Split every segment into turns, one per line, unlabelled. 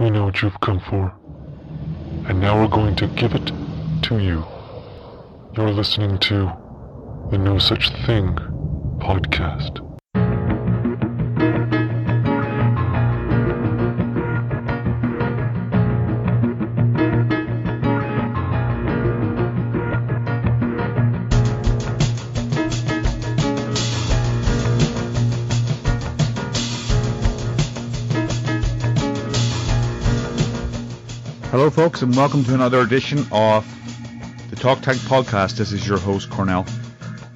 We know what you've come for, and now we're going to give it to you. You're listening to the No Such Thing podcast.
Hello folks, and welcome to another edition of the Talk Tank podcast. This is your host Cornell,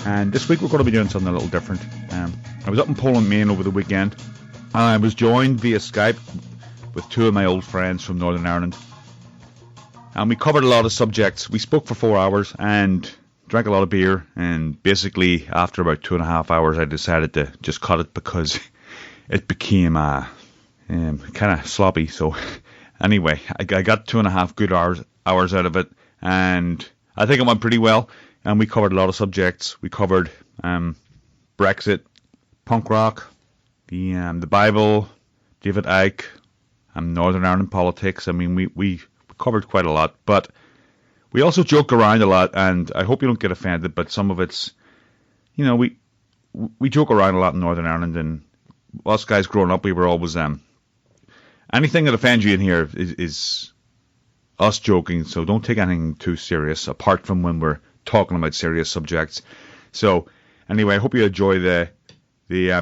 and this week we're going to be doing something a little different. I was up in Poland, Maine over the weekend, and I was joined via Skype with two of my old friends from Northern Ireland, and we covered a lot of subjects. We spoke for 4 hours and drank a lot of beer, and basically after about 2.5 hours I decided to just cut it because it became kind of sloppy. So anyway, I got 2.5 good hours out of it, and I think it went pretty well. And we covered a lot of subjects. We covered Brexit, punk rock, the Bible, David Icke, Northern Ireland politics. I mean, we covered quite a lot, but we also joked around a lot. And I hope you don't get offended, but some of it's, you know, we joke around a lot in Northern Ireland, and us guys growing up, we were always anything that offends you in here is us joking, so don't take anything too serious, apart from when we're talking about serious subjects. So, anyway, I hope you enjoy the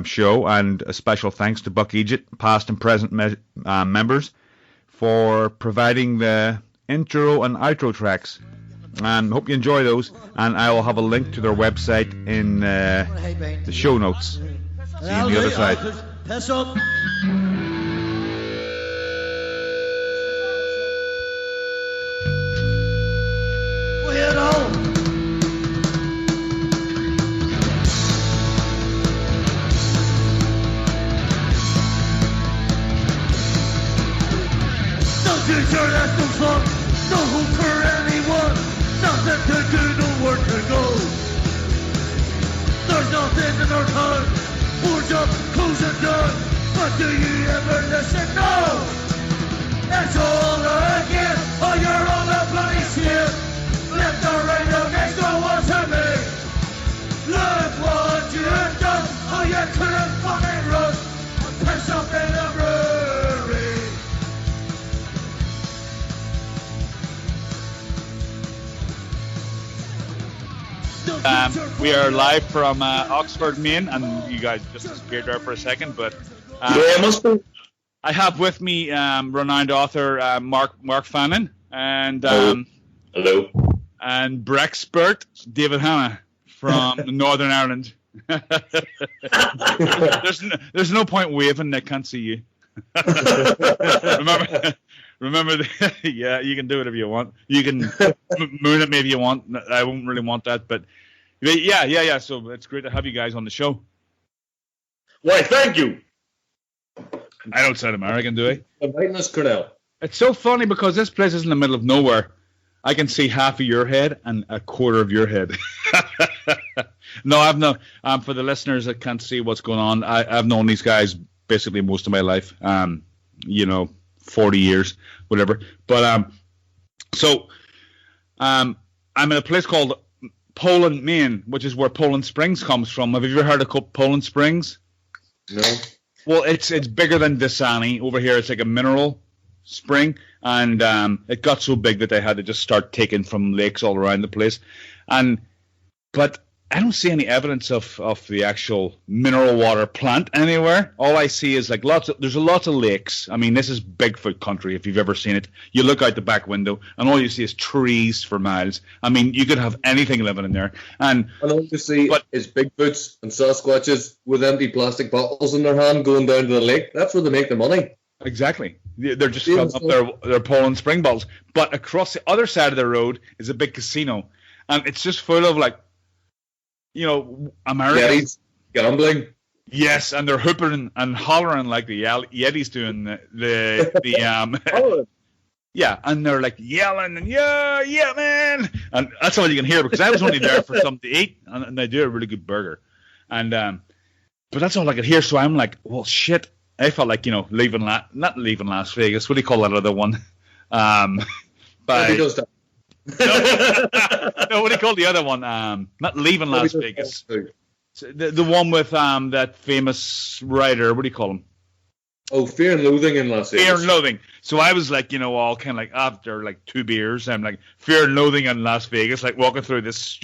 show, and a special thanks to Buck Egypt, past and present members, for providing the intro and outro tracks. And hope you enjoy those, and I will have a link to their website in the show notes. See you on the other side.
Future that's no fun, no hope for anyone, nothing to do, nowhere to go. There's nothing in our time, boards up, closed and done, but do you ever listen? No! It's all again, oh you're on the bloody ship, left or right, no next no one to me. Look what you've done, oh you couldn't fucking run, piss up in a brewery.
We are live from Oxford, Maine, and you guys just disappeared there for a second, but
yeah, it must be.
I have with me renowned author Mark Fannin and
hello,
and Brexpert David Hanna from Northern Ireland. there's no point waving, they can't see you. Remember, yeah, you can do it if you want. You can moon at me if you want. I won't really want that, but yeah. So it's great to have you guys on the show.
Why, thank you.
I don't sound American, do I?
Inviting us, Cornell.
It's so funny because this place is in the middle of nowhere. I can see half of your head and a quarter of your head. No, I've no. For the listeners that can't see what's going on, I've known these guys basically most of my life. 40 years, whatever. But I'm in a place called Poland, Maine, which is where Poland Springs comes from. Have you ever heard of Poland Springs?
No.
Well, it's bigger than Dasani. Over here, it's like a mineral spring, and it got so big that they had to just start taking from lakes all around the place. But I don't see any evidence of the actual mineral water plant anywhere. All I see is like there's lots of lakes. I mean, this is Bigfoot country if you've ever seen it. You look out the back window and all you see is trees for miles. I mean, you could have anything living in there. And
all you see is Bigfoots and Sasquatches with empty plastic bottles in their hand going down to the lake. That's where they make the money.
Exactly. They're just filling up their Poland Spring bottles. But across the other side of the road is a big casino. And it's just full of like, Americans
gambling.
Yes, and they're hooping and hollering like the Yetis doing the yeah, and they're like yelling and yeah, man, and that's all you can hear because I was only there for something to eat, and they do a really good burger, and but that's all I could hear. So I'm like, well, shit, I felt like, not leaving Las Vegas. What do you call that other one?
He does that.
No, what do you call the other one? Not leaving Las Vegas. The one with that famous writer. What do you call him?
Oh, Fear and Loathing in Las Vegas.
Fear and Loathing. So I was like, all kind of like after like 2 beers, I'm like Fear and Loathing in Las Vegas, like walking through this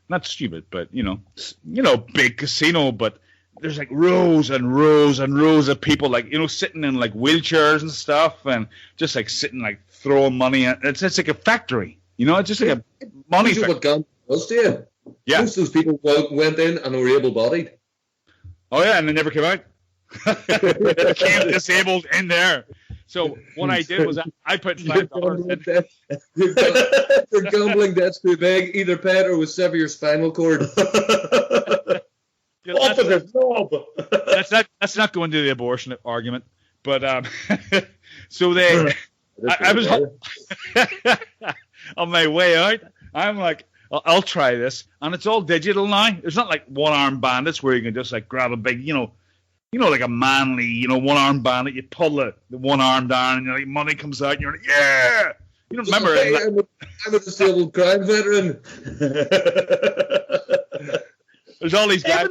not stupid, but big casino, but there's like rows and rows and rows of people, like sitting in like wheelchairs and stuff, and just like sitting like throwing money. It's like a factory, it's just like a money factory.
What gambling was to you?
Yeah.
Most of those people went in and were able-bodied.
Oh yeah, and they never came out. They came disabled in there. So what I did was I put $5 in.
Your gambling debt's too big. Either pay it or we'll sever your spinal cord.
Let's not go into the abortion argument. But so I was on my way out. I'm like, I'll try this, and it's all digital now. It's not like one-arm bandits where you can just like grab a big, like a manly, one-arm bandit. You pull the one arm down, and like money comes out, and you're like, yeah. You don't remember it?
I'm a disabled crime veteran.
There's all these guys.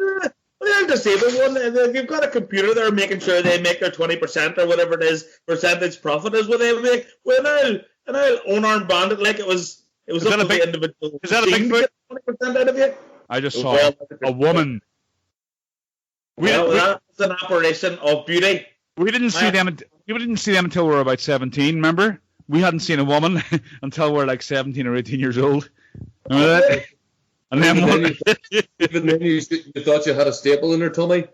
Well, disabled one. If you've got a computer there making sure they make their 20% or whatever it is percentage profit is what they make. Well, I'll one-arm bandit like it was. It was up to the individual.
Is that a Bigfoot?
20% out of you?
I just saw a woman.
That's an operation of beauty.
We didn't see them. We didn't see them until we were about 17. Remember, we hadn't seen a woman until we were like 17 or 18 years old. Remember that? And then
even then, you thought you had a staple in her tummy.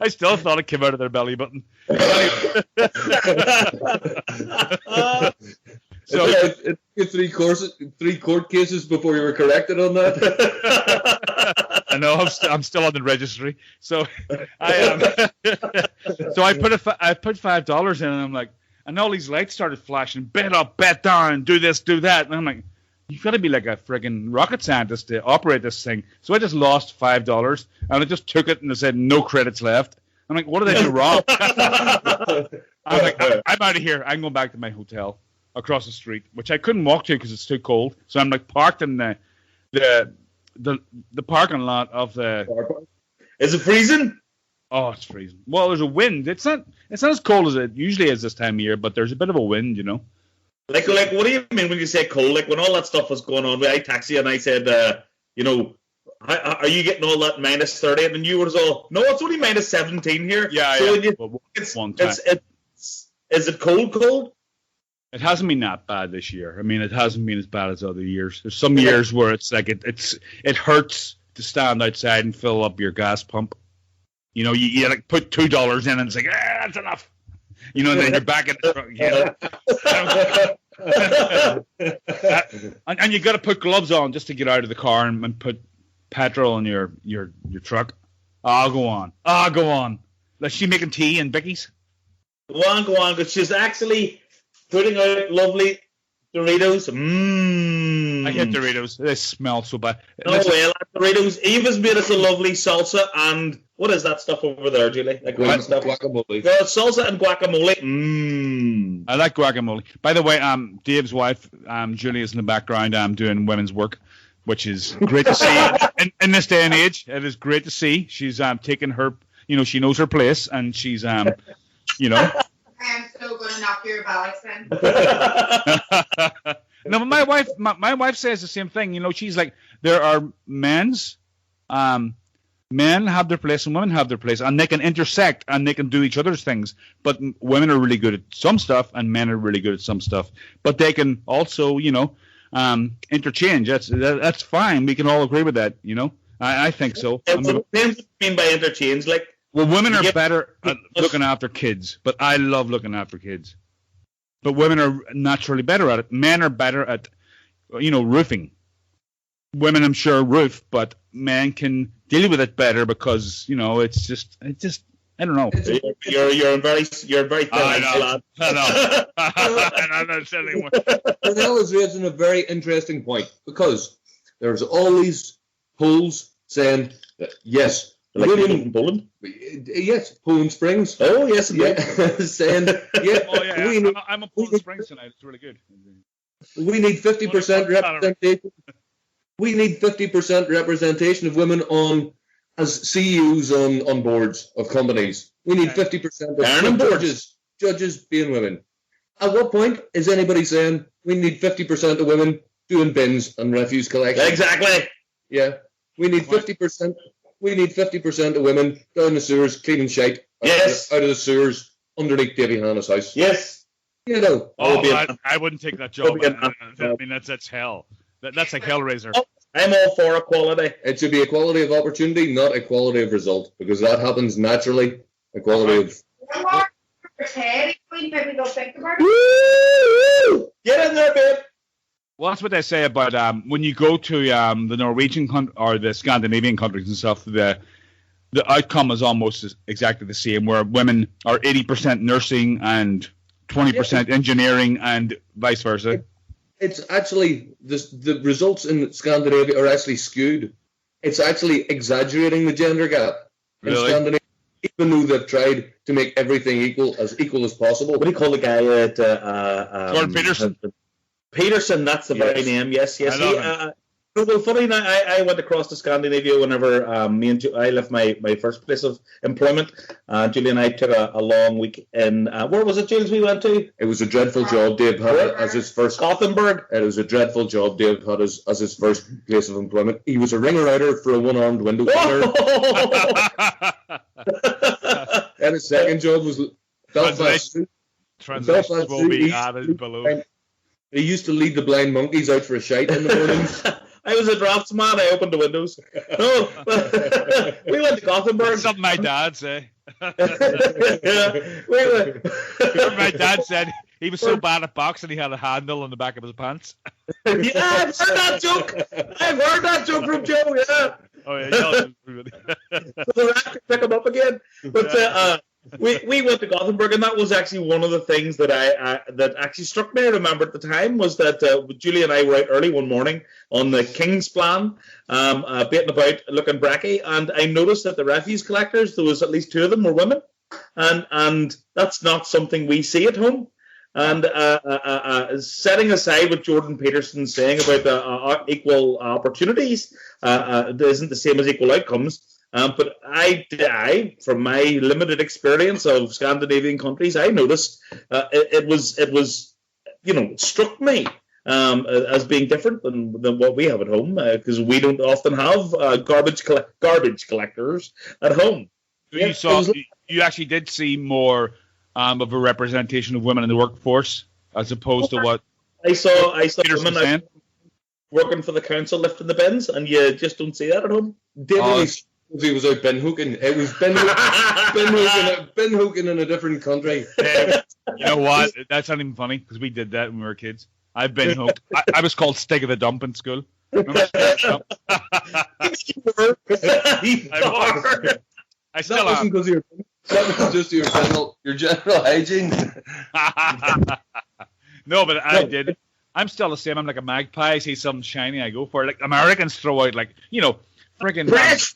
I still thought it came out of their belly button.
So it took 3 court cases before you were corrected on that.
I know I'm still on the registry. So I put $5 in, and I'm like, and all these lights started flashing. Bet up, bet down, do this, do that, and I'm like, you've got to be like a friggin' rocket scientist to operate this thing. So I just lost $5, and I just took it, and it said no credits left. I'm like, what did I do wrong? I'm like, I'm out of here. I'm going back to my hotel across the street, which I couldn't walk to because it's too cold. So I'm like parked in the parking lot of the.
Is it freezing?
Oh, it's freezing. Well, there's a wind. It's not as cold as it usually is this time of year, but there's a bit of a wind,
Like, what do you mean when you say cold? Like, when all that stuff was going on, I taxi and I said, are you getting all that minus 30? And you were all, no, it's only minus 17 here.
Yeah,
so
yeah.
Is it cold?
It hasn't been that bad this year. I mean, it hasn't been as bad as other years. There's some years where it's like it hurts to stand outside and fill up your gas pump. You like put $2 in and it's like, that's enough. And then you're back in the truck. And you got to put gloves on just to get out of the car and put petrol in your truck. Go on. Is she making tea and Bickies?
Go on. But she's actually putting out lovely Doritos.
I hate Doritos. They smell so bad.
Doritos. Eva's made us a lovely salsa and what is that stuff over there, Julie? Like
guacamole.
Yeah, salsa and guacamole.
I like guacamole. By the way, Dave's wife, Julie, is in the background. Doing women's work, which is great to see in this day and age. It is great to see. She's taking her. She knows her place, and she's I
am so going to knock your balance then.
No, but my wife says the same thing. She's like, there are men have their place and women have their place, and they can intersect and they can do each other's things. But women are really good at some stuff, and men are really good at some stuff. But they can also, interchange. That's fine. We can all agree with that. I think so.
What do you mean by interchange? Like,
well, women are better at looking after kids, but I love looking after kids. But women are naturally better at it. Men are better at, roofing. Women, I'm sure, roof, but men can deal with it better because it's just I don't know.
You're very thin.
I know. I'm not saying anymore.
Cornell is raising a very interesting point because there's all these polls saying that, yes,
Like
Women-
people from Poland.
Yes, Poland Springs.
Oh, yes, indeed.
Yeah, saying, yeah,
Oh yeah,
we need,
I'm a Poland Springs tonight. It's really good.
we need 50% representation. We need 50% representation of women as CEOs on boards of companies. We need 50%
Ireland
of judges being women. At what point is anybody saying we need 50% of women doing bins and refuse collection?
Exactly.
Yeah, we need 50%. We need 50% of women down the sewers cleaning shite
Yes.
out of the sewers underneath Davy Hannah's house.
Yes.
You know.
I wouldn't take that job.
It'll be
I mean, that's hell. That's like Hellraiser.
I'm all for equality.
It should be equality of opportunity, not equality of result, because that happens naturally. Equality of.
One more for Ted. We maybe go think about it.
Get in there, babe.
Well, that's what they say about when you go to the Norwegian or the Scandinavian countries and stuff. The outcome is almost exactly the same, where women are 80% nursing and 20% engineering and vice versa.
It's actually the results in Scandinavia are actually skewed. It's actually exaggerating the gender gap in
Really?
Scandinavia, even though they've tried to make everything equal as possible.
What do you call the guy at
Jordan Peterson?
Peterson, that's the very
Yes.
name. Yes.
I love
Well, funny now, I went across to Scandinavia whenever I left my first place of employment. Julie and I took a long week in, where was it, Jules, we went to?
It was a dreadful job Dave had as his first.
Gothenburg.
It was a dreadful job Dave had as his first place of employment. He was a ringer-outer for a one-armed window cleaner. And his second job was Belfast.
Translations will be added below.
He used to lead the blind monkeys out for a shite in the mornings.
I was a draftsman. I opened the windows. No, we went to Gothenburg.
Something my dad say.
We went.
My dad said he was so bad at boxing he had a handle on the back of his pants.
Yeah, I've heard that joke. I've heard that joke from Joe. Yeah.
Oh yeah, everybody.
So the rat could pick him up again. But we went to Gothenburg, and that was actually one of the things that that actually struck me. I remember at the time was that Julie and I were out early one morning on the King's Plan, baiting about looking bracky, and I noticed that the refuse collectors, there was at least 2 of them were women, and that's not something we see at home. And setting aside what Jordan Peterson's saying about equal opportunities isn't the same as equal outcomes. But I, from my limited experience of Scandinavian countries, I noticed it was, it struck me as being different than what we have at home, because we don't often have garbage collectors at home.
You actually did see more of a representation of women in the workforce as opposed to what
I saw
Peterson
women
saying.
working for the council lifting the bins, and you just don't see that at home.
He was out bin hooking. It was bin hooking in a different country.
You know what? That's not even funny because we did that when we were kids. I've been hooked. I was called Stick of the Dump in school. Remember? I still
That wasn't
am.
because of that was just your general hygiene.
No, but I did. I'm still the same. I'm like a magpie. I see something shiny, I go for it. Like Americans throw out freaking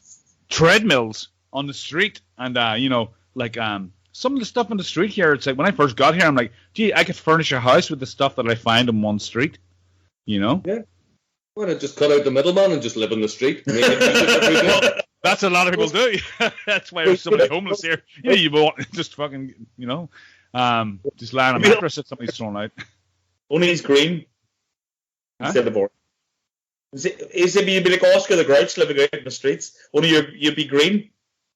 treadmills on the street, and some of the stuff on the street here. It's like when I first got here, I'm like, gee, I could furnish a house with the stuff that I find on one street.
Yeah. Why not just cut out the middleman and just live in the street?
That's what a lot of people do. That's why there's so many homeless here. Yeah, you won't just fucking, just lie on a mattress that somebody's thrown out.
Only he's green. Instead of board. Is it you'd be like Oscar the Grouch living out in the streets? Only you'd be green.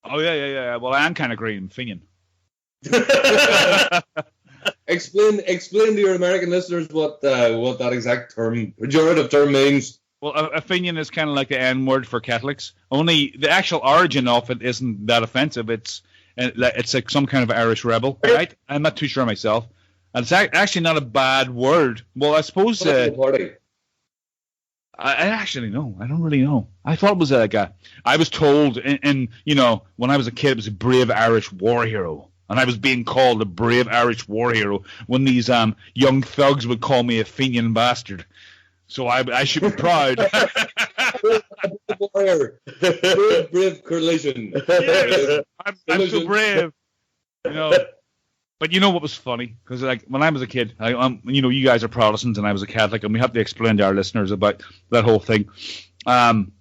Oh yeah. Well, I am kind of green, Finian.
Explain to your American listeners what that exact pejorative term means.
Well, a Finian is kind of like the N word for Catholics. Only the actual origin of it isn't that offensive. It's like some kind of Irish rebel, right? I'm not too sure myself. And it's actually not a bad word. Well, I suppose. I actually know. I don't really know. I thought it was I was told in when I was a kid, it was a brave Irish war hero. And I was being called a brave Irish war hero when these young thugs would call me a Fenian bastard. So I should be proud.
Warrior. Brave collision.
Yes, I'm so brave. But you know what was funny? Because like when I was a kid, you guys are Protestants and I was a Catholic, and we have to explain to our listeners about that whole thing. And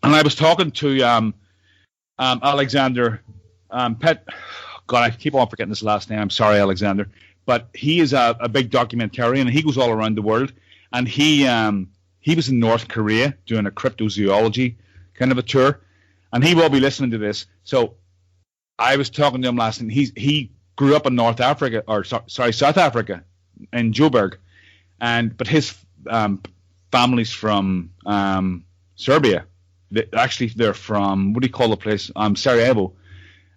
I was talking to Alexander Pet. God, I keep on forgetting his last name. I'm sorry, Alexander. But he is a big documentarian, and he goes all around the world. And he was in North Korea doing a cryptozoology kind of a tour, and he will be listening to this. So I was talking to him last night. He grew up in South Africa, in Joburg, but his family's from Serbia. They're from, what do you call the place? Sarajevo.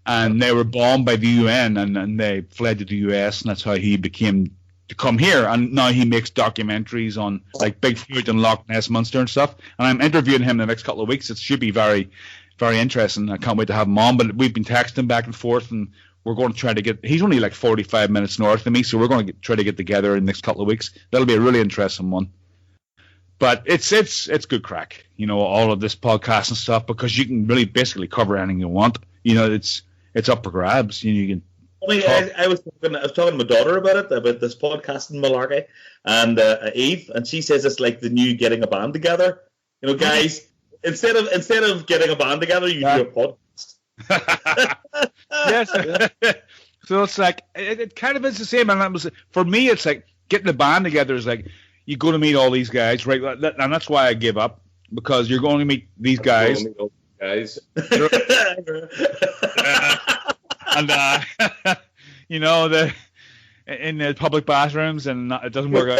And they were bombed by the UN, and they fled to the US, and that's how he became to come here. And now he makes documentaries on like Bigfoot and Loch Ness Monster and stuff. And I'm interviewing him in the next couple of weeks. It should be very, very interesting. I can't wait to have him on. But we've been texting back and forth, and we're going to try to get. He's only like 45 minutes north of me, so we're going to try to get together in the next couple of weeks. That'll be a really interesting one. But it's good crack, all of this podcast and stuff, because you can really basically cover anything you want. It's up for grabs. You can.
I was talking to my daughter about this podcasting malarkey, and Eve, and she says it's like the new getting a band together. Guys, instead of getting a band together, you do a podcast.
Yes. So it's like it kind of is the same. And for me, it's like getting a band together is like you go to meet all these guys, right? And that's why I give up, because you're going to meet these guys. And in the public bathrooms, and it doesn't work out.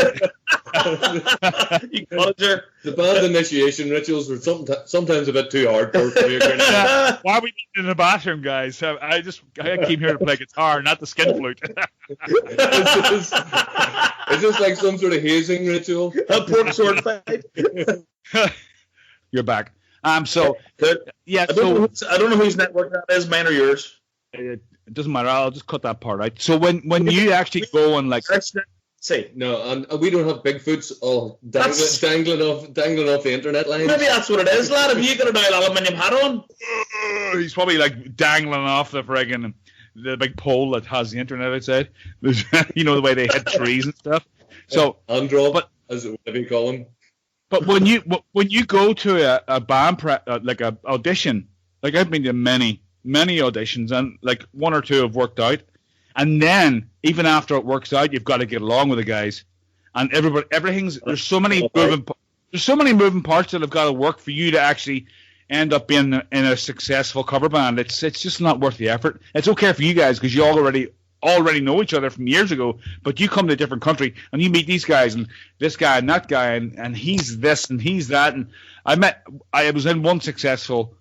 The band initiation rituals were sometimes a bit too hard for me.
Why are we in the bathroom, guys? I came here to play guitar, not the skin flute.
It's just like some sort of hazing ritual.
A pork sword fight.
You're back.
I don't know whose network that is, mine or yours.
It doesn't matter. I'll just cut that part out. So when you actually go and like,
say
no, and we don't have Bigfoots all dangling off the internet line.
Maybe that's what it is, lad. Have you got an aluminium hat on?
He's probably like dangling off the big pole that has the internet outside. The way they hit trees and stuff. So
as we call them.
But when you go to a band like a audition, like I've been to many auditions, and like one or two have worked out, and then even after it works out, you've got to get along with the guys, and there's so many moving parts that have got to work for you to actually end up in a successful cover band. It's just not worth the effort. It's okay for you guys because you already know each other from years ago, but you come to a different country and you meet these guys and this guy and that guy and he's this and he's that, and I was in one successful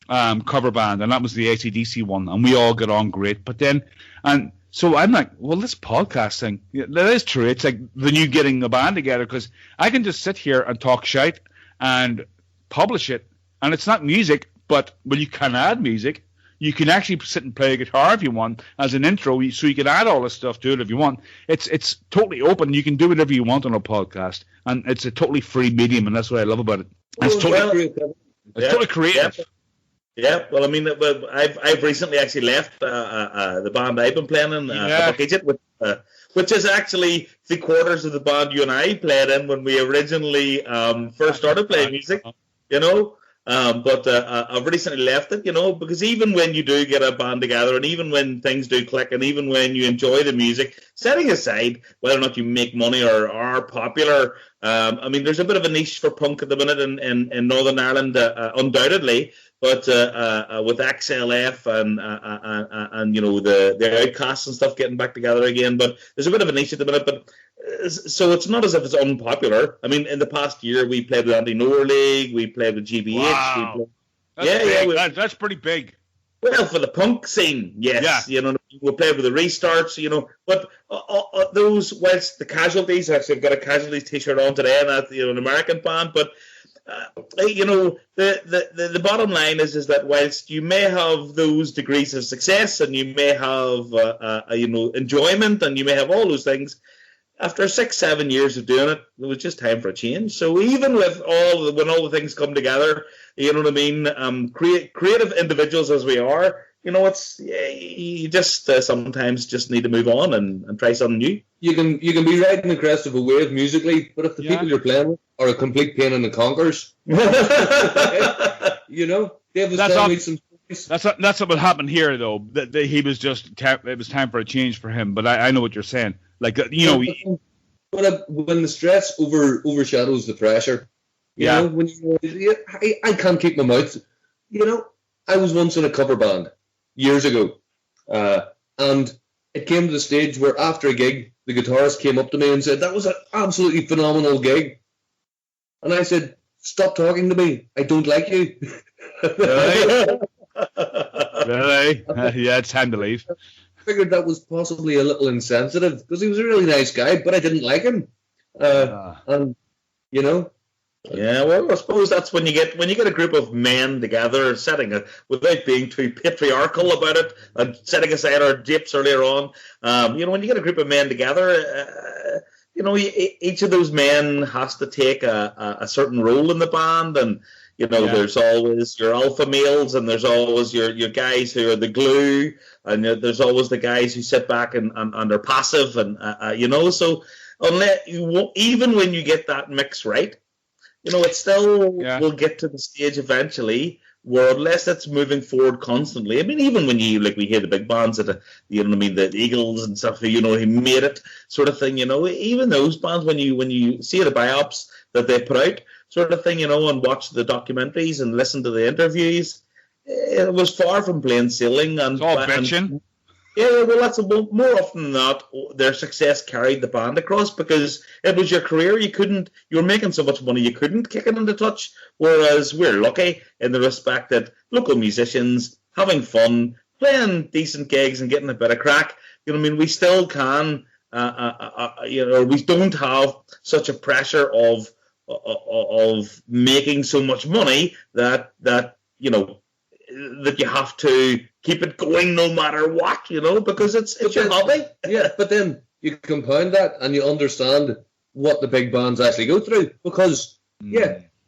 cover band, and that was the AC/DC one, and we all got on great. But then, and so I'm like, well, this podcast thing, that is true. It's like the new getting a band together, because I can just sit here and talk shite and publish it, and it's not music, but you can add music. You can actually sit and play a guitar if you want as an intro, so you can add all this stuff to it if you want. It's totally open. You can do whatever you want on a podcast, and it's a totally free medium, and that's what I love about it. It's totally creative.
Yeah, well, I mean, I've recently actually left the band I've been playing in, which is actually 3/4 of the band you and I played in when we originally first started playing music, But I've recently left it, because even when you do get a band together, and even when things do click, and even when you enjoy the music, setting aside whether or not you make money or are popular, I mean, there's a bit of a niche for punk at the minute in Northern Ireland, undoubtedly. But with XLF and the Outcasts and stuff getting back together again, but there's a bit of a niche at the minute. But so it's not as if it's unpopular. I mean, in the past year, we played with Anti-Noir League, we played with GBH.
Wow. That's pretty big.
Well, for the punk scene, yes. Yeah. We played with the Restarts, But those, whilst the Casualties, actually, I've got a Casualties T-shirt on today, and that's an American band, but. The bottom line is that whilst you may have those degrees of success and you may have enjoyment and you may have all those things, after 6-7 years of doing it, it was just time for a change. So even with when all the things come together, you know what I mean? Creative individuals as we are, you know, you just sometimes just need to move on and try something new.
You can be riding the crest of a wave musically, but if the people you're playing with are a complete pain in the conkers, you know, Dave was telling me some.
That's what happened here, though. That he was just it was time for a change for him. But I know what you're saying. Like, you know,
when the stress overshadows the pressure, you know, when I can't keep my mouth. You know, I was once in a cover band years ago, and it came to the stage where after a gig, the guitarist came up to me and said, "That was an absolutely phenomenal gig," and I said, "Stop talking to me. I don't like you."
Really? Yeah, it's time to leave.
Figured that was possibly a little insensitive because he was a really nice guy, but I didn't like him. And you know.
Yeah, well, I suppose that's when you get a group of men together, without being too patriarchal about it, and setting aside our japes earlier on. You know, when you get a group of men together, you know, each of those men has to take a certain role in the band, and you know, there's always your alpha males, and there's always your guys who are the glue, and there's always the guys who sit back and are passive, and you know, so even when you get that mix right, you know, it still will get to the stage eventually where, unless it's moving forward constantly. I mean, even when we hear the big bands you know what I mean, the Eagles and stuff, you know, he made it sort of thing, you know, even those bands, when you see the biops that they put out sort of thing, you know, and watch the documentaries and listen to the interviews, it was far from plain sailing. And
it's all bitching.
Yeah, well, that's more often than not, their success carried the band across because it was your career. You were making so much money, you couldn't kick it into touch. Whereas we're lucky in the respect that local musicians having fun, playing decent gigs and getting a bit of crack, you know what I mean, we still can, you know, we don't have such a pressure of making so much money that you know, that you have to keep it going no matter what, you know, because it's your hobby.
Yeah, but then you compound that and you understand what the big bands actually go through, because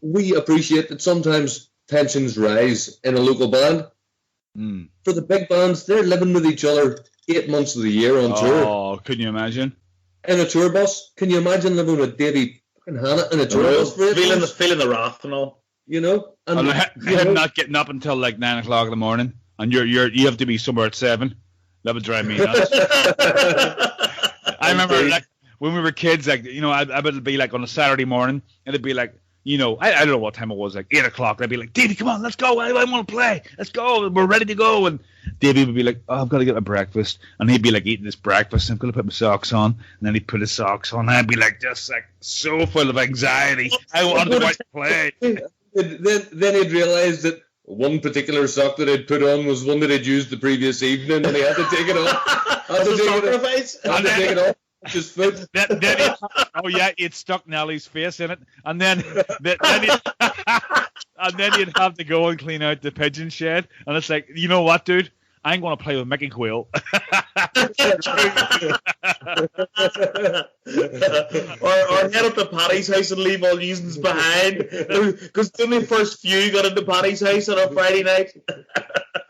we appreciate that sometimes tensions rise in a local band. For the big bands, they're living with each other 8 months of the year on tour.
Oh, couldn't you imagine?
In a tour bus, can you imagine living with Davey and Hannah in a tour bus for 8 months?
Feeling the wrath and all.
You know, and
him not getting up until like 9 o'clock in the morning, and you have to be somewhere at 7. That would drive me nuts. I remember like when we were kids, like, you know, I would be like on a Saturday morning, and it'd be like, you know, I don't know what time it was, like 8 o'clock. I'd be like, Davey, come on, let's go. I want to play. Let's go. We're ready to go. And Davey would be like, oh, I've got to get my breakfast. And he'd be like eating his breakfast. I'm going to put my socks on. And then he'd put his socks on. And I'd be like, just like so full of anxiety. I want to play.
Then he'd realise that one particular sock that he'd put on was one that he'd used the previous evening, and he had to take it off. Had to take it off. Just foot.
It stuck Nellie's face in it, and then he'd have to go and clean out the pigeon shed, and it's like, you know what, dude? I'm going to play with Mickey Quill.
or head up to Paddy's house and leave all usings behind, because only the first few got into Paddy's house on a Friday night.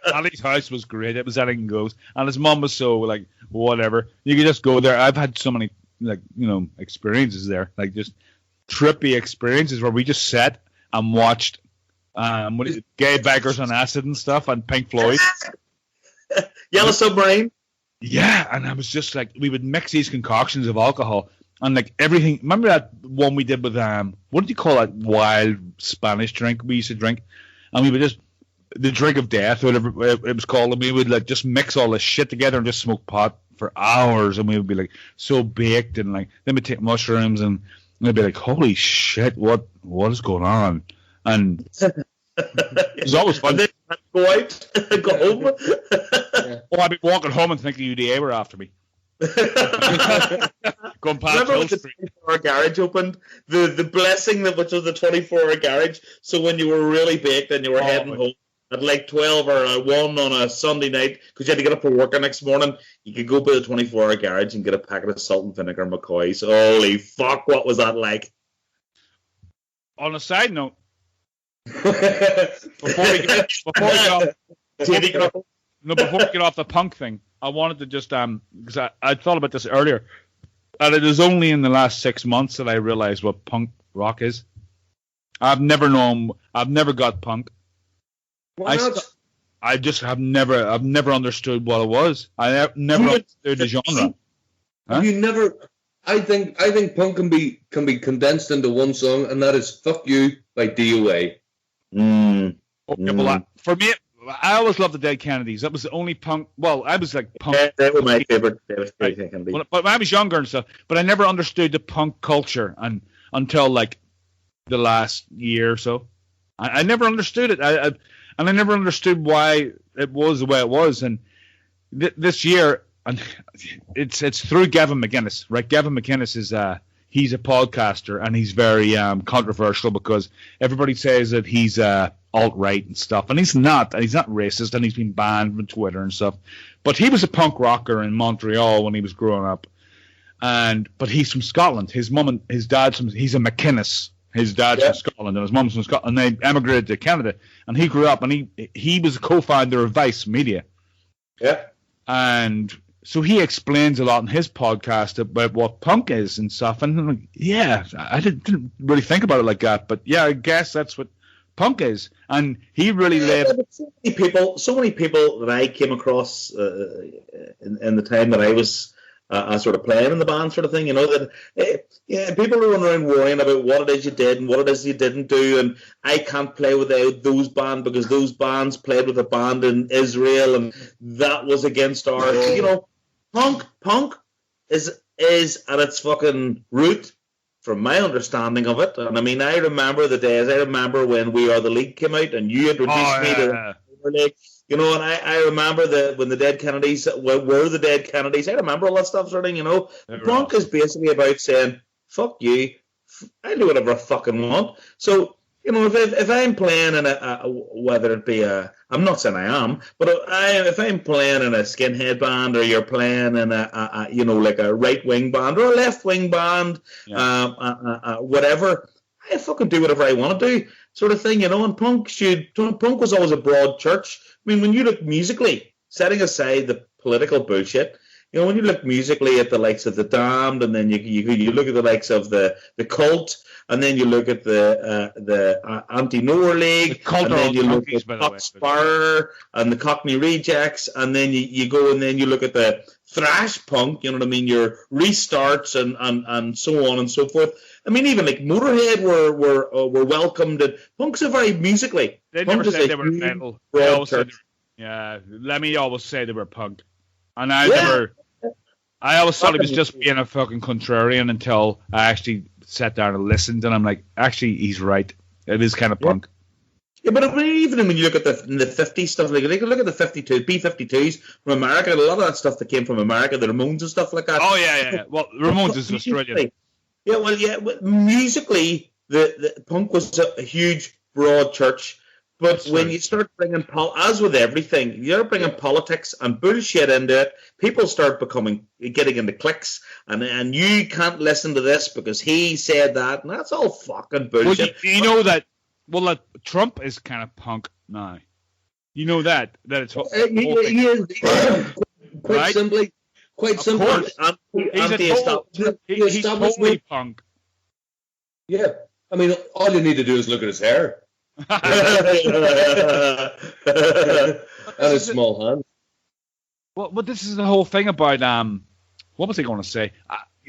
Paddy's house was great. It was anything goes, and his mum was so like whatever. You could just go there. I've had so many like, you know, experiences there, like just trippy experiences where we just sat and watched Gay Beggars on Acid and stuff, and Pink Floyd.
Yellow Submarine.
Yeah, and I was just like, we would mix these concoctions of alcohol and like everything. Remember that one we did with what did you call that wild Spanish drink we used to drink? And we would just the drink of death, whatever it was called, and we would like just mix all this shit together and just smoke pot for hours, and we would be like so baked, and like then we'd take mushrooms and we'd be like, holy shit, what is going on? And it was always fun.
Go out, go home.
Oh, I'd be walking home and thinking UDA were after me. Going past Hill Street. The
24-hour garage opened. The blessing that which was the 24-hour garage. So when you were really baked and you were heading home, at like 12 or 1 on a Sunday night because you had to get up for work the next morning, you could go by the 24-hour garage and get a packet of salt and vinegar McCoys. Holy fuck, what was that like?
On a side note, before we get off the punk thing, I wanted to just because I thought about this earlier, and it is only in the last 6 months that I realized what punk rock is. I've never got punk.
Why not?
I just have never. I've never understood what it was. I never understood the genre. Huh?
You never. I think punk can be condensed into one song, and that is "Fuck You" by DOA.
Okay, well, for me, I always loved the Dead Kennedys. That was the only punk. Well, I was like punk.
Yeah, that was my favorite.
But when I was younger and stuff, but I never understood the punk culture until like the last year or so. I never understood it. And I never understood why it was the way it was. And this year, and it's through Gavin McInnes, right? Gavin McInnes is he's a podcaster, and he's very controversial because everybody says that he's alt-right and stuff, and he's not. And he's not racist, and he's been banned from Twitter and stuff. But he was a punk rocker in Montreal when he was growing up, but he's from Scotland. His mum and his dad's he's a McInnes. His dad's from Scotland and his mum's from Scotland, and they emigrated to Canada. And he grew up, and he was a co-founder of Vice Media.
Yeah.
And so he explains a lot in his podcast about what punk is and stuff. And I'm like, yeah, I didn't really think about it like that. But yeah, I guess that's what punk is. And he really laid...
So many people that I came across in the time that I was... sort of playing in the band sort of thing, that people are running around worrying about what it is you did and what it is you didn't do, and I can't play without those bands because those bands played with a band in Israel and that was against our punk is at its fucking root, from my understanding of it. And I mean, I remember the days. I remember when We Are the League came out and you introduced me to the League. And I remember when the Dead Kennedys were the Dead Kennedys. I remember all that stuff, sort of, Punk is basically about saying, fuck you, I do whatever I fucking want. So, if I'm playing in whether it be I'm not saying I am, but if I'm playing in a skinhead band or you're playing in like a right-wing band or a left-wing band, whatever, I fucking do whatever I want to do, sort of thing, and punk was always a broad church. I mean, when you look musically, setting aside the political bullshit, when you look musically at the likes of the Damned, and then you look at the likes of the Cult, and then you look at the Anti-Noah League, and then you look at Cockspur and the Cockney Rejects, and then you go and then you look at the thrash punk, you know what I mean, your Restarts and so on and so forth. I mean, even like Motorhead were welcomed. And punk's a very musically.
They never said they were metal. Lemmy always say they were punk, and I always thought he was just being a fucking contrarian until I actually sat down and listened, and I'm like, actually, he's right. It is kind of punk.
Yeah, but I mean, even when you look at the 50s stuff, like look at the B-52s from America, a lot of that stuff that came from America, the Ramones and stuff like that.
Oh yeah. Well, Ramones is Australian.
Yeah, musically, the punk was a huge, broad church. But when you start bringing, as with everything, you're bringing politics and bullshit into it, people start getting into cliques, and you can't listen to this because he said that, and that's all fucking bullshit.
Well, you know that Trump is kind of punk now. You know that it's
quite simply. Quite simply,
he's totally punk.
Yeah, I mean, all you need to do is look at his hair and his small hands.
Well, but this is the whole thing about what was I going to say?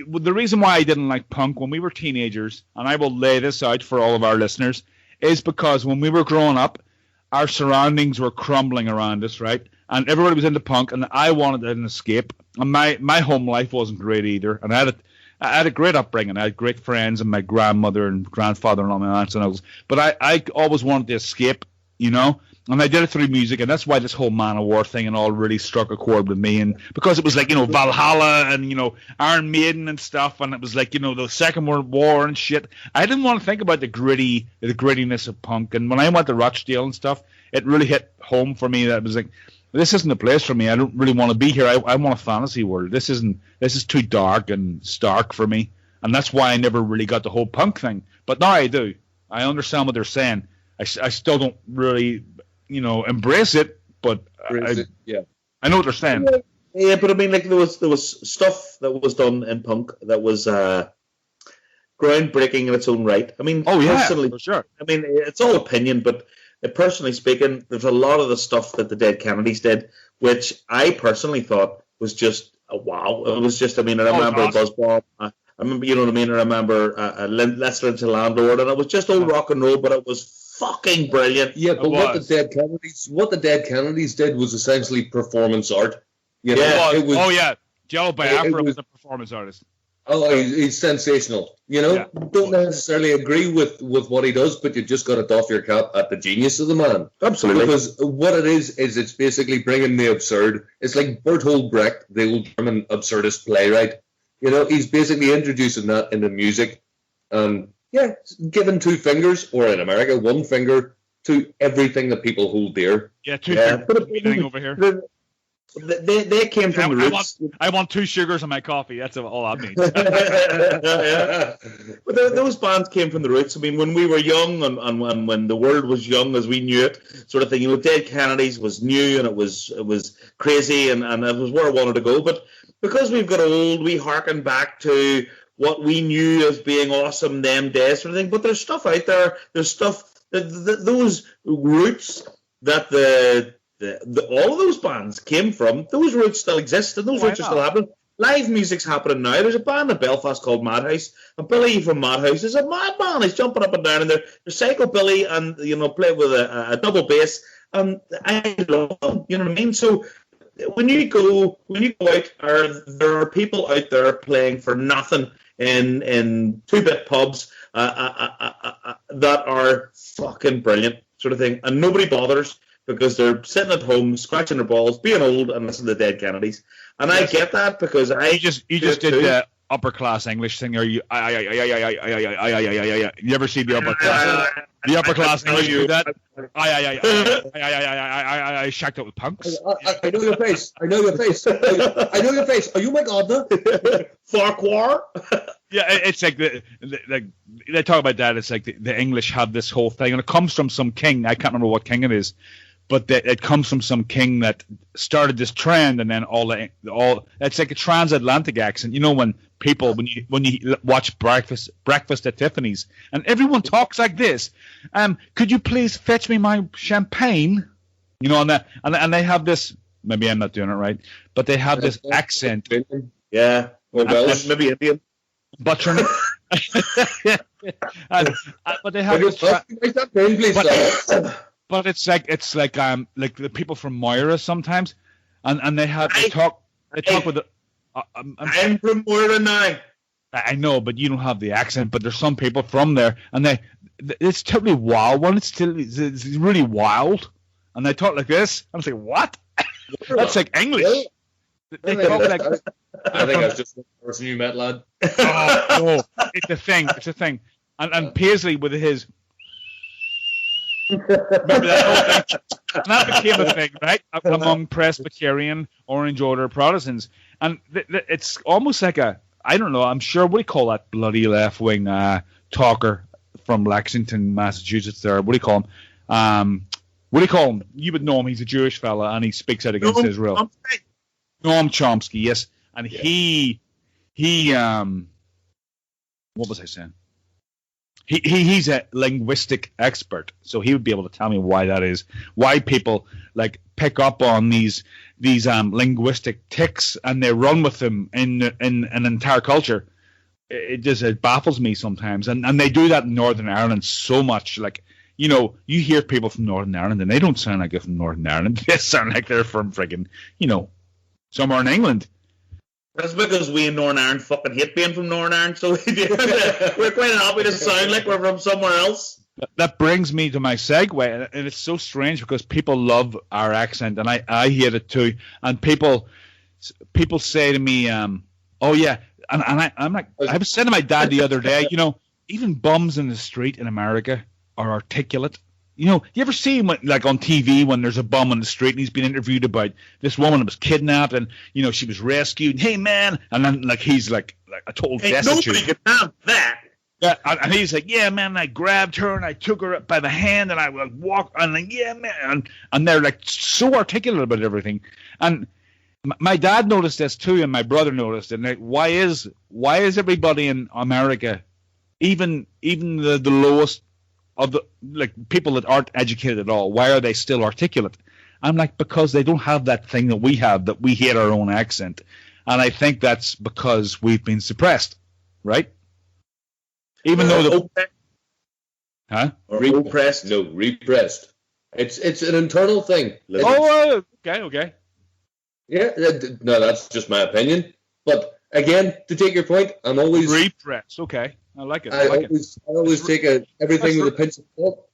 The reason why I didn't like punk when we were teenagers, and I will lay this out for all of our listeners, is because when we were growing up, our surroundings were crumbling around us, right? And everybody was into punk, and I wanted an escape. And my home life wasn't great either. And I had a great upbringing. I had great friends, and my grandmother and grandfather and all my aunts and uncles. But I always wanted to escape, And I did it through music, and that's why this whole Man of War thing and all really struck a chord with me. And because it was like, Valhalla and, Iron Maiden and stuff, and it was like, the Second World War and shit. I didn't want to think about the grittiness of punk. And when I went to Rochdale and stuff, it really hit home for me that it was like, this isn't a place for me. I don't really want to be here. I want a fantasy world. This is too dark and stark for me. And that's why I never really got the whole punk thing. But now I do. I understand what they're saying. I still don't really, embrace it, but I know what they're saying.
Yeah, but I mean, like there was stuff that was done in punk that was groundbreaking in its own right. I mean, personally,
for sure.
I mean, it's all opinion, but personally speaking, there's a lot of the stuff that the Dead Kennedys did, which I personally thought was just a wow. It was just, I remember Buzzbomb. I remember, you know what I mean? I remember Lester into Landlord, and it was just old rock and roll, but it was fucking brilliant.
Yeah, but what the Dead Kennedys did was essentially performance art.
It was. Jello Biafra was a performance artist.
Oh, he's sensational. Don't necessarily agree with what he does, but you just got to doff your cap at the genius of the man.
Absolutely.
Because what it is it's basically bringing the absurd. It's like Bertolt Brecht, the old German absurdist playwright. He's basically introducing that into music. Giving 2 fingers, or in America, 1 finger, to everything that people hold dear.
Yeah, 2 fingers over here.
They came from the roots.
I want 2 sugars in my coffee. That's all I need.
But those bands came from the roots. I mean, when we were young and when the world was young as we knew it, sort of thing. Dead Kennedys was new and it was crazy and it was where I wanted to go. But because we've got old, we harken back to what we knew as being awesome them days, sort of thing. But there's stuff out there. There's stuff those roots that all of those bands came from. Those roots still exist, and those roots are still happening. Live music's happening now. There's a band in Belfast called Madhouse, and Billy from Madhouse is a madman. He's jumping up and down, and they're Psychobilly, and play with a double bass. And I love them. You know what I mean? So when you go out, there are people out there playing for nothing in 2-bit pubs that are fucking brilliant, sort of thing, and nobody bothers because they're sitting at home scratching their balls, being old, and listening to the Dead Kennedys. And I get that because
you just did the upper class English thing. Are you? You ever see the upper class? The upper class English do that? I shacked up with punks.
I know your face. I know your face. I know your face. Are you my gardener?
Farquhar?
Yeah, it's like they talk about that. It's like the English have this whole thing, and it comes from some king. I can't remember what king it is, but it comes from some king that started this trend, and then all it's like a transatlantic accent. When you watch Breakfast at Tiffany's, and everyone talks like this. Could you please fetch me my champagne? And they have this. Maybe I'm not doing it right, but they have this accent.
Yeah, well, maybe Indian.
Buttering it. But they have this. But it's like the people from Moira sometimes, and they talk with the.
I'm from Moira now.
I know, but you don't have the accent. But there's some people from there, and it's totally wild. It's really wild, and they talk like this. I'm like, what? That's like English. They talk like.
I think I was just the person you met, lad.
Oh, it's a thing. It's a thing. And Paisley with his. Remember that whole thing? And that became a thing, right? Among Presbyterian, Orange Order Protestants. And it's almost like I don't know, I'm sure, what do you call that bloody left-wing talker from Lexington, Massachusetts there? What do you call him? You would know him. He's a Jewish fella, and he speaks out against Israel. Noam Chomsky, yes. And he what was I saying? He's a linguistic expert, so he would be able to tell me why that is. Why people pick up on these linguistic tics and they run with them in an entire culture. It baffles me sometimes, and they do that in Northern Ireland so much. You hear people from Northern Ireland and they don't sound like they're from Northern Ireland. They sound like they're from friggin', somewhere in England.
That's because we in Northern Ireland fucking hate being from Northern Ireland, so we're quite happy to sound like we're from somewhere else.
that brings me to my segue, and it's so strange because people love our accent, and I hate it too. And people say to me, "Oh yeah," and I'm like, I was saying to my dad the other day, even bums in the street in America are articulate. You ever see him like on TV when there's a bum on the street and he's been interviewed about this woman that was kidnapped and she was rescued. And, hey man, and then like he's like a total destitute.
Nobody can have that.
Yeah, and he's like, yeah, man, I grabbed her and I took her up by the hand and I would walk, and like, yeah, man, and they're like so articulate about everything. And my dad noticed this too, and my brother noticed it. And like, why is everybody in America, even the lowest of the like people that aren't educated at all, why are they still articulate? I'm like, because they don't have that thing that we have, that we hate our own accent, and I think that's because we've been suppressed, right? Even though
repressed? No, repressed. It's an internal thing.
Okay.
Yeah, no, that's just my opinion. But again, to take your point, I'm always
repressed. Okay, I like it.
I always take everything with a pinch of salt.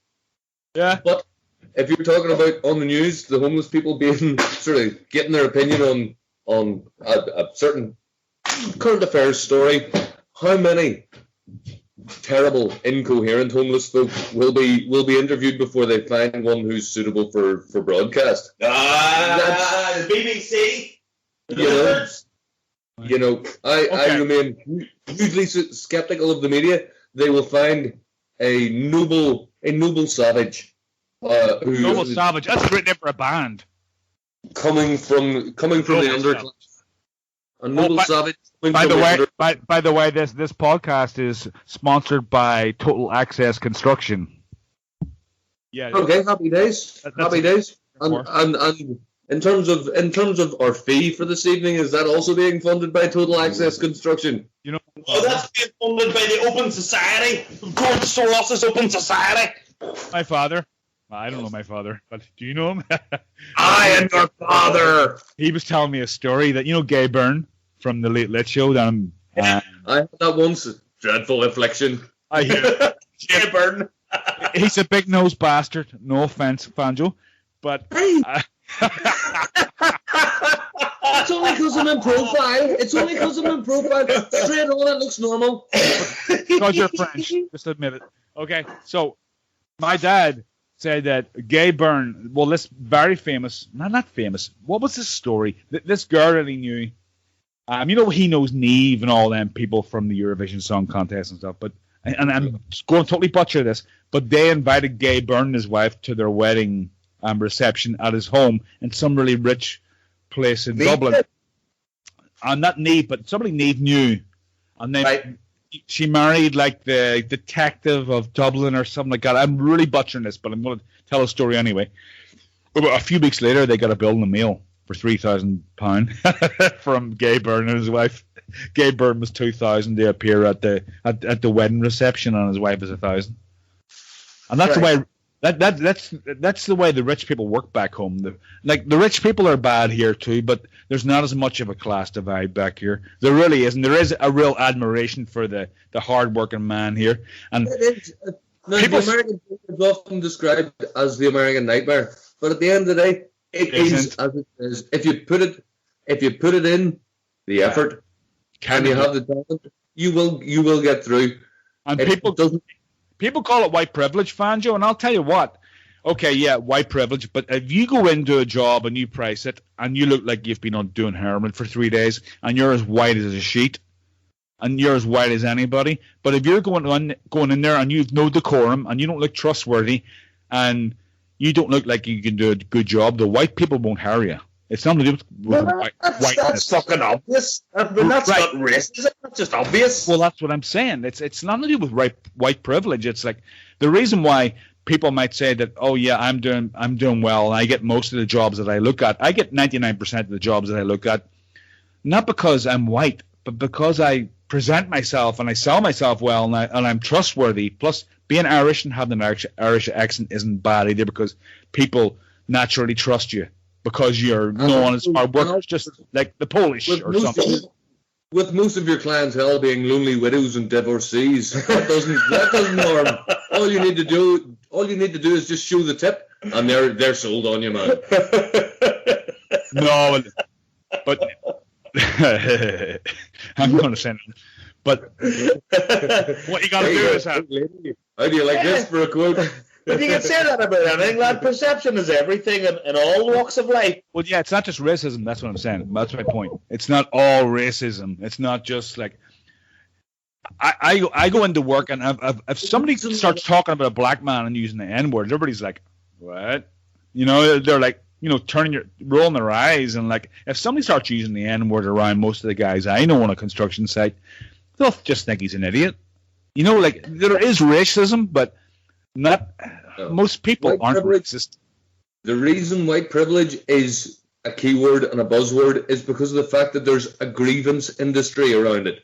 Yeah.
But if you're talking about on the news, the homeless people being sort of getting their opinion on a certain current affairs story, how many terrible, incoherent homeless folk will be interviewed before they find one who's suitable for broadcast?
The BBC.
I remain hugely skeptical of the media. They will find a noble savage.
Noble savage. That's written in for a band.
Coming from the underclass. A noble savage.
By the way, this podcast is sponsored by Total Access Construction. Yeah.
Okay, happy days. Happy days. And in terms of our fee for this evening, is that also being funded by Total Access Construction?
That's being funded by the Open Society, George Soros' Open Society.
My father. I don't know my father, but do you know him?
I am your father.
He was telling me a story that Gay Byrne from the Late Late Show. I
had that once. Dreadful affliction.
I hear
Gay Byrne.
He's a big nosed bastard. No offense, Fanjo, but.
It's only because I'm in profile. Straight on, it looks normal.
Because you're French. Just admit it. Okay, so my dad said that Gay Byrne, well, this very famous, not famous, what was this story? This girl that he knew, he knows Niamh and all them people from the Eurovision Song Contest and stuff, but, and I'm going to totally butcher this, but they invited Gay Byrne and his wife to their wedding reception at his home in some really rich place in Dublin. And not Niamh, but somebody Niamh knew. And then she married like the detective of Dublin or something like that. I'm really butchering this, but I'm going to tell a story anyway. About a few weeks later, they got a bill in the mail for £3,000 from Gay Byrne and his wife. Gay Byrne was $2,000 to appear at the wedding reception, and his wife was $1,000. And that's the way. That's the way the rich people work back home. The rich people are bad here too, but there's not as much of a class divide back here. There really isn't. There is a real admiration for the hard-working man here. And
the American people is often described as the American nightmare, but at the end of the day, it is as it is. If you put it in the effort, and you have the talent, you will get through.
And people call it white privilege, Fanjo, and I'll tell you what. Okay, yeah, white privilege, but if you go into a job and you price it, and you look like you've been on doing heroin for 3 days, and you're as white as a sheet, and you're as white as anybody, but if you're going in there and you've no decorum, and you don't look trustworthy, and you don't look like you can do a good job, the white people won't hire you. It's something to do with whiteness.
That's fucking obvious. That's not racist. That's just obvious.
Well, that's what I'm saying. It's nothing to do with white privilege. It's like the reason why people might say that, oh yeah, I'm doing well, and I get most of the jobs that I look at. I get 99% of the jobs that I look at, not because I'm white, but because I present myself and I sell myself well, and I'm trustworthy. Plus, being Irish and having an Irish accent isn't bad either, because people naturally trust you. Because you're known as hard workers, just like the Polish or something.
with most of your clientele being lonely widows and divorcees, that doesn't harm. All you need to do is just show the tip, and they're sold on you, man.
No, but I'm going to send it. But what you got to do is
how do you like this for a quote?
But you can say that about anything, lad. Perception is everything in all walks of life.
Well, yeah, it's not just racism. That's what I'm saying. That's my point. It's not all racism. It's not just like I go into work, and if somebody starts talking about a black man and using the N-word, everybody's like, what? You know, they're like, you know, rolling their eyes, and like if somebody starts using the N-word around most of the guys I know on a construction site, they'll just think he's an idiot. You know, like there is racism, but most people aren't racist.
The reason white privilege is a keyword and a buzzword is because of the fact that there's a grievance industry around it.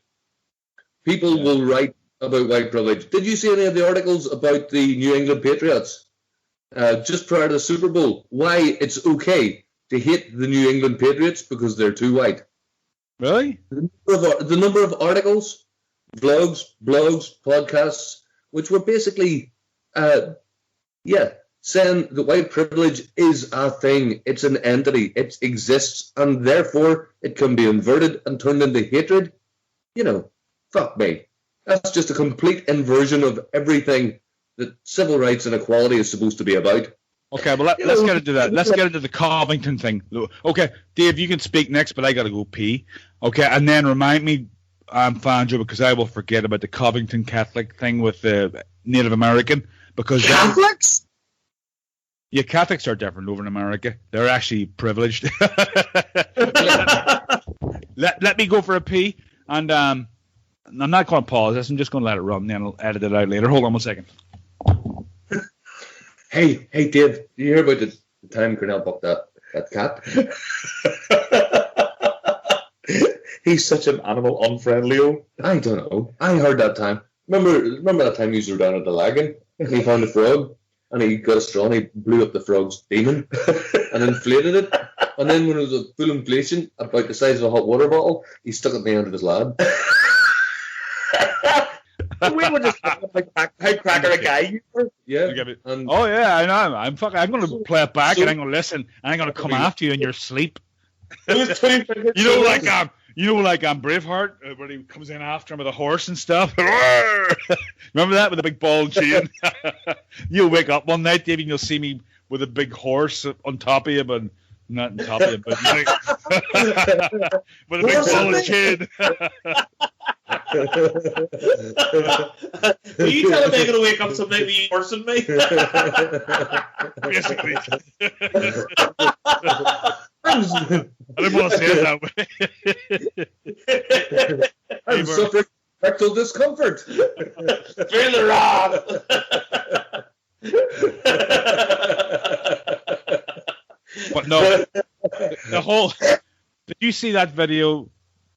People will write about white privilege. Did you see any of the articles about the New England Patriots just prior to the Super Bowl? Why it's okay to hate the New England Patriots because they're too white.
Really?
The number of articles, blogs, podcasts, which were basically saying that white privilege is a thing. It's an entity. It exists, and therefore it can be inverted and turned into hatred. You know, fuck me. That's just a complete inversion of everything that civil rights and equality is supposed to be about.
Okay, well, let's get into that. Let's get into the Covington thing. Okay, Dave, you can speak next, but I got to go pee. Okay, and then remind me, Fanjo, because I will forget about the Covington Catholic thing with the Native American. Because
Catholics?
Yeah, Catholics are different over in America. They're actually privileged. let me go for a pee, and I'm not going to pause this. I'm just going to let it run, then I'll edit it out later. Hold on 1 second.
Hey, Dave, did you hear about the time Cornell bucked that cat?
He's such an animal unfriendly.
I don't know. I heard that time. Remember that time you were down at the Lagan and he found a frog and he got a straw and he blew up the frog's demon and inflated it. And then when it was a full inflation, about the size of a hot water bottle, he stuck it in the end of his lab.
We were just like how cracker a guy you were.
Yeah.
Oh yeah, I know. I'm going to play it back and I'm going to listen and I'm going to come after you in your sleep. You know, like Braveheart, where he comes in after him with a horse and stuff. Remember that with the big ball chain? You'll wake up one night, Dave, and you'll see me with a big horse on top of you, but not on top of you, but with a big ball chain.
Are you telling me I'm going to wake up someday with you horse and me?
Basically. I didn't want to say it that way.
I'm suffering rectal discomfort.
Feel the rock.
But no, the whole. Did you see that video,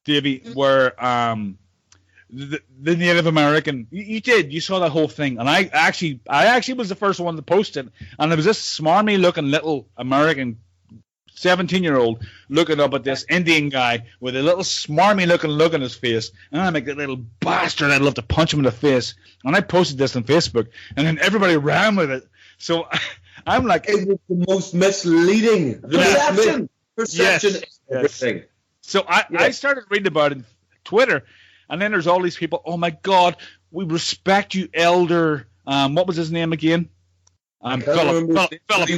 Davey, where the Native American? You did. You saw that whole thing, and I actually was the first one to post it, and there was this smarmy looking little American 17-year-old looking up at this Indian guy with a little smarmy looking look on his face, and I'm like, that little bastard, I'd love to punch him in the face. And I posted this on Facebook, and then everybody ran with it. So I'm like,
it was the most misleading. Perception is everything.
Yes. So I started reading about it on Twitter, and then there's all these people, oh my God, we respect you, Elder. What was his name again? Phillips.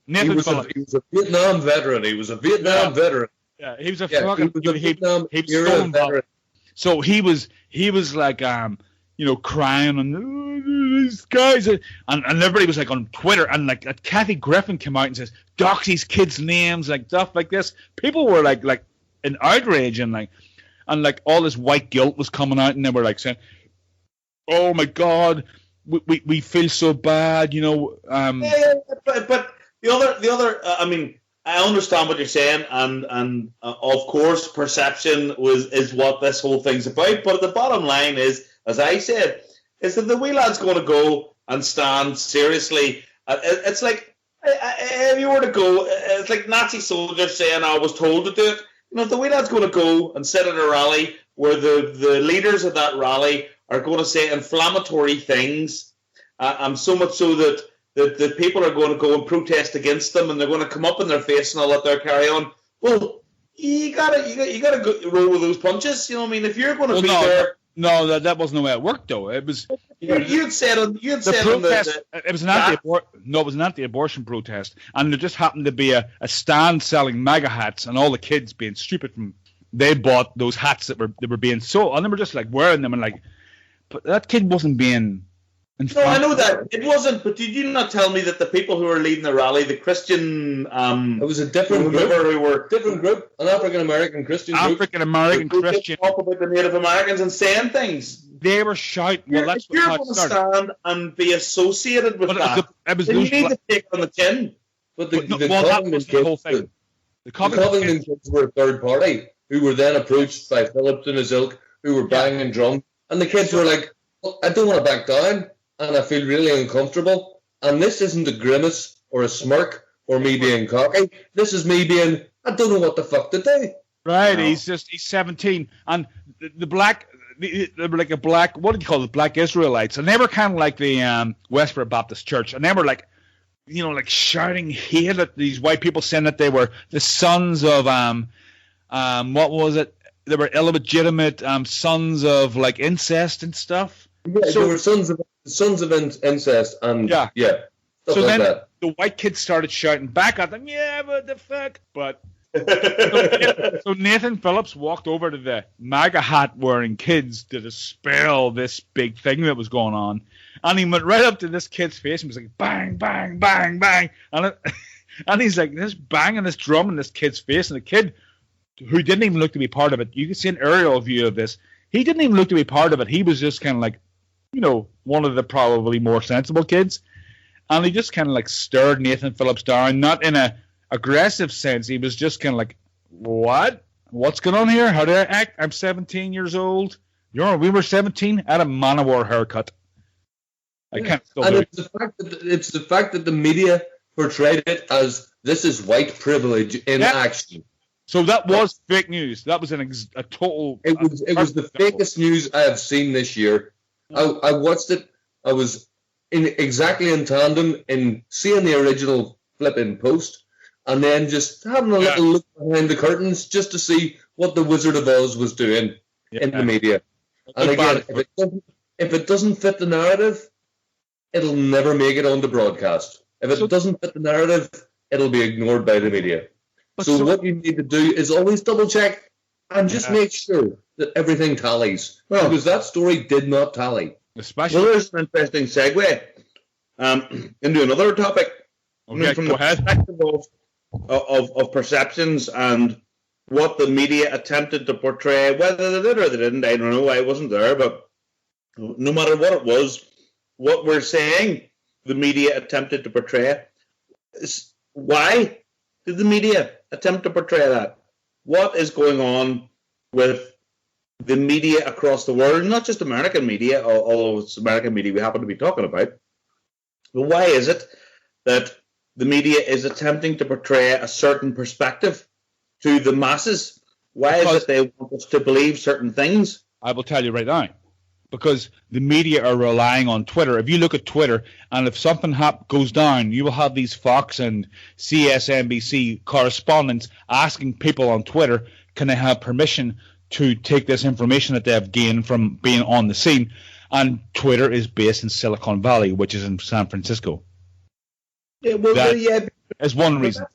He was a Vietnam veteran. He was a Vietnam veteran.
Yeah, he was a fucking Vietnam veteran. So he was like you know, crying and these guys and everybody was like on Twitter, and like Kathy Griffin came out and says dox these kids' names, like stuff like this. People were like in outrage, and like all this white guilt was coming out, and they were like saying, oh my God, we feel so bad, you know.
But the other, I mean, I understand what you're saying, and of course, perception is what this whole thing's about. But the bottom line is, as I said, is that the wee lad's going to go and stand seriously. It's like if you were to go, it's like Nazi soldiers saying, "I was told to do it." if the way that's going to go and sit at a rally where the leaders of that rally are going to say inflammatory things, so much so that the people are going to go and protest against them, and they're going to come up in their face and all that, their carry on. Well, you gotta go roll with those punches. You know what I mean? If you're going to be there.
No, that wasn't the way it worked, though. It was.
You'd said on the
protest. It was an anti-abortion protest, and there just happened to be a stand selling MAGA hats, and all the kids, being stupid, they bought those hats that were being sold, and they were just like wearing them, and like, but that kid wasn't being.
No, I know that it wasn't. But did you not tell me that the people who were leading the rally, the Christian,
it was a different group. Different group, an African American Christian group.
African American Christian.
Talk about the Native Americans and saying things.
They were shouting. Well, that's
if you're going to stand and be associated with that, then you need to take it on the chin.
But the Covington kids were a third party who were then approached by Phillips and his ilk, who were banging drums, and the kids were like, well, I don't want to back down. And I feel really uncomfortable. And this isn't a grimace or a smirk or me being cocky. This is me being, I don't know what the fuck to do.
Right, no. He's 17. And the black, they were like a black, what do you call it, black Israelites. And they were kind of like the Westboro Baptist Church. And they were like, like shouting hate at these white people, saying that they were the sons of, what was it? They were illegitimate sons of like incest and stuff.
Yeah, so, they were sons of incest, and
stuff
so like
then
that.
The white kids started shouting back at them, yeah, what the fuck? But so Nathan Phillips walked over to the MAGA hat wearing kids to dispel this big thing that was going on, and he went right up to this kid's face and was like, bang, bang, bang, bang, and he's like this banging this drum in this kid's face, and the kid, who didn't even look to be part of it, you can see an aerial view of this, he didn't even look to be part of it. He was just kind of like, one of the probably more sensible kids. And he just kind of like stared Nathan Phillips down, not in a aggressive sense. He was just kind of like, what? What's going on here? How do I act? I'm 17 years old. We were 17. I had a man-of-war haircut. I can't still do it.
It's the fact that the media portrayed it as this is white privilege in action.
So that was fake news. That was a total...
It was the fakest news I have seen this year. I watched it. I was exactly in tandem in seeing the original flipping post, and then just having a little look behind the curtains just to see what the Wizard of Oz was doing in the media. And again, if it doesn't fit the narrative, it'll never make it onto broadcast. If it doesn't fit the narrative, it'll be ignored by the media. So what you need to do is always double check and just make sure that everything tallies. Well, because that story did not tally.
Especially,
well, there's an interesting segue into another topic.
Okay,
from
go
the
ahead.
perspective of perceptions and what the media attempted to portray, whether they did or they didn't, I don't know. I wasn't there, but no matter what it was, what we're saying the media attempted to portray. Why did the media attempt to portray that? What is going on with the media across the world, not just American media, although it's American media we happen to be talking about. But why is it that the media is attempting to portray a certain perspective to the masses? Why is it they want us to believe certain things?
I will tell you right now. Because the media are relying on Twitter. If you look at Twitter, and if something goes down, you will have these Fox and CSNBC correspondents asking people on Twitter, can they have permission to take this information that they have gained from being on the scene? And Twitter is based in Silicon Valley, which is in San Francisco.
Yeah, well,
that's one reason.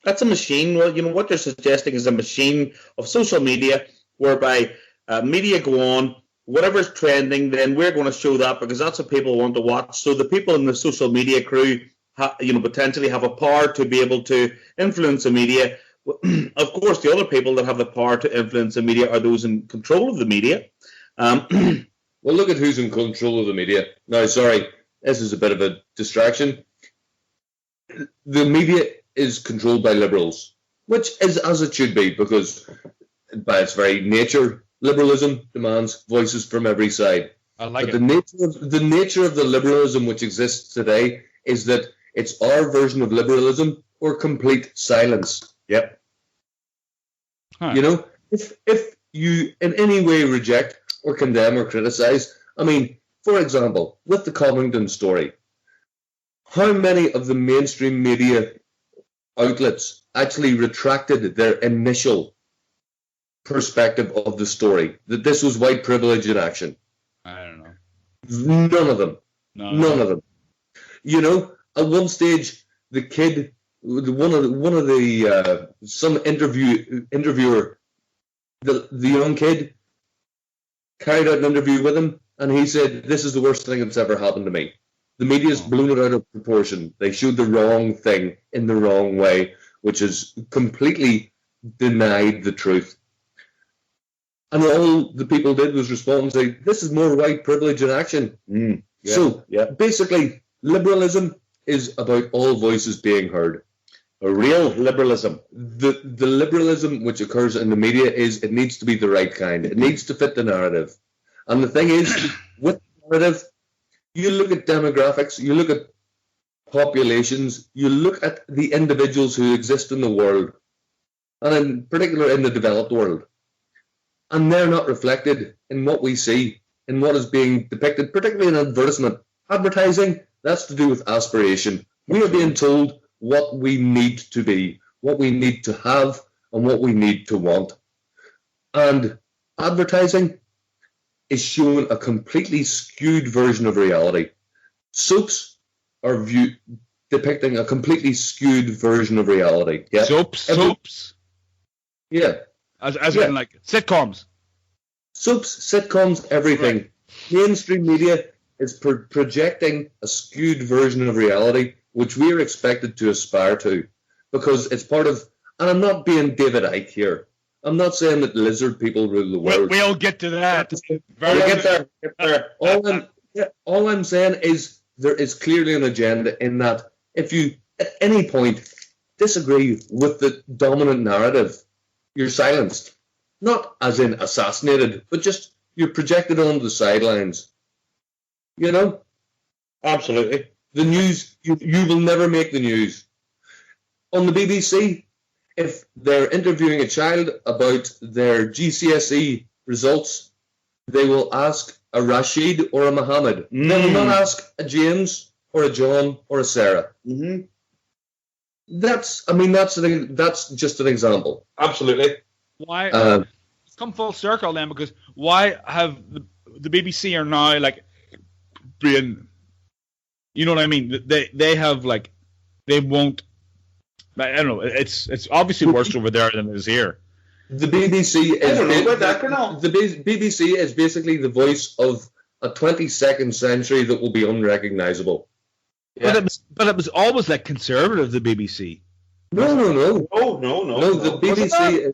That's a machine. Well, what you're suggesting is a machine of social media whereby media go on, whatever's trending, then we're going to show that because that's what people want to watch. So the people in the social media crew, potentially have a power to be able to influence the media. Of course, the other people that have the power to influence the media are those in control of the media.
Well, look at who's in control of the media. No, sorry, this is a bit of a distraction. The media is controlled by liberals, which is as it should be, because by its very nature, liberalism demands voices from every side.
But
the nature of the liberalism which exists today is that it's our version of liberalism or complete silence.
Yep.
Huh.
You know, if you in any way reject or condemn or criticize, I mean, for example, with the Covington story, how many of the mainstream media outlets actually retracted their initial perspective of the story, that this was white privilege in action?
I don't know.
None of them. None of them. You know, at one stage, the kid, one of the some interviewer, the young kid, carried out an interview with him, and he said, "This is the worst thing that's ever happened to me." The media's blown it out of proportion. They showed the wrong thing in the wrong way, which has completely denied the truth. And all the people did was respond and say, "This is more white privilege in action." Basically, liberalism is about all voices being heard.
A real liberalism.
The liberalism which occurs in the media is it needs to be the right kind. It needs to fit the narrative. And the thing is, with the narrative, you look at demographics, you look at populations, you look at the individuals who exist in the world, and in particular in the developed world. And they're not reflected in what we see, in what is being depicted, particularly in advertisement. Advertising, that's to do with aspiration. We are being told what we need to be, what we need to have, and what we need to want. And advertising is showing a completely skewed version of reality. Soaps are depicting a completely skewed version of reality. Yeah?
Soaps?
Yeah.
As in like sitcoms?
Soaps, sitcoms, everything. Right. Mainstream media is projecting a skewed version of reality, which we are expected to aspire to, because it's part of, and I'm not being David Icke here. I'm not saying that lizard people rule the world.
We'll get to that.
Get there. All I'm saying is there is clearly an agenda in that if you, at any point, disagree with the dominant narrative, you're silenced. Not as in assassinated, but just you're projected onto the sidelines. You know?
Absolutely.
The news, you will never make the news. On the BBC, if they're interviewing a child about their GCSE results, they will ask a Rashid or a Mohammed. They will not ask a James or a John or a Sarah.
Mm-hmm.
That's just an example.
Absolutely.
Why? It's come full circle then, because why have the BBC are now like being, you know what I mean? They have like, they won't. I don't know. It's obviously worse over there than it is here.
The BBC is.
I don't know about that, Colonel.
The BBC is basically the voice of a 22nd century that will be unrecognizable.
Yeah. But it was always like conservative. The BBC.
No.
No.
The BBC.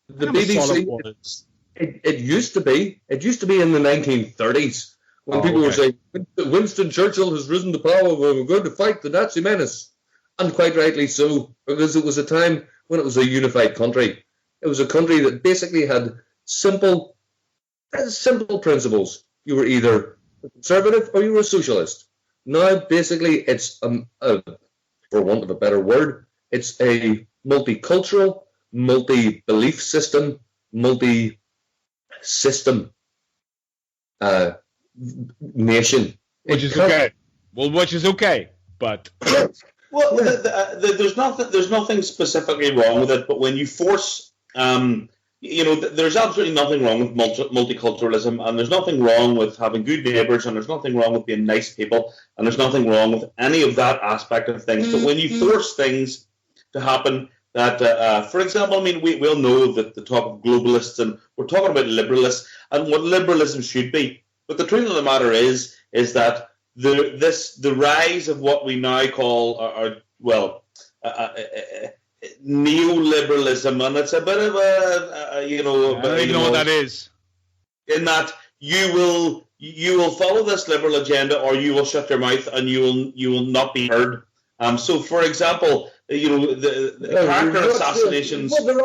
The BBC. It used to be. It used to be in the 1930s when people were saying Winston Churchill has risen to power. We're going to fight the Nazi menace. And quite rightly so, because it was a time when it was a unified country. It was a country that basically had simple principles. You were either a conservative or you were a socialist. Now, basically, it's, for want of a better word, it's a multicultural, multi-belief system, multi-system nation.
Which is okay. Well, which is okay, but...
Well, there's nothing specifically wrong with it, but when you force, there's absolutely nothing wrong with multiculturalism, and there's nothing wrong with having good neighbours, and there's nothing wrong with being nice people, and there's nothing wrong with any of that aspect of things. But when you force things to happen, that, for example, I mean, we'll know that the talk of globalists, and we're talking about liberalists, and what liberalism should be. But the truth of the matter is that the rise of what we now call neoliberalism, and it's a bit of I don't even know what that is. In that you will follow this liberal agenda, or you will shut your mouth and you will not be heard. So, for example, the character assassinations.
Well, the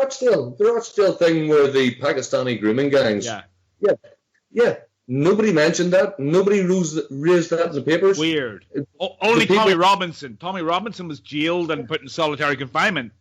Rochdale thing where the Pakistani grooming gangs. Yeah. Nobody mentioned that. Nobody raised that in the papers.
Weird. Only Tommy Robinson. Tommy Robinson was jailed and put in solitary confinement.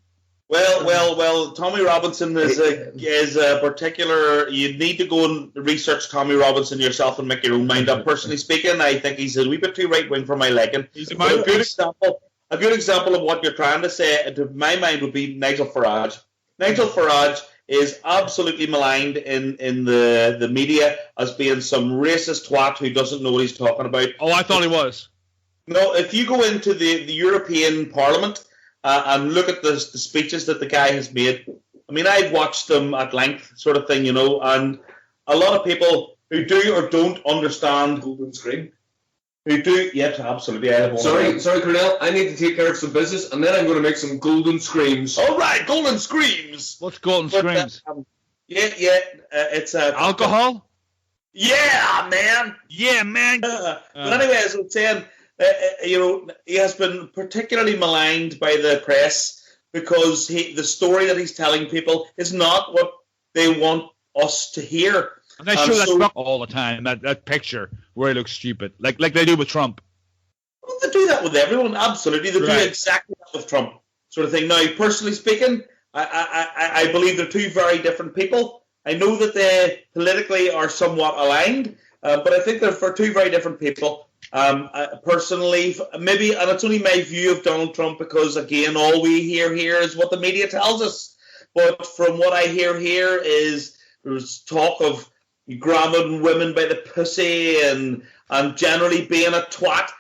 Well. Tommy Robinson is a particular. You need to go and research Tommy Robinson yourself and make your own mind up. Personally speaking, I think he's a wee bit too right wing for my liking.
He's
a good example. A good example of what you're trying to say, to my mind, would be Nigel Farage. Nigel Farage is absolutely maligned in the media as being some racist twat who doesn't know what he's talking about.
Oh, I thought he was.
No, if you go into the European Parliament and look at the speeches that the guy has made, I mean, I've watched them at length, sort of thing, and a lot of people who do or don't understand
Golden Screen.
Who do? Yes, absolutely.
Sorry, Cornell. I need to take care of some business, and then I'm going to make some golden screams.
All right, golden screams.
What's golden screams?
It's
alcohol.
Yeah, man.
Yeah, man.
But anyway, as I was saying, he has been particularly maligned by the press because the story that he's telling people is not what they want us to hear.
And they show that Trump all the time, that picture where he looks stupid, like they do with Trump.
Well, they do that with everyone, absolutely. They do exactly that with Trump, sort of thing. Now, personally speaking, I believe they're two very different people. I know that they politically are somewhat aligned, but I think they're for two very different people. Personally, maybe, and it's only my view of Donald Trump because, again, all we hear here is what the media tells us. But from what I hear here is there's talk of grabbing women by the pussy and generally being a twat.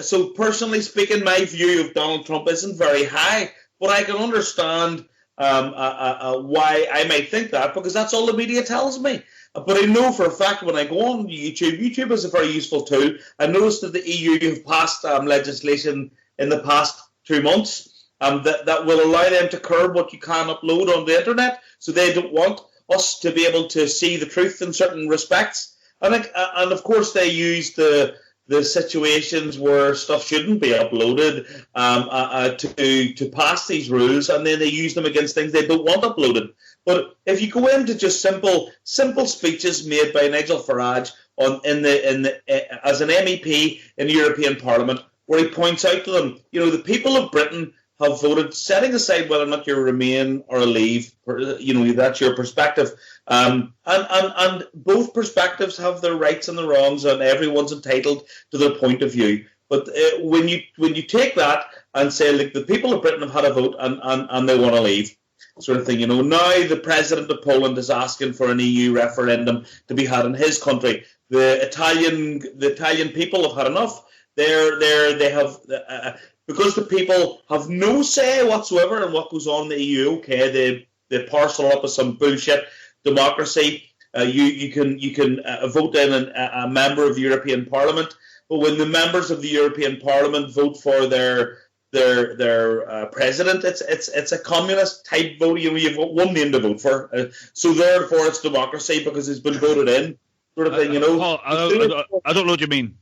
So personally speaking, my view of Donald Trump isn't very high, but I can understand why I might think that because that's all the media tells me. But I know for a fact when I go on YouTube is a very useful tool. I noticed that the EU have passed legislation in the past 2 months that will allow them to curb what you can upload on the internet. So they don't want us to be able to see the truth in certain respects. And of course they use the situations where stuff shouldn't be uploaded to pass these rules, and then they use them against things they don't want uploaded. But if you go into just simple speeches made by Nigel Farage as an MEP in the European Parliament, where he points out to them, the people of Britain have voted, setting aside whether or not you remain or leave, that's your perspective. And both perspectives have their rights and their wrongs, and everyone's entitled to their point of view. But when you take that and say, like, the people of Britain have had a vote and they want to leave, sort of thing, now the president of Poland is asking for an EU referendum to be had in his country. The Italian people have had enough. They have. Because the people have no say whatsoever in what goes on in the EU, okay, they parcel up with some bullshit democracy. You can vote in a member of the European Parliament, but when the members of the European Parliament vote for their president, it's a communist type vote. You've got one name to vote for, so therefore it's democracy because it's been voted in, sort of thing.
Paul, I don't know what you mean.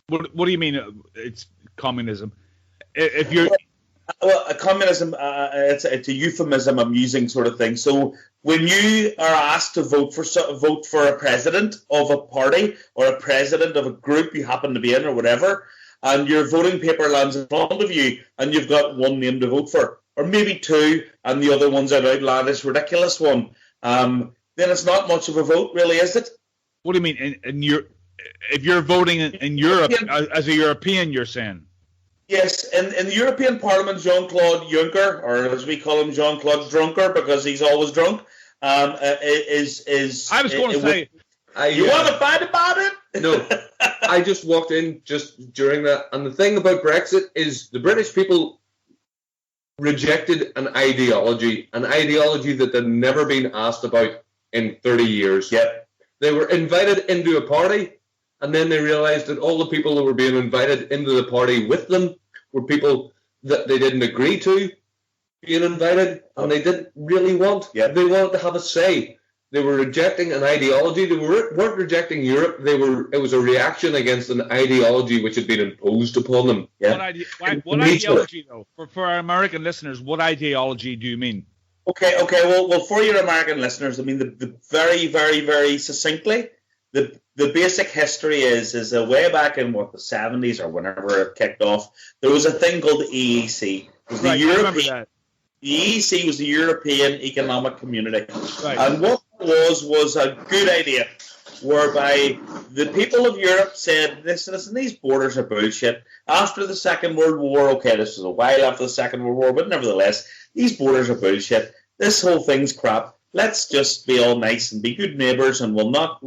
What do you mean? It's communism. If you're
communism, it's a euphemism I'm using, sort of thing. So when you are asked to vote for a president of a party or a president of a group you happen to be in or whatever, and your voting paper lands in front of you, and you've got one name to vote for, or maybe two, and the other one's an outlandish, ridiculous one, then it's not much of a vote, really, is it?
What do you mean? If you're voting in Europe as a European, you're saying?
Yes, in the European Parliament, Jean-Claude Juncker, or as we call him, Jean-Claude Drunker, because he's always drunk, is...
I was going to say...
You want to fight about it?
No. I just walked in just during that, and the thing about Brexit is the British people rejected an ideology that they'd never been asked about in 30 years.
Yep.
They were invited into a party, and then they realized that all the people that were being invited into the party with them were people that they didn't agree to being invited, and they didn't really want.
Yep.
They wanted to have a say. They were rejecting an ideology. They weren't rejecting Europe. It was a reaction against an ideology which had been imposed upon them.
Yeah. What ideology, though? For our American listeners, what ideology do you mean?
Okay. Well, for your American listeners, I mean, the very, very, very succinctly, the basic history is way back in the 70s or whenever it kicked off, there was a thing called the EEC. It was the European. The EEC was the European Economic Community.
Right.
And what it was a good idea, whereby the people of Europe said, listen, these borders are bullshit. After the Second World War, okay, this was a while after the Second World War, but nevertheless, these borders are bullshit. This whole thing's crap. Let's just be all nice and be good neighbours, and we'll not,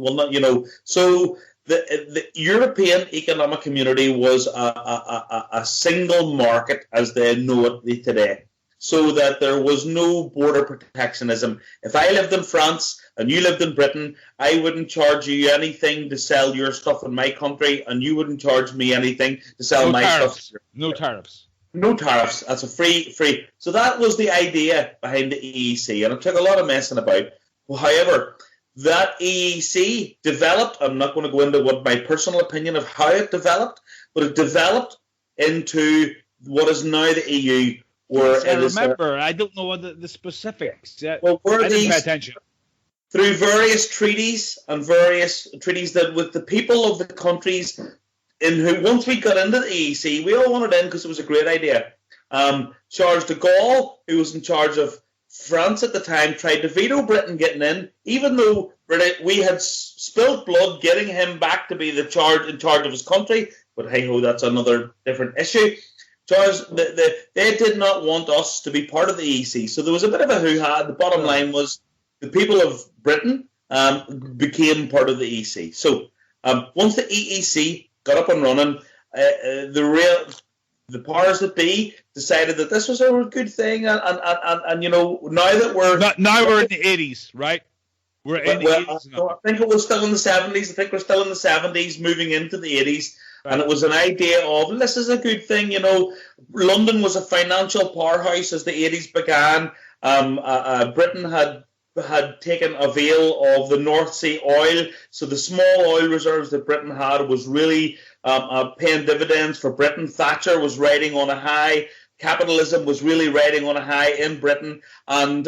So the European Economic Community was a single market as they know it today, so that there was no border protectionism. If I lived in France and you lived in Britain, I wouldn't charge you anything to sell your stuff in my country, and you wouldn't charge me anything to sell my stuff.
No tariffs.
No tariffs. That's a free. So that was the idea behind the EEC, and it took a lot of messing about. Well, however, that EEC developed. I'm not going to go into what my personal opinion of how it developed, but it developed into what is now the EU.
I remember. I don't know what the specifics.
Well,
I didn't pay attention.
Through various treaties that with the people of the countries in who, once we got into the EEC, we all wanted in because it was a great idea. Charles de Gaulle, who was in charge of France at the time, tried to veto Britain getting in, even though we had spilled blood getting him back to be in charge of his country. But hey ho, that's another different issue. Charles, they did not want us to be part of the EEC, so there was a bit of a hoo-ha. The bottom line was the people of Britain became part of the EEC. So once the EEC got up and running, the powers that be decided that this was a good thing, and now that we're
in the 80s, right? We're in the 80s now.
I think it was still in the 70s. I think we're still in the 70s, moving into the 80s. Right. And it was an idea of, this is a good thing, London was a financial powerhouse as the 80s began. Britain had taken avail of the North Sea oil, so the small oil reserves that Britain had was really paying dividends for Britain. Thatcher was riding on a high. Capitalism was really riding on a high in Britain, and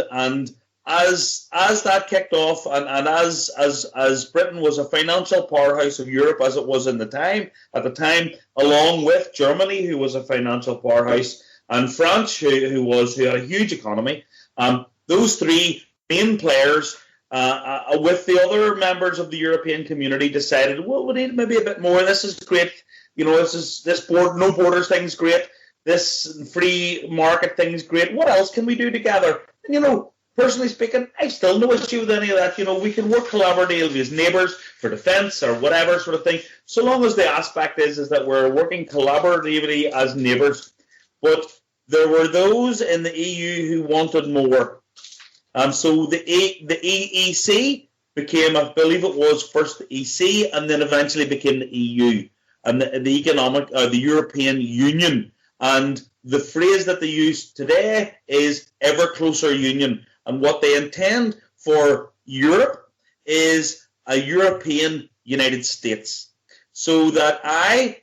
as that kicked off, and as Britain was a financial powerhouse of Europe as it was at the time, along with Germany, who was a financial powerhouse, and France, who had a huge economy, those three main players, with the other members of the European community, decided, well, we need maybe a bit more. This is great. This no borders thing's great. This free market thing's great. What else can we do together? And, personally speaking, I still no issue with any of that. We can work collaboratively as neighbours for defence or whatever sort of thing, so long as the aspect is that we're working collaboratively as neighbours. But there were those in the EU who wanted more. So the EEC became, I believe it was first the EC, and then eventually became the EU, and the European Union. And the phrase that they use today is ever closer union. And what they intend for Europe is a European United States. So that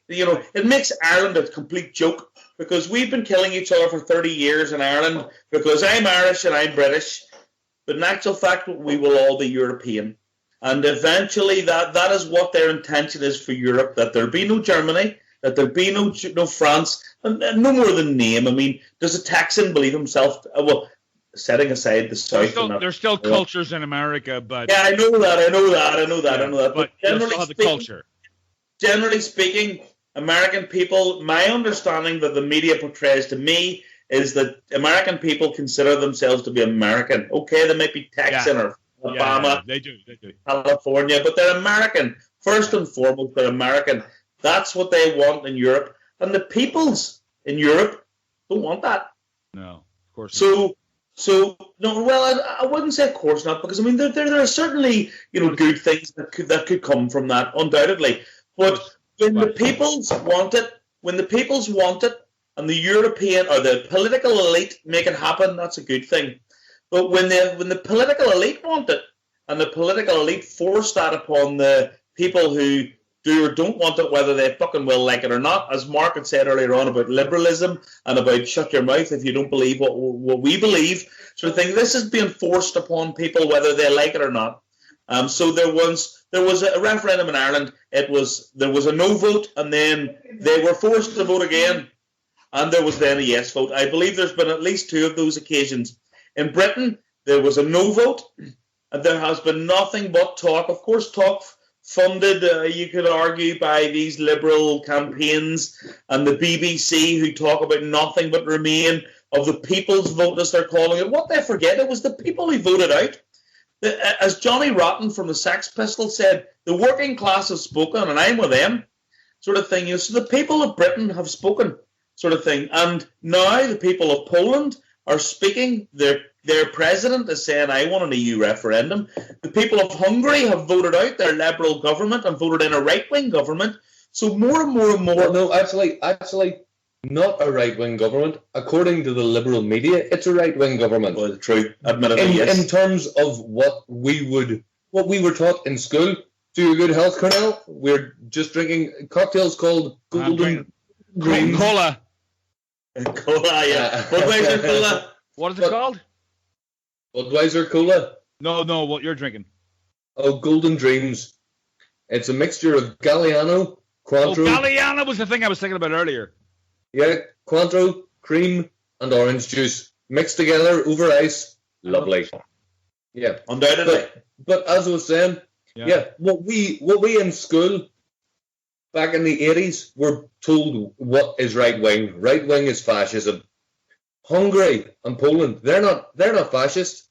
it makes Ireland a complete joke, because we've been killing each other for 30 years in Ireland because I'm Irish and I'm British. But in actual fact, we will all be European. And eventually that is what their intention is for Europe, that there be no Germany, that there be no France, and no more than name. I mean, does a Texan believe himself, setting aside the South.
There's still cultures in America, but...
Yeah, I know that.
But generally still have the culture.
Generally speaking, American people, my understanding that the media portrays to me is that American people consider themselves to be American. Okay, they might be Texan or Alabama,
they do.
California, but they're American. First and foremost, they're American. That's what they want in Europe. And the peoples in Europe don't want that.
No, of course not.
I wouldn't say of course not, because there are certainly good things that could come from that, undoubtedly. But when the peoples want it, and the European or the political elite make it happen, that's a good thing. But when the political elite want it, and the political elite force that upon the people who do or don't want it, whether they fucking will like it or not, as Mark had said earlier on about liberalism and about shut your mouth if you don't believe what we believe, sort of thing. This is being forced upon people whether they like it or not. So there was a referendum in Ireland. There was a no vote, and then they were forced to vote again. and there was then a yes vote. I believe there's been at least 2 of those occasions. In Britain, there was a no vote, and there has been nothing but talk. Of course, talk funded, you could argue, by these liberal campaigns and the BBC, who talk about nothing but Remain, of the people's vote, as they're calling it. What they forget, it was the people who voted out. As Johnny Rotten from the Sex Pistols said, the working class has spoken, and I'm with them, sort of thing. So the people of Britain have spoken, sort of thing. And now the people of Poland are speaking. Their president is saying, I want an EU referendum. The people of Hungary have voted out their liberal government and voted in a right-wing government. So more and more and more...
Well, no, actually, not a right-wing government. According to the liberal media, it's a right-wing government.
Well, true. Admittedly, yes.
In terms of what we were taught in school, to your good health, Colonel, we're just drinking cocktails called Golden Dreams.
Cola.
Cola, yeah. Budweiser Cola.
What is it called?
Budweiser Cola.
No, what you're drinking.
Oh, Golden Dreams. It's a mixture of Galliano, Cointreau.
Oh, Galliano was the thing I was thinking about earlier.
Yeah, Cointreau, cream, and orange juice mixed together over ice. Lovely. Yeah,
undoubtedly.
But as I was saying, what we in school back in the 80s were told what is right wing. Right wing is fascism. Hungary and Poland, they're not fascist,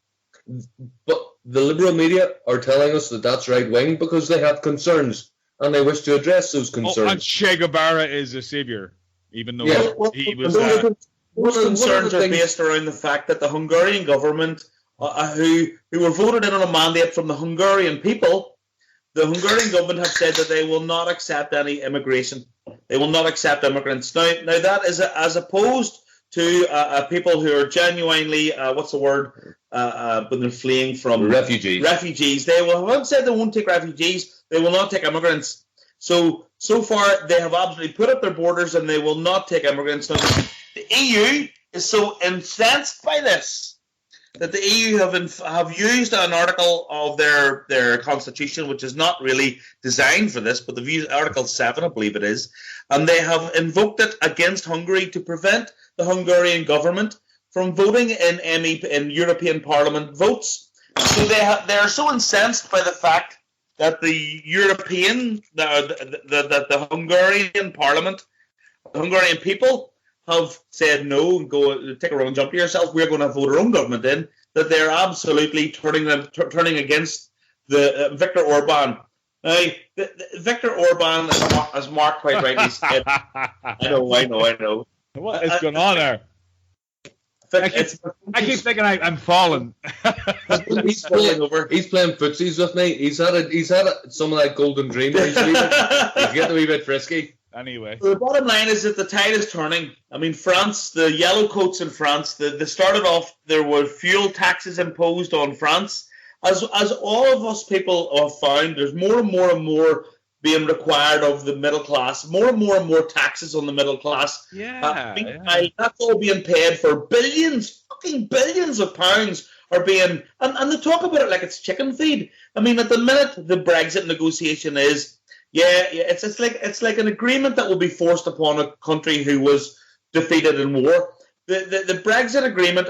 but the liberal media are telling us that that's right wing because they have concerns and they wish to address those concerns.
Oh, and Che Guevara is a savior, even though he was.
Those concerns are based around the fact that the Hungarian government, who were voted in on a mandate from the Hungarian people, the Hungarian government have said that they will not accept any immigration. They will not accept immigrants. Now that is as opposed to people who are genuinely, when they're fleeing from refugees. They haven't said they won't take refugees. They will not take immigrants. So far, they have absolutely put up their borders and they will not take immigrants. Now, the EU is so incensed by this that the EU have used an article of their constitution, which is not really designed for this, but they've used Article 7, I believe it is, and they have invoked it against Hungary to prevent the Hungarian government from voting in European Parliament votes. So they are so incensed by the fact that the Hungarian Parliament, the Hungarian people have said no, go take a wrong jump to yourself. We're going to vote our own government in. That they're absolutely turning against the Viktor Orban. Now, Viktor Orban, as Mark quite rightly said, I know.
What is going on there? I keep thinking I'm falling.
He's playing footsies with me. He's had some of that golden dream. He's getting a wee bit frisky.
Anyway,
so the bottom line is that the tide is turning. I mean, France, the yellow coats in France, they started off. There were fuel taxes imposed on France. As all of us people have found, there's more and more being required of the middle class, more and more taxes on the middle class. Meanwhile, that's all being paid for fucking billions of pounds are being, and they talk about it like it's chicken feed. I mean, at the minute, the Brexit negotiation is, it's like an agreement that will be forced upon a country who was defeated in war. The Brexit agreement,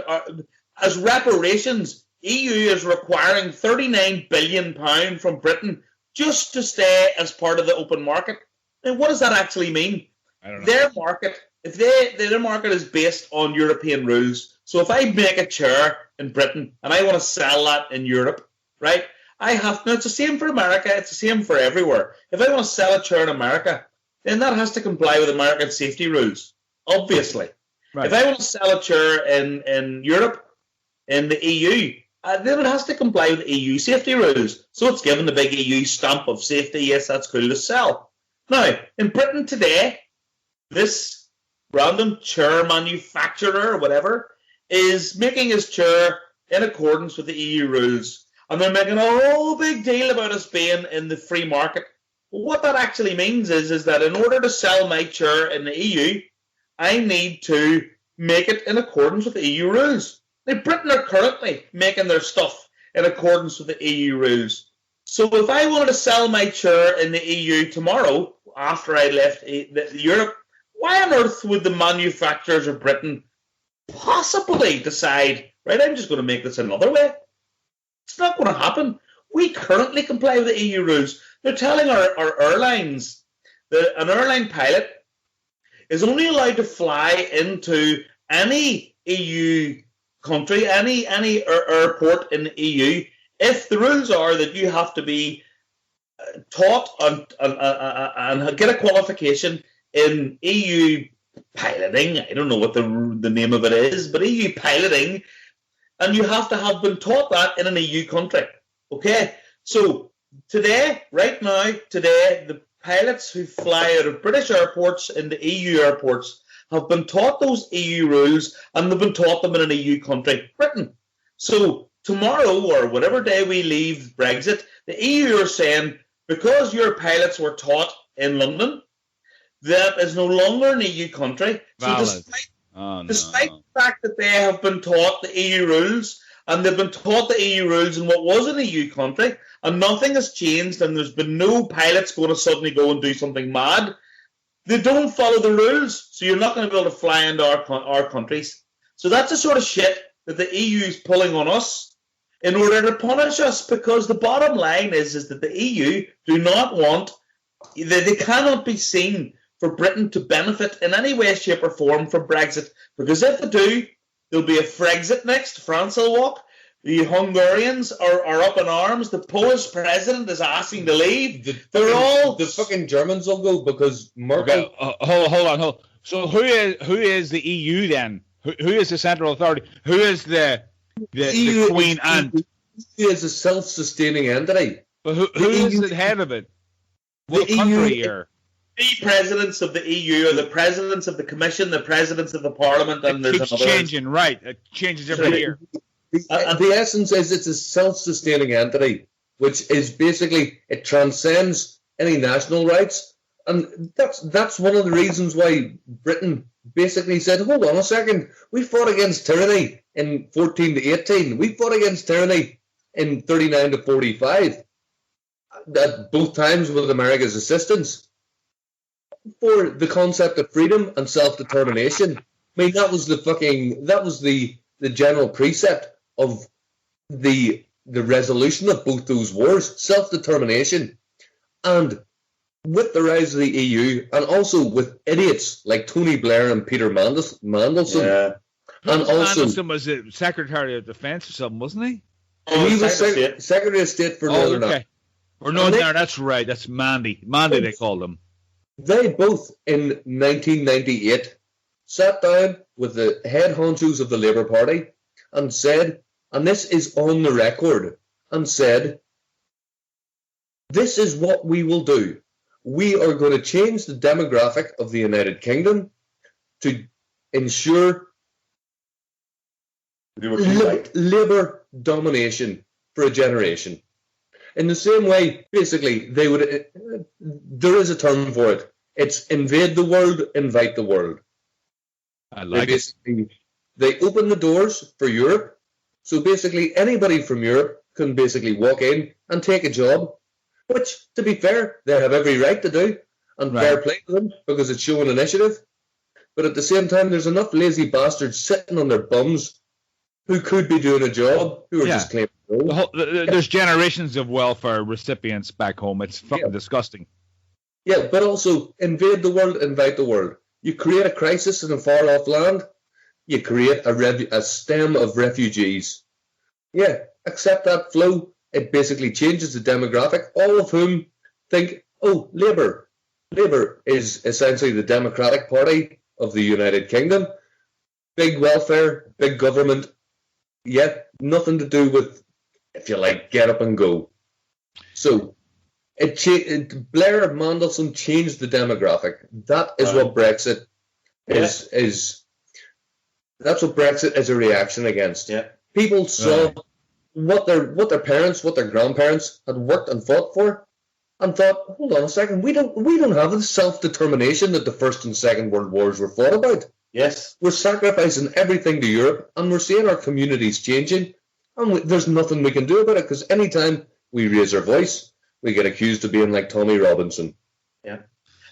as reparations, EU is requiring £39 billion from Britain just to stay as part of the open market. And what does that actually mean?
I don't know.
Their market, their market is based on European rules. So if I make a chair in Britain and I want to sell that in Europe, right? Now it's the same for America. It's the same for everywhere. If I want to sell a chair in America, then that has to comply with American safety rules, obviously. Right. If I want to sell a chair in Europe, in the EU, then it has to comply with EU safety rules. So it's given the big EU stamp of safety. Yes, that's cool to sell. Now, in Britain today, this random chair manufacturer or whatever is making his chair in accordance with the EU rules. And they're making a whole big deal about us being in the free market. Well, what that actually means is that in order to sell my chair in the EU, I need to make it in accordance with the EU rules. Now, Britain are currently making their stuff in accordance with the EU rules. So if I wanted to sell my chair in the EU tomorrow, after I left Europe, why on earth would the manufacturers of Britain possibly decide, right, I'm just going to make this another way? It's not going to happen. We currently comply with the EU rules. They're telling our airlines that an airline pilot is only allowed to fly into any EU country, any airport in the EU, if the rules are that you have to be taught and get a qualification in EU piloting. I don't know what the name of it is, but EU piloting, and you have to have been taught that in an EU country. Okay, so right now, the pilots who fly out of British airports into EU airports have been taught those EU rules, and they've been taught them in an EU country, Britain. So tomorrow, or whatever day we leave Brexit, the EU are saying, because your pilots were taught in London, that is no longer an EU country.
Valid.
So despite the fact that they have been taught the EU rules, and they've been taught the EU rules in what was an EU country, and nothing has changed, and there's been no pilots going to suddenly go and do something mad, they don't follow the rules, so you're not going to be able to fly into our countries. So that's the sort of shit that the EU is pulling on us in order to punish us, because the bottom line is that the EU do not want, they cannot be seen for Britain to benefit in any way, shape or form from Brexit, because if they do, there'll be a Frexit next, France will walk, the Hungarians are up in arms, the Polish president is asking to leave,
the fucking Germans will go because Merkel...
Okay, hold on. So who is the EU then? Who is the central authority? Who is the Queen and...
EU is a self-sustaining entity.
But who is the head of it? What country here?
The presidents of the EU are the presidents of the Commission, the presidents of the Parliament, and
it keeps changing, right? It changes every year.
The essence is it's a self-sustaining entity, which is basically, it transcends any national rights, and that's one of the reasons why Britain basically said, hold on a second, we fought against tyranny in 14 to 18, we fought against tyranny in 39 to 45, at both times with America's assistance, for the concept of freedom and self-determination. I mean, that was the general precept of the resolution of both those wars, self-determination. And with the rise of the EU, and also with idiots like Tony Blair and Peter Mandelson, and also
Mandelson was the Secretary of Defence or something, wasn't he?
He was Secretary of State for Northern Ireland.
Or Northern Ireland, that's right. That's Mandy. Mandy, they called him.
They both, in 1998, sat down with the head honchos of the Labour Party and said, and this is on the record, and said, this is what we will do. We are going to change the demographic of the United Kingdom to ensure Labour domination for a generation. In the same way, basically, there is a term for it. It's invade the world, invite the world.
I like it.
They open the doors for Europe. So basically, anybody from Europe can basically walk in and take a job, which, to be fair, they have every right to do, and fair play to them, because it's showing initiative. But at the same time, there's enough lazy bastards sitting on their bums who could be doing a job, who are just claiming
there's generations of welfare recipients back home. It's fucking disgusting.
Yeah, but also, invade the world, invite the world. You create a crisis in a far-off land, you create a stem of refugees. Yeah, accept that flow. It basically changes the demographic, all of whom think, oh, Labour. Labour is essentially the Democratic Party of the United Kingdom. Big welfare, big government, yet nothing to do with, if you like, get up and go. So, Blair Mandelson changed the demographic. That is what Brexit is. That's what Brexit is a reaction against.
Yeah.
People saw what their parents, what their grandparents had worked and fought for, and thought, hold on a second, we don't have the self-determination that the First and Second World Wars were fought about.
Yes.
We're sacrificing everything to Europe, and we're seeing our communities changing, and there's nothing we can do about it, because anytime we raise our voice, we get accused of being like Tommy Robinson.
Yeah.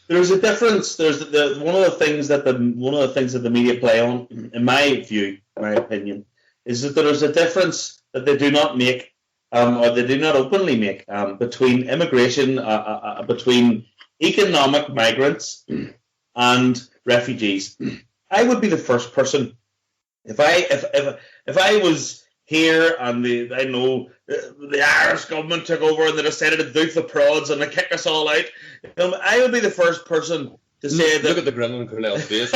There's a difference. There's one of the things that the media play on, in my view, my opinion, is that there is a difference that they do not make, or they do not openly make, between immigration, between economic migrants and refugees. I would be the first person if I was here and the Irish government took over and they decided to duke the prods and they kick us all out. I would be the first person to say that.
Look at the grin on Cornell's face.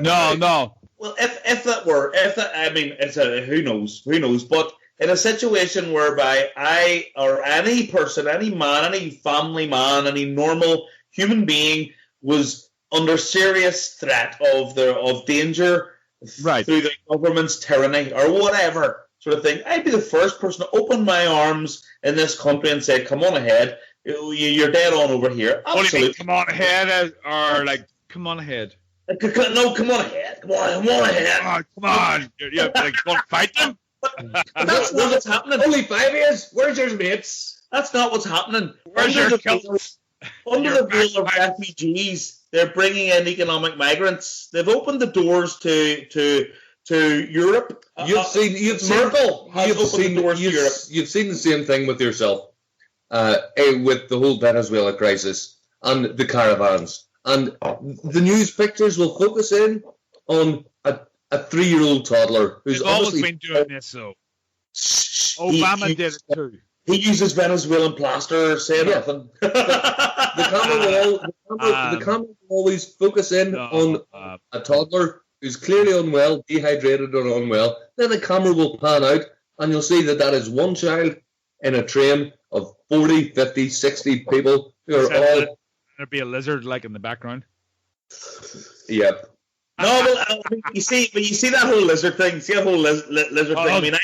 No.
Well, who knows? But in a situation whereby I or any person, any man, any family man, any normal human being was under serious threat of danger,
right,
through the government's tyranny or whatever sort of thing, I'd be the first person to open my arms in this country and say, "Come on ahead, you're dead on over here." Absolutely.
Come on ahead, or like, come on ahead.
No, come on ahead. Come on ahead.
Oh, come on. You're like, going to fight them?
That's not what's happening.
Only 5 years? Where's your mates?
That's not what's happening.
Where's your kilts?
Under the veil of refugees, they're bringing in economic migrants. They've opened the doors to Europe.
You've seen the same thing with yourself, with the whole Venezuela crisis and the caravans. And the news pictures will focus in on a 3-year-old toddler who's
always been doing this, though. Obama did it too.
He uses Venezuelan plaster, say nothing.
The camera will always focus in on a toddler who's clearly unwell, dehydrated or unwell. Then the camera will pan out and you'll see that is one child in a train of 40, 50, 60 people who are all...
There'd be a lizard like in the background.
Yep.
No, you see that whole lizard thing. See that whole lizard thing.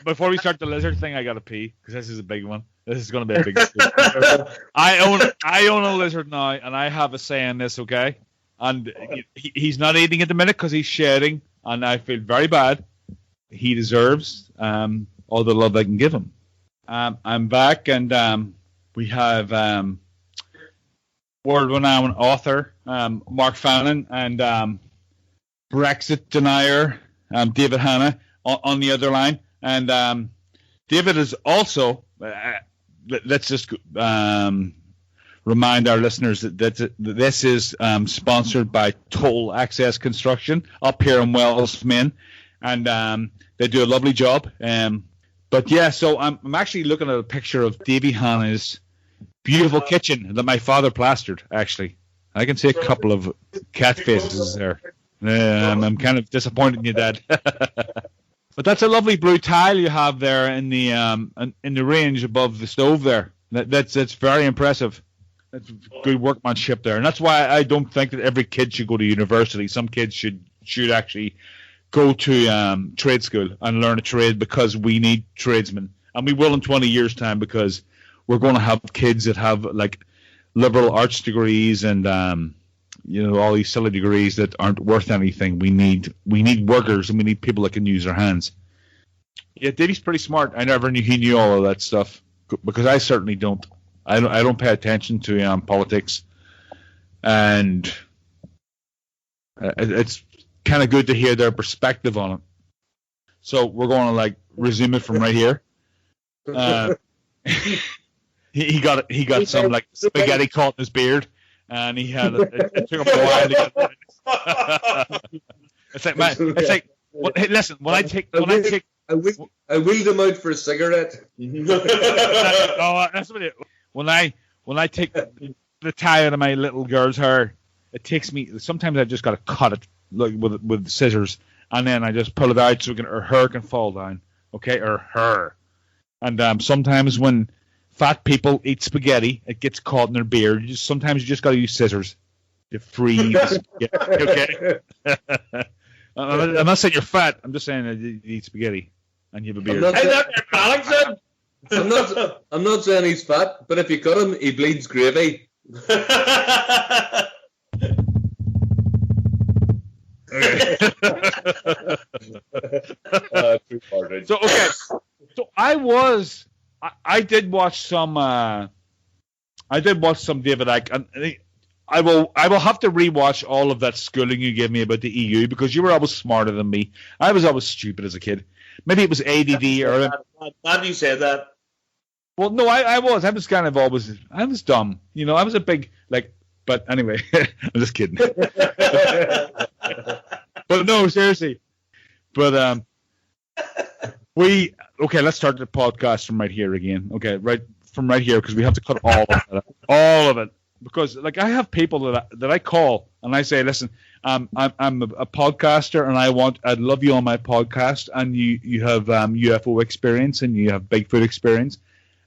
Before we start the lizard thing, I gotta pee because this is a big one. This is gonna be a big. I own a lizard now, and I have a say in this. Okay, and he's not eating at the minute because he's shedding, and I feel very bad. He deserves all the love I can give him. I'm back, and we have world-renowned author Mark Fannin and Brexit denier David Hanna on the other line. And David is also, let's just remind our listeners that this is sponsored by Toll Access Construction up here in Wells, Maine. And they do a lovely job. But yeah, so I'm actually looking at a picture of Davy Hanna's beautiful kitchen that my father plastered, actually. I can see a couple of cat faces there. I'm kind of disappointed in you, Dad. But that's a lovely blue tile you have there in the range above the stove there. That's very impressive. That's good workmanship there. And that's why I don't think that every kid should go to university. Some kids should actually go to trade school and learn a trade because we need tradesmen. And we will in 20 years' time because we're going to have kids that have like liberal arts degrees and all these silly degrees that aren't worth anything. We need workers and we need people that can use their hands. Yeah, Davy's pretty smart. I never knew he knew all of that stuff because I certainly don't. I don't pay attention to politics, and it's kind of good to hear their perspective on it. So we're going to resume it from right here. He got some spaghetti caught in his beard, and he had it took him a while to get it's like hey, listen,
I wheeled him out for a cigarette.
That's what it. When I take the tie out of my little girl's hair, it takes me. Sometimes I just got to cut it with scissors, and then I just pull it out so her hair can fall down. Okay, or her. And sometimes when fat people eat spaghetti, it gets caught in their beard. Sometimes you just got to use scissors to free the spaghetti. Okay. I'm not saying you're fat. I'm just saying that you eat spaghetti and you have a beard.
I'm not saying he's fat, but if you cut him, he bleeds gravy.
So I did watch some I did watch some David Icke, and I will have to rewatch all of that schooling you gave me about the EU because you were always smarter than me. I was always stupid as a kid. Maybe it was ADD or.
Glad you said that.
Well, no, I was. I was kind of always. I was dumb. You know, I was a big like. But anyway, I'm just kidding. But no, seriously. But let's start the podcast from right here again. Okay, right from right here because we have to cut all of it. Because like I have people that I call and I say, listen, I'm a podcaster and I'd love you on my podcast, and you have UFO experience and you have Bigfoot experience,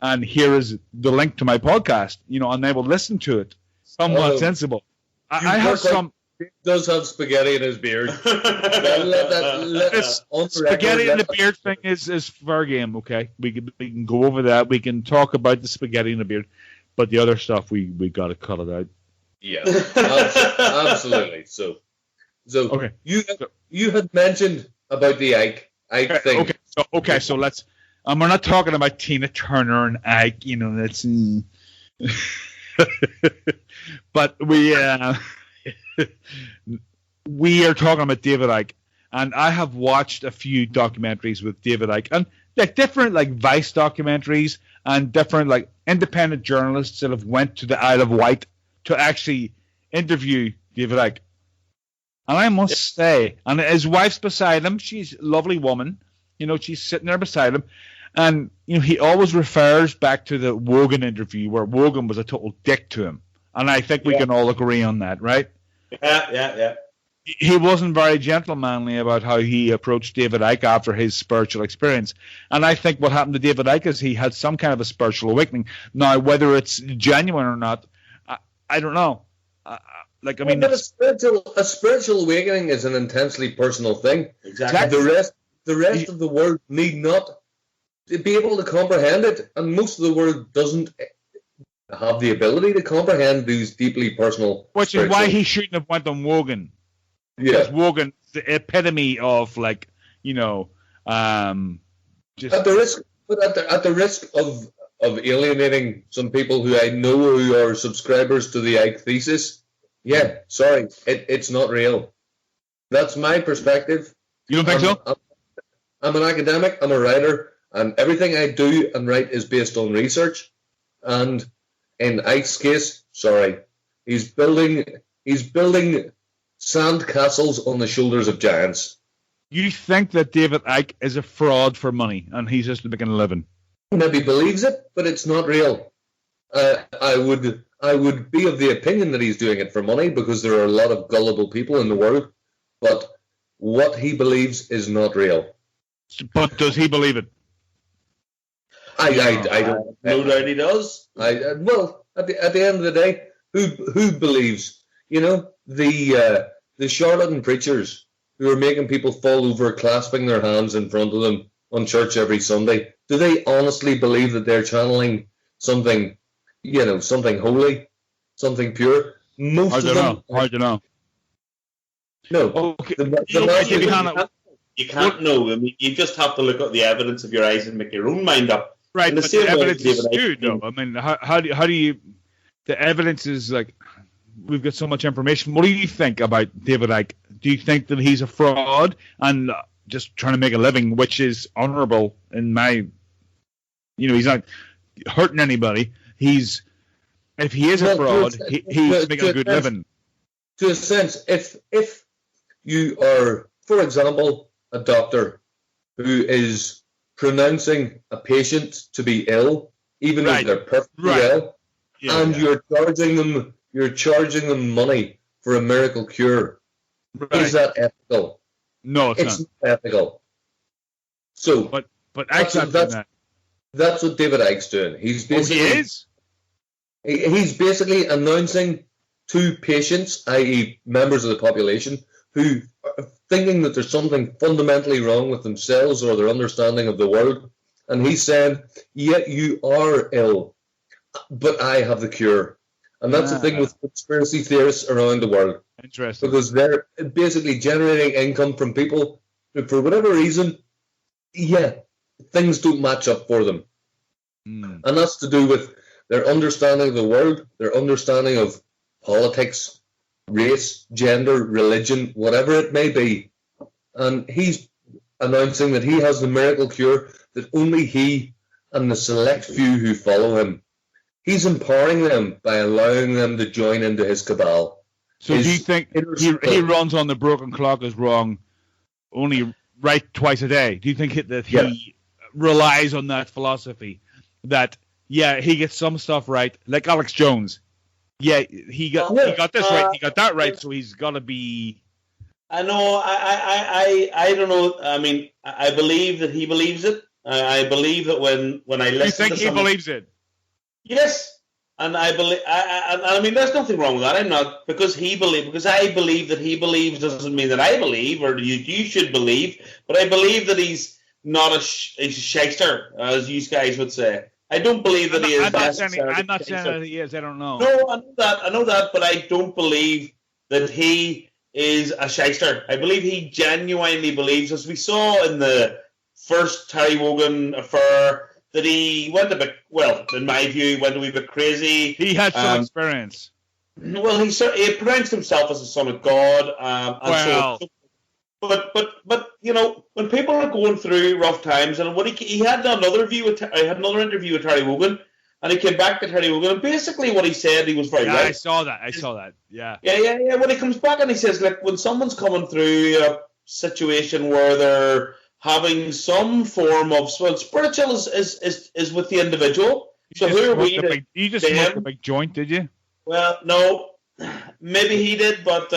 and here is the link to my podcast, and they will listen to it. Somewhat sensible. I have some.
He does have spaghetti in his beard.
Spaghetti in the beard thing is fair game. Okay, we can go over that. We can talk about the spaghetti in the beard. But the other stuff, we got to cut it out.
Yeah, absolutely. So
okay.
You had mentioned about the Ike thing.
Okay, so let's. We're not talking about Tina Turner and Ike. That's. But we are talking about David Icke, and I have watched a few documentaries with David Icke, and like different like Vice documentaries and different like independent journalists that have went to the Isle of Wight to actually interview David Icke. And I must say, and his wife's beside him. She's a lovely woman. She's sitting there beside him. And he always refers back to the Wogan interview where Wogan was a total dick to him. And I think we can all agree on that, right?
Yeah.
He wasn't very gentlemanly about how he approached David Icke after his spiritual experience. And I think what happened to David Icke is he had some kind of a spiritual awakening. Now, whether it's genuine or not, I don't know. But
a spiritual awakening is an intensely personal thing.
Exactly.
The rest of the world need not be able to comprehend it, and most of the world doesn't have the ability to comprehend these deeply personal.
Which is why he shouldn't have went on Wogan.
Yeah,
because Wogan's the epitome of just
at the risk of alienating some people who I know who are subscribers to the Ike thesis. Yeah, sorry, it's not real. That's my perspective.
You don't think so?
I'm an academic. I'm a writer. And everything I do and write is based on research. And in Ike's case, sorry, he's building sand castles on the shoulders of giants.
You think that David Icke is a fraud for money and he's just making a living?
Maybe believes it, but it's not real. I would be of the opinion that he's doing it for money because there are a lot of gullible people in the world. But what he believes is not real.
But does he believe it?
I don't.
No doubt he does.
Well, at the end of the day, who believes? The charlatan preachers who are making people fall over, clasping their hands in front of them on church every Sunday. Do they honestly believe that they're channeling something, something holy, something pure?
Hard to know.
No.
Okay.
You can't know. I mean, you just have to look at the evidence of your eyes and make your own mind up.
Right, but the evidence is skewed, though. I mean, how do you... The evidence is like... We've got so much information. What do you think about David Icke? Do you think that he's a fraud and just trying to make a living, which is honourable in my... he's not hurting anybody. If he is a fraud, he's making a good living.
To a sense, if you are, for example, a doctor who is pronouncing a patient to be ill, even if they're perfectly ill, and you're charging them money for a miracle cure. Right. Is that ethical?
No, it's
not ethical. So,
but that's
what David Icke's doing. He's basically he's basically announcing to patients, i.e., members of the population, who are thinking that there's something fundamentally wrong with themselves or their understanding of the world, and he's saying, "Yeah, you are ill, but I have the cure." And that's the thing with conspiracy theorists around the world.
Interesting.
Because they're basically generating income from people who, for whatever reason, things don't match up for them. And that's to do with their understanding of the world, their understanding of politics, race, gender, religion, whatever it may be. And he's announcing that he has the miracle cure that only he and the select few who follow him. He's empowering them by allowing them to join into his cabal.
So do you think he runs on the broken clock is wrong, only right twice a day? Do you think that he relies on that philosophy that, he gets some stuff right, like Alex Jones? Yeah, he got this right, he got that right, so he's got to be...
I know, I don't know, I mean, I believe that he believes it. I believe that when I listen to
he believes it?
Yes, and I believe. I mean, there's nothing wrong with that. I'm not because I believe that he believes doesn't mean that I believe or you should believe. But I believe that he's not he's a shyster, as you guys would say. I don't believe that he is.
I'm not saying that he is. I don't know.
No, I know that, but I don't believe that he is a shyster. I believe he genuinely believes, as we saw in the first Terry Wogan affair, that he went a bit, well, in my view, went a wee bit crazy.
He had some experience.
Well, he pronounced himself as a son of God. But you know, when people are going through rough times, and when he had another interview with Terry Wogan, and he came back to Terry Wogan, and basically what he said, he was very right.
I saw that. Yeah.
Yeah. When he comes back and he says, like, when someone's coming through a situation where they're having some form of spiritual is with the individual. So who are we?
You just smoked a big joint, did you?
Well, no, maybe he did, but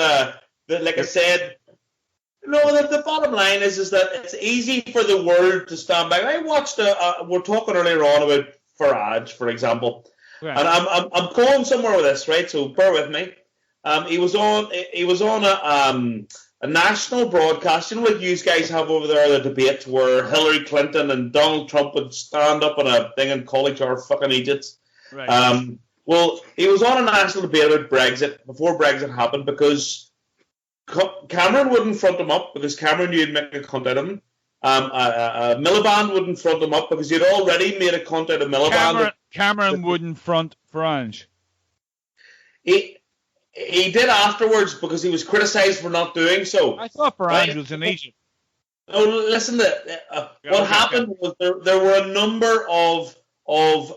like I said, the bottom line is that it's easy for the world to stand back. I watched. We're talking earlier on about Farage, for example, right. And I'm going somewhere with this, right? So bear with me. He was on a national broadcast, you know, like you guys have over there, the debate where Hillary Clinton and Donald Trump would stand up on a thing and call each other fucking idiots. Right. Well, he was on a national debate about Brexit before Brexit happened because Cameron wouldn't front him up because Cameron knew he'd make a cunt out of him. Miliband wouldn't front him up because he'd already made a cunt out of Miliband.
Cameron wouldn't front Farage.
He did afterwards because he was criticised for not doing so.
I thought Farage was in Egypt.
No, listen what happened was there were a number of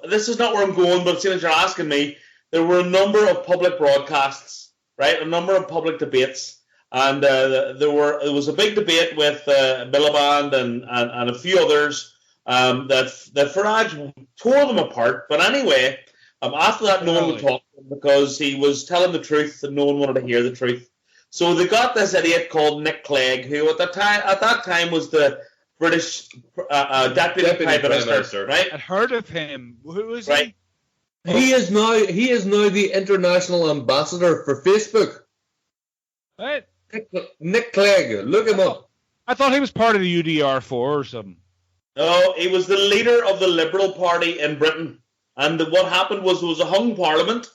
this is not where I'm going, but seeing as you're asking me, there were a number of public broadcasts, right? A number of public debates, and there was a big debate with Miliband and a few others that Farage tore them apart. But anyway. After that, no one would talk to him because he was telling the truth and no one wanted to hear the truth. So they got this idiot called Nick Clegg, who at that time was the British deputy prime minister. Right?
I'd heard of him. Who is
he?
He is now the international ambassador for Facebook.
Right.
Nick Clegg, look him up.
I thought he was part of the UDR4 or something.
No, he was the leader of the Liberal Party in Britain. And what happened was there was a hung parliament,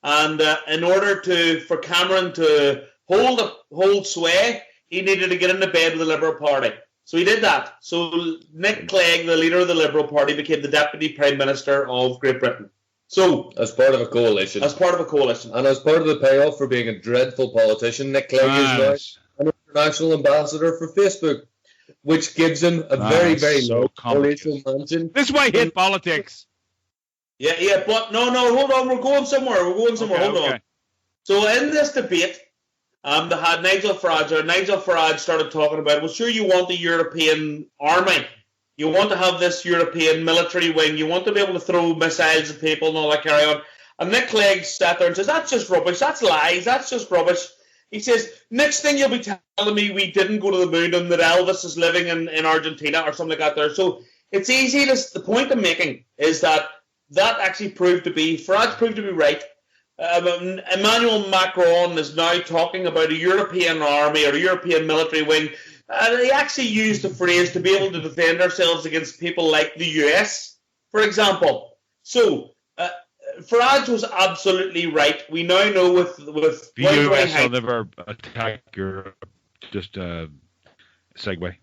and in order for Cameron to hold sway, he needed to get into bed with the Liberal Party. So he did that. So Nick Clegg, the leader of the Liberal Party, became the Deputy Prime Minister of Great Britain. So
as part of a coalition.
And as part of
the payoff for being a dreadful politician, Nick Clegg is now an international ambassador for Facebook, which gives him a very, very low palatial mansion.
This is why he hit politics.
Yeah, but no, hold on, we're going somewhere, hold on. So in this debate, they had Nigel Farage started talking about, well, sure, you want the European army, you want to have this European military wing, you want to be able to throw missiles at people and all that carry on. And Nick Clegg sat there and says, that's just rubbish, that's lies, that's just rubbish. He says, next thing you'll be telling me we didn't go to the moon and that Elvis is living in Argentina or something like that there. So it's easy, the point I'm making is that actually Farage proved to be right. Emmanuel Macron is now talking about a European army or a European military wing. And he actually used the phrase to be able to defend ourselves against people like the US, for example. So Farage was absolutely right. We now know with
the US will never attack Europe. Just a segue.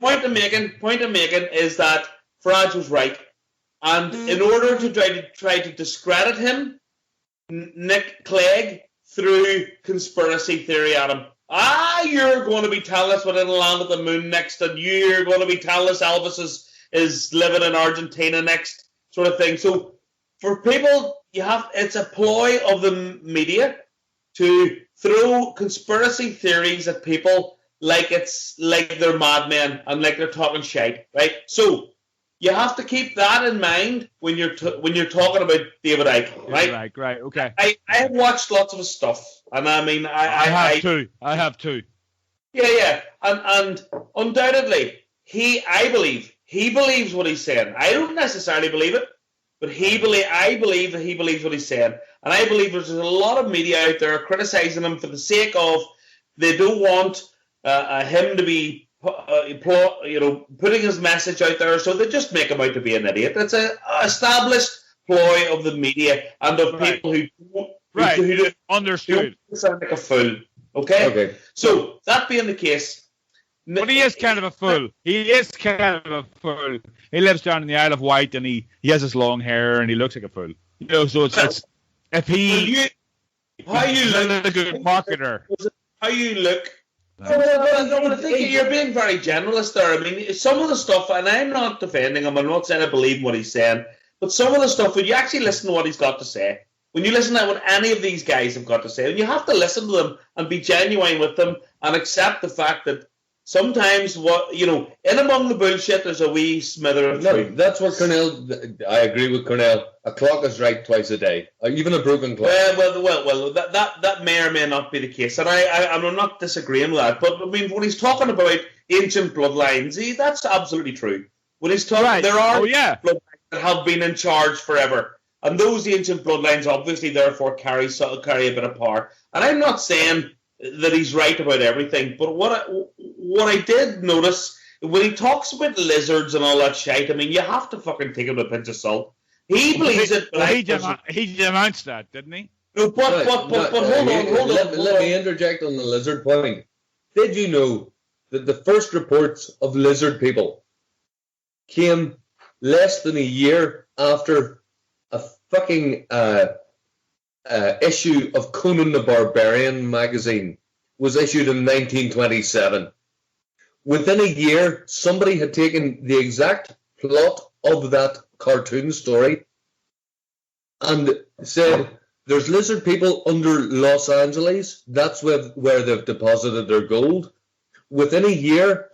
Point I'm making is that Farage was right. And in order to try to discredit him, Nick Clegg threw conspiracy theory at him. You're going to be telling us we're going to land at the moon next, and you're going to be telling us Elvis is living in Argentina next, sort of thing. So for people, it's a ploy of the media to throw conspiracy theories at people like they're madmen and like they're talking shite, right? So you have to keep that in mind when you're talking about David Icke, right?
Right, okay.
I have watched lots of his stuff, and I mean, I
have too.
Yeah, and undoubtedly, I believe he believes what he's saying. I don't necessarily believe it, but I believe that he believes what he's saying, and I believe there's a lot of media out there criticizing him for the sake of they don't want him to be. Putting his message out there, so they just make him out to be an idiot. It's an established ploy of the media and of people who
understood
sound like a fool. Okay. So that being the case,
but he is kind of a fool. He lives down in the Isle of Wight, and he has his long hair, and he looks like a fool. So it's if he
how you look
a good marketer.
How you look. I think you're being very generalist there. I mean, some of the stuff, and I'm not defending him, I'm not saying I believe in what he's saying, but some of the stuff, when you actually listen to what he's got to say, when you listen to what any of these guys have got to say, and you have to listen to them and be genuine with them and accept the fact that sometimes in among the bullshit, there's a wee smither of truth.
That's what Cornell. I agree with Cornell. A clock is right twice a day, even a broken clock.
Well. That may or may not be the case, and I'm not disagreeing with that. But I mean, when he's talking about ancient bloodlines, that's absolutely true. When he's talking, there are bloodlines that have been in charge forever, and those ancient bloodlines obviously therefore carry a bit of power. And I'm not saying that he's right about everything, but what I did notice when he talks about lizards and all that shit, I mean, you have to fucking take him with a pinch of salt. He believes it.
He denounced that, didn't he?
No, but hold on.
Let me interject on the lizard point. Did you know that the first reports of lizard people came less than a year after a fucking issue of Conan the Barbarian magazine was issued in 1927. Within a year, somebody had taken the exact plot of that cartoon story and said, there's lizard people under Los Angeles. That's where they've deposited their gold. Within a year,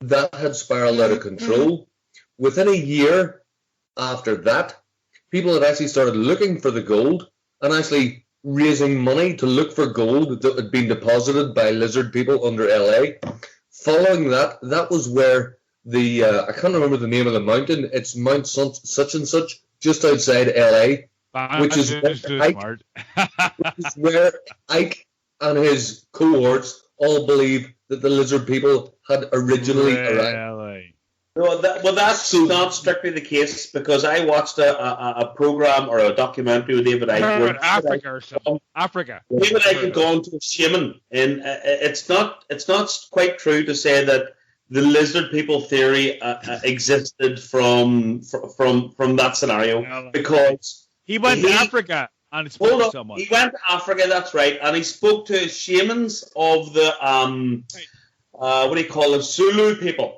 that had spiraled out of control. Within a year after that, people had actually started looking for the gold and actually raising money to look for gold that had been deposited by lizard people under LA. Following that was where the, I can't remember the name of the mountain, it's Mount such and such, just outside LA, which is where Ike and his cohorts all believe that the lizard people had originally arrived.
No, that's not strictly the case, because I watched a program or a documentary with David Icke.
Africa.
David Icke had gone to a shaman, and it's not quite true to say that the lizard people theory existed from that scenario, because
he went to Africa and spoke to someone.
He went to Africa, that's right, and he spoke to shamans of the what do you call it, Zulu people.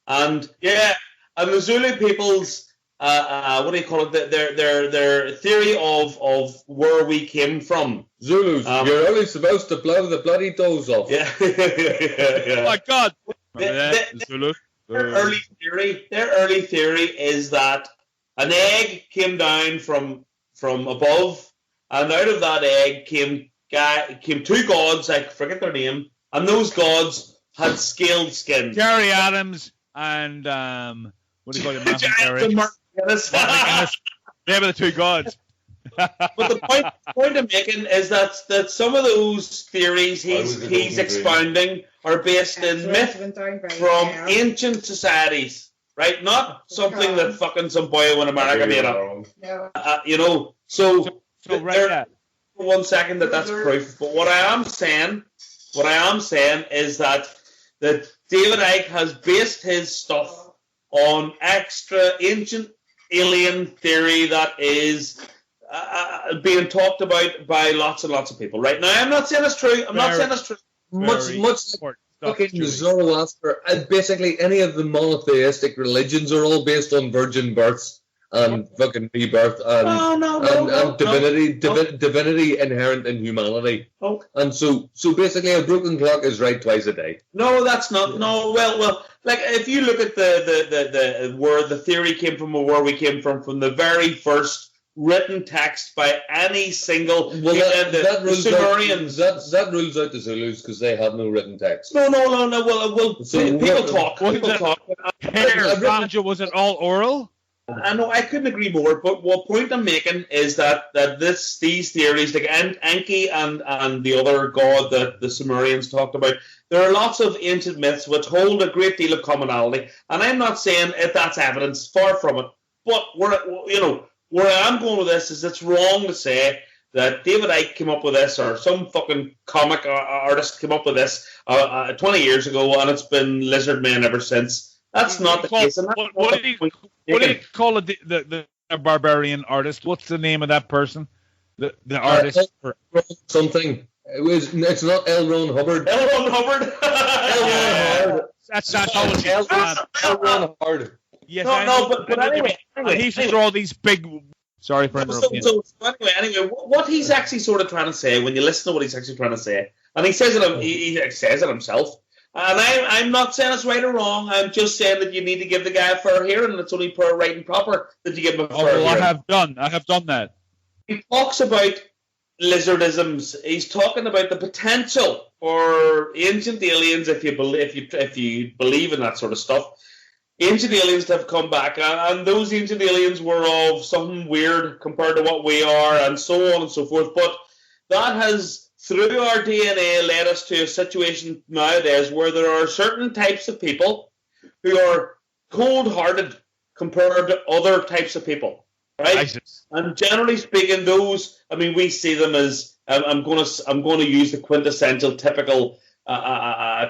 And and the Zulu people's what do you call it? Their theory of where we came from.
Zulus, you're only supposed to blow the bloody toes off.
Yeah.
Oh my God!
Their early theory is that an egg came down from above, and out of that egg came two gods. I forget their name, and those gods had scaled skin.
Gary Adams. And what do you call it? They were the two gods.
But the point I'm making is that some of those theories he's expounding are based in myth from ancient societies, right? Not something that fucking some boy in America made up. So right. For 1 second that's proof. But what I am saying is that David Icke has based his stuff on extra ancient alien theory that is being talked about by lots and lots of people right now. I'm not saying it's true. I'm not saying it's true.
Much fucking Zoroaster. Basically, any of the monotheistic religions are all based on virgin births and fucking rebirth and divinity inherent in humanity.
Oh.
And so basically, a broken clock is right twice a day.
No, that's not. Yeah. No, well, like if you look at the where the theory came from or where we came from the very first written text by any single the Sumerians.
That rules out the Zulus because they have no written text.
No. Well, so people talk.
Ganja, was it all oral?
I know, I couldn't agree more. But what point I'm making is that these theories, like Enki and the other god that the Sumerians talked about, there are lots of ancient myths which hold a great deal of commonality. And I'm not saying if that's evidence, far from it. But where I am going with this is it's wrong to say that David Icke came up with this or some fucking comic artist came up with this 20 years ago and it's been Lizard Man ever since. That's not the case.
What do you call it? The barbarian artist? What's the name of that person? The artist?
Something. It's not L. Ron Hubbard.
L. Ron Hubbard.
L. Ron Hubbard.
That's
L. Ron Hubbard.
Yes,
but anyway,
he used to draw these big. Sorry for interrupting.
So anyway, what he's actually sort of trying to say when you listen to what he's actually trying to say, and he says it, he says it himself. And I'm not saying it's right or wrong. I'm just saying that you need to give the guy a fair hearing, and it's only per right and proper that you give him a fair hearing.
I have done that.
He talks about lizardisms. He's talking about the potential for ancient aliens, if you believe in that sort of stuff. Ancient aliens to have come back, and those ancient aliens were of something weird compared to what we are, and so on and so forth. But that has, through our DNA, led us to a situation nowadays where there are certain types of people who are cold-hearted compared to other types of people, right? ISIS. And generally speaking, those, I mean, we see them as I'm going to use the quintessential, typical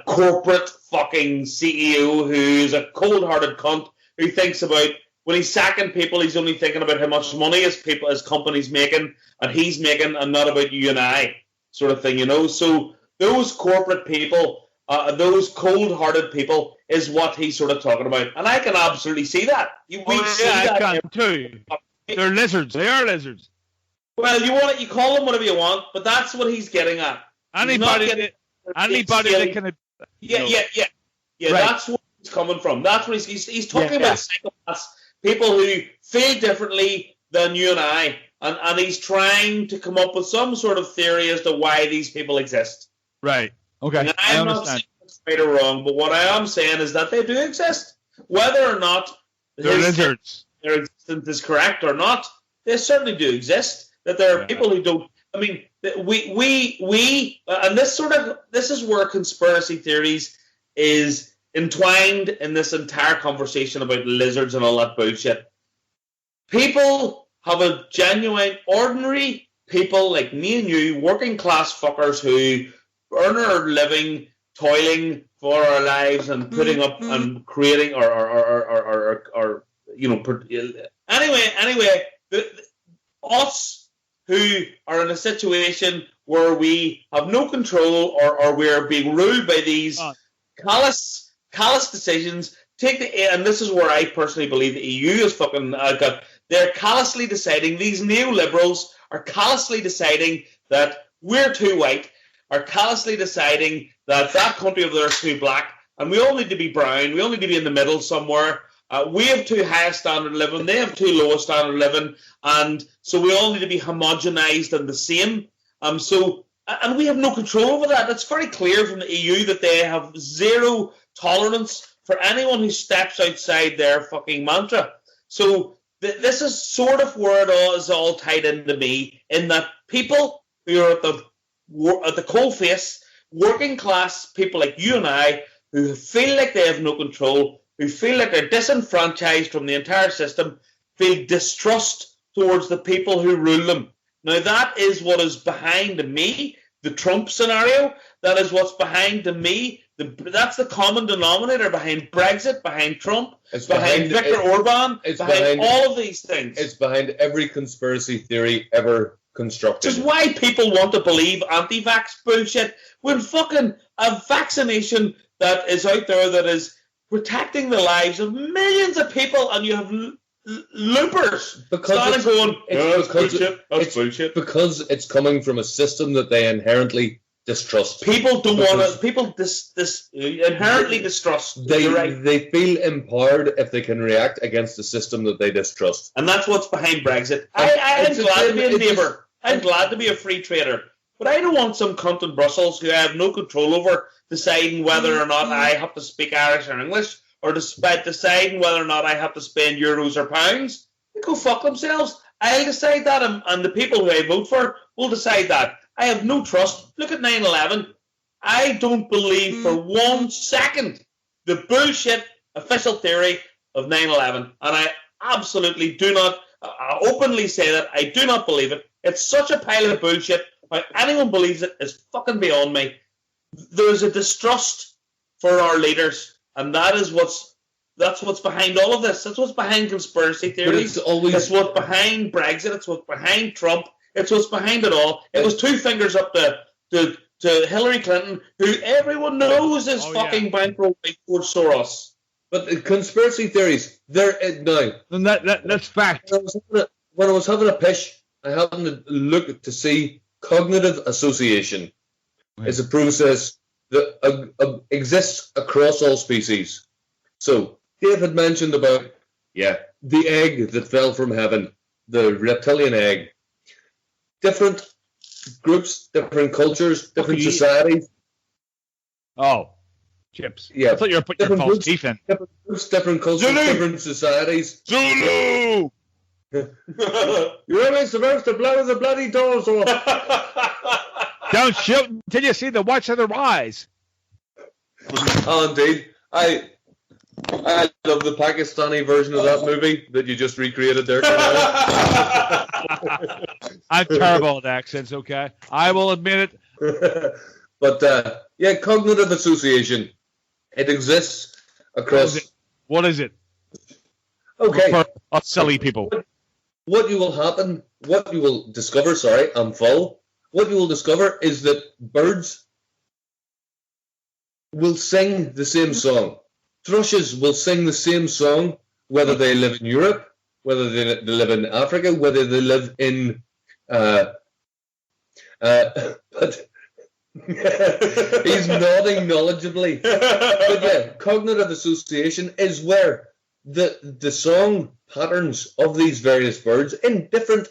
corporate fucking CEO who's a cold-hearted cunt who thinks about when he's sacking people, he's only thinking about how much money his company's making and he's making, and not about you and I, sort of thing, So those corporate people, those cold-hearted people, is what he's sort of talking about, and I can absolutely see that.
I can too. They're lizards. They are lizards.
Well, you call them whatever you want, but that's what he's getting at.
Anybody that can.
Yeah. Right. That's where he's coming from. That's what he's talking about. Psychopaths, people who feel differently than you and I, and he's trying to come up with some sort of theory as to why these people exist.
Right. Okay.
And I'm not saying it's right or wrong, but what I am saying is that they do exist, whether or not
they're lizards.
Their existence is correct or not. They certainly do exist. That there are people who don't. I mean, we and this is where conspiracy theories is entwined in this entire conversation about lizards and all that bullshit. People have a genuine, ordinary people like me and you, working class fuckers who earn our living, toiling for our lives and putting up and creating or anyway, us who are in a situation where we have no control or we're being ruled by these callous decisions. And this is where I personally believe the EU is fucking they're callously deciding, these neoliberals are callously deciding that we're too white, are callously deciding that country over there is too black, and we all need to be brown, we all need to be in the middle somewhere. We have too high a standard of living, they have too low a standard of living, and so we all need to be homogenized and the same. And we have no control over that. It's very clear from the EU that they have zero tolerance for anyone who steps outside their fucking mantra. So this is sort of where it all is all tied into me, in that people who are at the coalface, working class people like you and I, who feel like they have no control, who feel like they're disenfranchised from the entire system, feel distrust towards the people who rule them. Now, that is what is behind me, the Trump scenario. That is what's behind me, That's the common denominator behind Brexit, behind Trump,
It's
behind Viktor Orban,
it's
behind all of these things.
It's behind every conspiracy theory ever constructed.
Which is why people want to believe anti-vax bullshit when fucking a vaccination that is out there that is protecting the lives of millions of people, and you have loopers starting going, that's bullshit.
Because it's coming from a system that they inherently distrust.
People don't want to. People inherently distrust.
They feel empowered if they can react against a system that they distrust,
and that's what's behind Brexit. I'm glad to be a neighbour. I'm glad to be a free trader, but I don't want some cunt in Brussels who I have no control over deciding whether or not I have to speak Irish or English, or deciding whether or not I have to spend euros or pounds. They go fuck themselves. I'll decide that, and the people who I vote for will decide that. I have no trust. Look at 9/11. I don't believe for 1 second the bullshit official theory of 9/11, and I absolutely do not. I openly say that I do not believe it. It's such a pile of bullshit. How anyone believes it is fucking beyond me. There's a distrust for our leaders, and that's what's behind all of this. That's what's behind conspiracy theories. It's what's behind Brexit. It's what's behind Trump. It's what's behind it all. It was 2 fingers up to Hillary Clinton, who everyone knows is fucking bankrolled by George Soros.
But conspiracy theories, they're now.
That's fact.
When I was having a pish, I happened to look to see cognitive association. It's a process that exists across all species. So, Dave had mentioned about, the egg that fell from heaven, the reptilian egg. Different groups, different cultures, different societies.
Oh, chips.
Yeah.
I thought you were putting your false teeth in.
Different groups, different cultures, different societies.
Zulu!
You're only supposed to blow the bloody doors off.
Don't shoot until you see the whites of their eyes.
Oh, indeed. I love the Pakistani version of that movie that you just recreated there.
I'm terrible at accents, okay? I will admit it.
But, cognitive association. It exists across...
What is it?
Okay.
For us silly people.
What you will discover, I'm full. What you will discover is that birds will sing the same song. Thrushes will sing the same song, whether they live in Europe, whether they live in Africa, whether they live in... but he's nodding knowledgeably. But cognitive association is where the song patterns of these various birds in different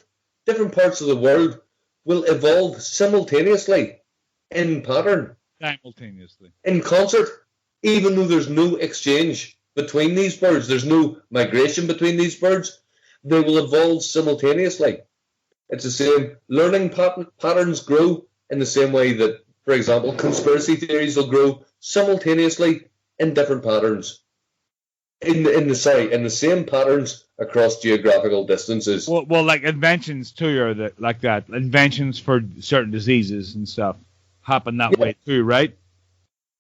parts of the world will evolve simultaneously in pattern.
Simultaneously.
In concert. Even though there's no exchange between these birds, there's no migration between these birds, they will evolve simultaneously. It's the same. Learning patterns grow in the same way that, for example, conspiracy theories will grow simultaneously in different patterns. In the same patterns across geographical distances.
Well, like inventions too, are like that. Inventions for certain diseases and stuff happen that way too, right?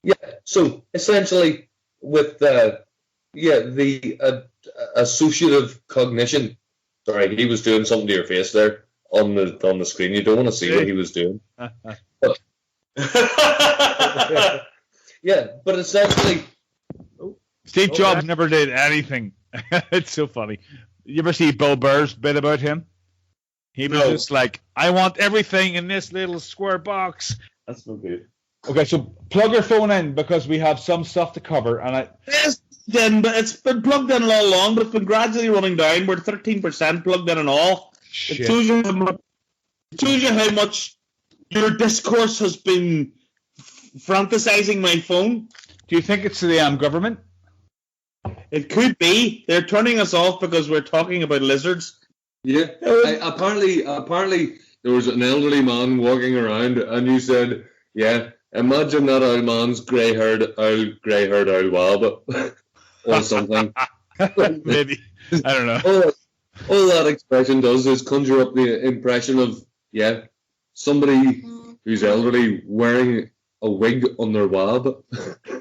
Yeah, so essentially with the associative cognition. Sorry, he was doing something to your face there on the screen. You don't want to see what he was doing. But, but essentially...
Steve Jobs never did anything. It's so funny. You ever see Bill Burr's bit about him? He was just like, I want everything in this little square box.
That's no good.
Okay, so plug your phone in because we have some stuff to cover.
Yes, then, but it's been plugged in all along, but it's been gradually running down. We're 13% plugged in and all.
Shit.
It shows you how much your discourse has been fantasizing my phone.
Do you think it's the government?
It could be. They're turning us off because we're talking about lizards.
Yeah. Apparently, there was an elderly man walking around, and you said, "Yeah, imagine that old man's grey-haired old wab," or something.
Maybe. I don't know.
All that expression does is conjure up the impression of somebody who's elderly wearing a wig on their wab.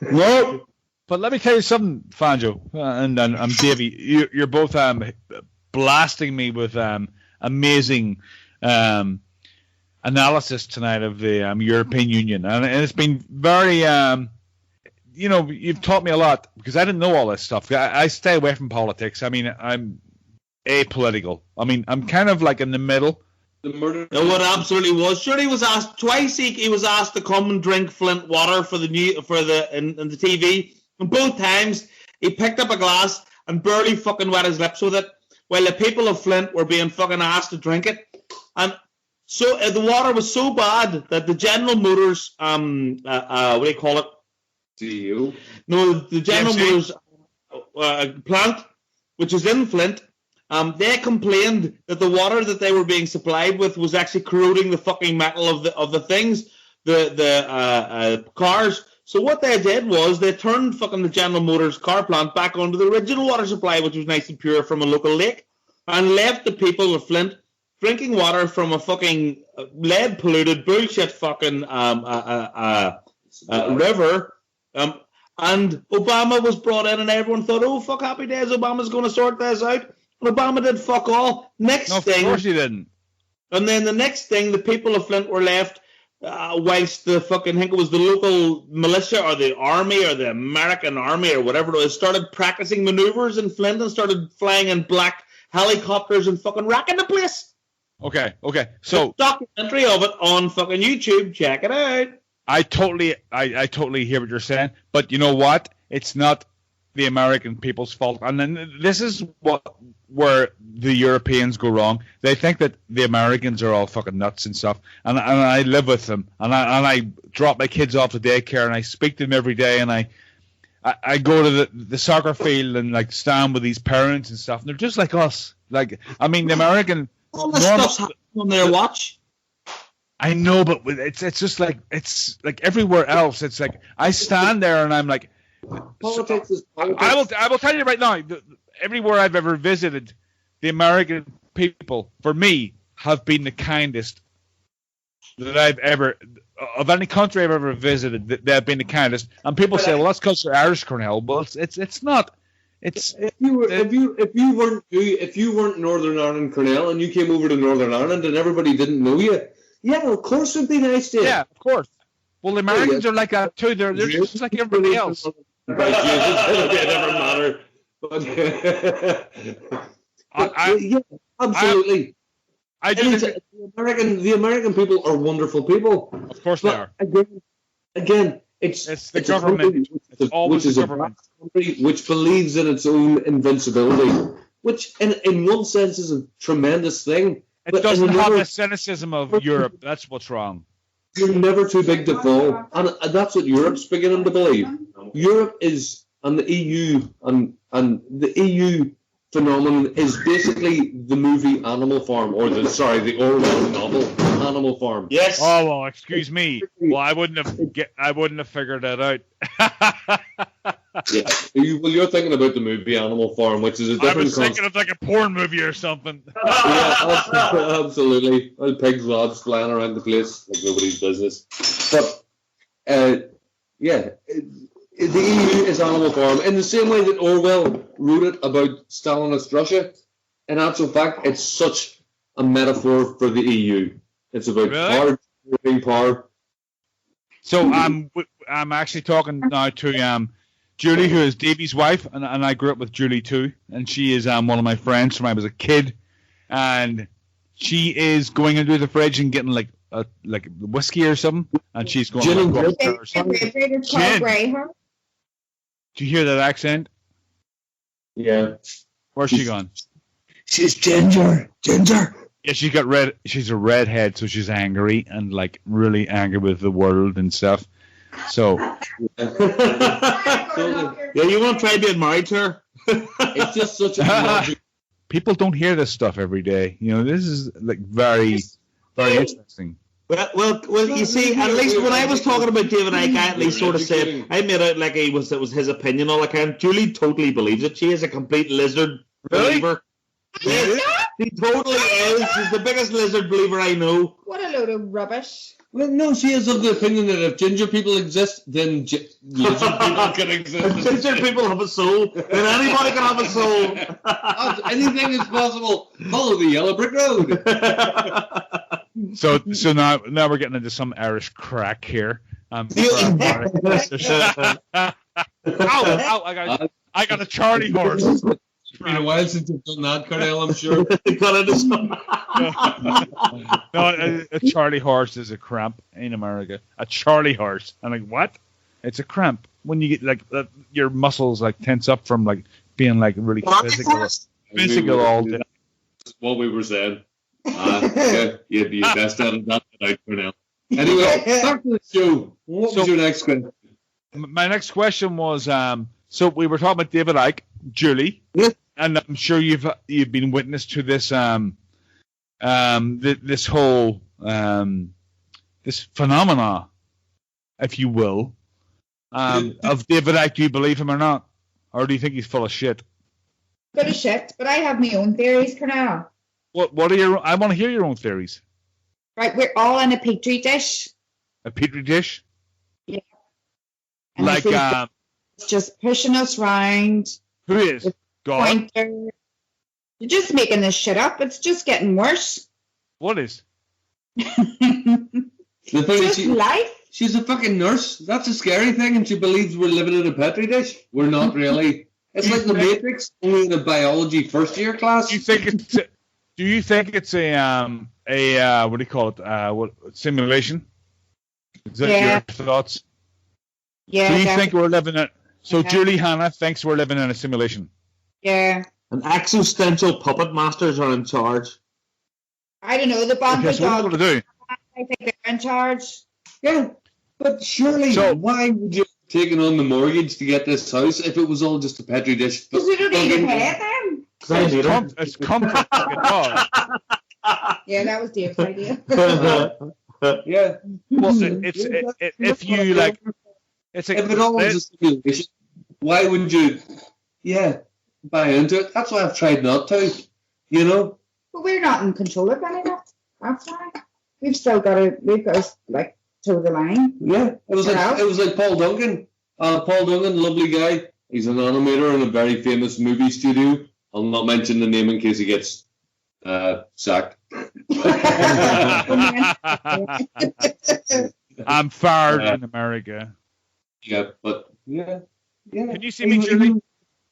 No. But let me tell you something, Fanjo, and Davey. You're both blasting me with amazing analysis tonight of the European Union, and it's been very, you've taught me a lot because I didn't know all this stuff. I stay away from politics. I mean, I'm apolitical. I mean, I'm kind of like in the middle.
No, what absolutely was. Sure, he was asked twice. He was asked to come and drink Flint water in the TV. And both times he picked up a glass and barely fucking wet his lips with it, while the people of Flint were being fucking asked to drink it. And so the water was so bad that the General Motors, what do you call it?
CEO?
No, the General Motors plant, which is in Flint, they complained that the water that they were being supplied with was actually corroding the fucking metal of the things, the cars. So what they did was they turned fucking the General Motors car plant back onto the original water supply, which was nice and pure from a local lake, and left the people of Flint drinking water from a fucking lead-polluted bullshit fucking river. And Obama was brought in, and everyone thought, "Oh fuck, happy days! Obama's going to sort this out." And Obama did fuck all. Of
course he didn't.
And then the next thing, the people of Flint were left. Whilst the fucking, I think it was the local militia or the army or the American army or whatever it was, started practicing maneuvers in Flint and started flying in black helicopters and fucking wrecking the place.
Okay. So
documentary of it on fucking YouTube. Check it out.
I totally hear what you're saying, but you know what? It's not the American people's fault, and then this is where the Europeans go wrong. They think that the Americans are all fucking nuts and stuff, and I live with them, and I drop my kids off to daycare, and I speak to them every day, and I go to the soccer field and like stand with these parents and stuff, and they're just like us. Like, I mean, the American
all this stuff's happening on their watch.
I know, but it's just like it's like everywhere else. It's like I stand there and I'm like.
Politics is politics.
I will tell you right now, everywhere I've ever visited, the American people, for me, have been the kindest that I've ever, of any country I've ever visited, they've been the kindest. And people say, well, that's because they're Irish, Cornell. Well, it's not. It's
if you weren't Northern Ireland, Cornell, and you came over to Northern Ireland and everybody didn't know you, yeah, of course it'd be nice to you.
Yeah, of course. Well, the Americans are like that too. They're just like everybody else.
It doesn't matter. But, yeah, absolutely. The American people are wonderful people.
Of course they are.
Again, it's
the government. It's always the government.
Country which believes in its own invincibility, which in one sense is a tremendous thing.
It doesn't have the cynicism of Europe. That's what's wrong.
You're never too big to fall, and that's what Europe's beginning to believe. Europe is, and the EU, and the EU phenomenon is basically the movie Animal Farm, or the Orwell novel Animal Farm.
Yes.
Oh well, excuse me. Well, I wouldn't have figured that out.
Yeah. You're thinking about the movie Animal Farm, which is a different.
I was thinking of like a porn movie or something.
Yeah, absolutely. Well, pigs, rods flying around the place like nobody's business. But yeah, the EU is Animal Farm in the same way that Orwell wrote it about Stalinist Russia. In actual fact, it's such a metaphor for the EU. It's about power, power.
So I'm actually talking now to Julie, who is Davey's wife, and I grew up with Julie too, and she is one of my friends from when I was a kid, and she is going into the fridge and getting like whiskey or something, and she's going
Gin.
Do you hear that accent?
Yeah.
Where's she gone?
She's ginger.
Yeah, she's a redhead, so she's angry and like really angry with the world and stuff. So
yeah, you want to try being married to her?
It's just such a
people don't hear this stuff every day. You know, this is like very, very interesting.
Well, you see, at least when I was talking about David Icke, I at least sort of said, I made out like it was his opinion all the time. Julie totally believes it. She is a complete lizard believer. Yes, she totally is. She's the biggest lizard believer I know.
What a load of rubbish.
Well, no, she is of the opinion that if ginger people exist, then lizard people can exist.
If ginger people have a soul, then anybody can have a soul.
Anything is possible. Follow the yellow brick road.
So now we're getting into some Irish crack here. Ow! I got a Charlie horse.
It's been a while since you've done that, Cornell, I'm sure.
No, a Charlie horse is a cramp in America. A Charlie horse. I'm like, what? It's a cramp when you get like your muscles like tense up from like being like really physical all day.
What we were saying. Yeah, you'd be best out of that tonight, Cornell. Anyway, back to the show. What was your next question?
My next question was, so we were talking about David Icke, Julie, and I'm sure you've been witness to this this whole this phenomena, if you will, of David Icke. Do you believe him or not, or do you think he's full of shit?
Full of shit, but I have my own theories, Cornell.
What are your? I want to hear your own theories.
Right, we're all in a petri dish.
A petri dish.
Yeah. And
like
it's just pushing us round.
Who is? God.
Pointer. You're just making this shit up. It's just getting worse.
What is?
Just life.
She's a fucking nurse. That's a scary thing, and she believes we're living in a petri dish. We're not really. It's like the Matrix, only in a biology first year class.
Do you think it's a what do you call it? What simulation? Is that your thoughts?
Yeah.
Do you think we're living in? So Julie Hannah thinks we're living in a simulation.
Yeah.
And existential puppet masters are in charge.
I don't know. The bomb
So what do we do?
I think they're in charge.
Yeah, but surely, why would you have taken on the mortgage to get this house if it was all just a petri dish?
Because we don't even pay it then.
It's comfort like a dog.
Yeah, that was Dave's idea.
Yeah.
Well, if you like, it's like,
if it all was a simulation, why wouldn't you? Yeah, buy into it. That's why I've tried not to. You know.
But we're not in control of any of that. That's why we've got to like toe the line.
Yeah, it was like Paul Duncan. Paul Duncan, lovely guy. He's an animator in a very famous movie studio. I'll not mention the name in case he gets sacked.
I'm fired in America.
Yeah, but yeah.
Can you see me, Julie?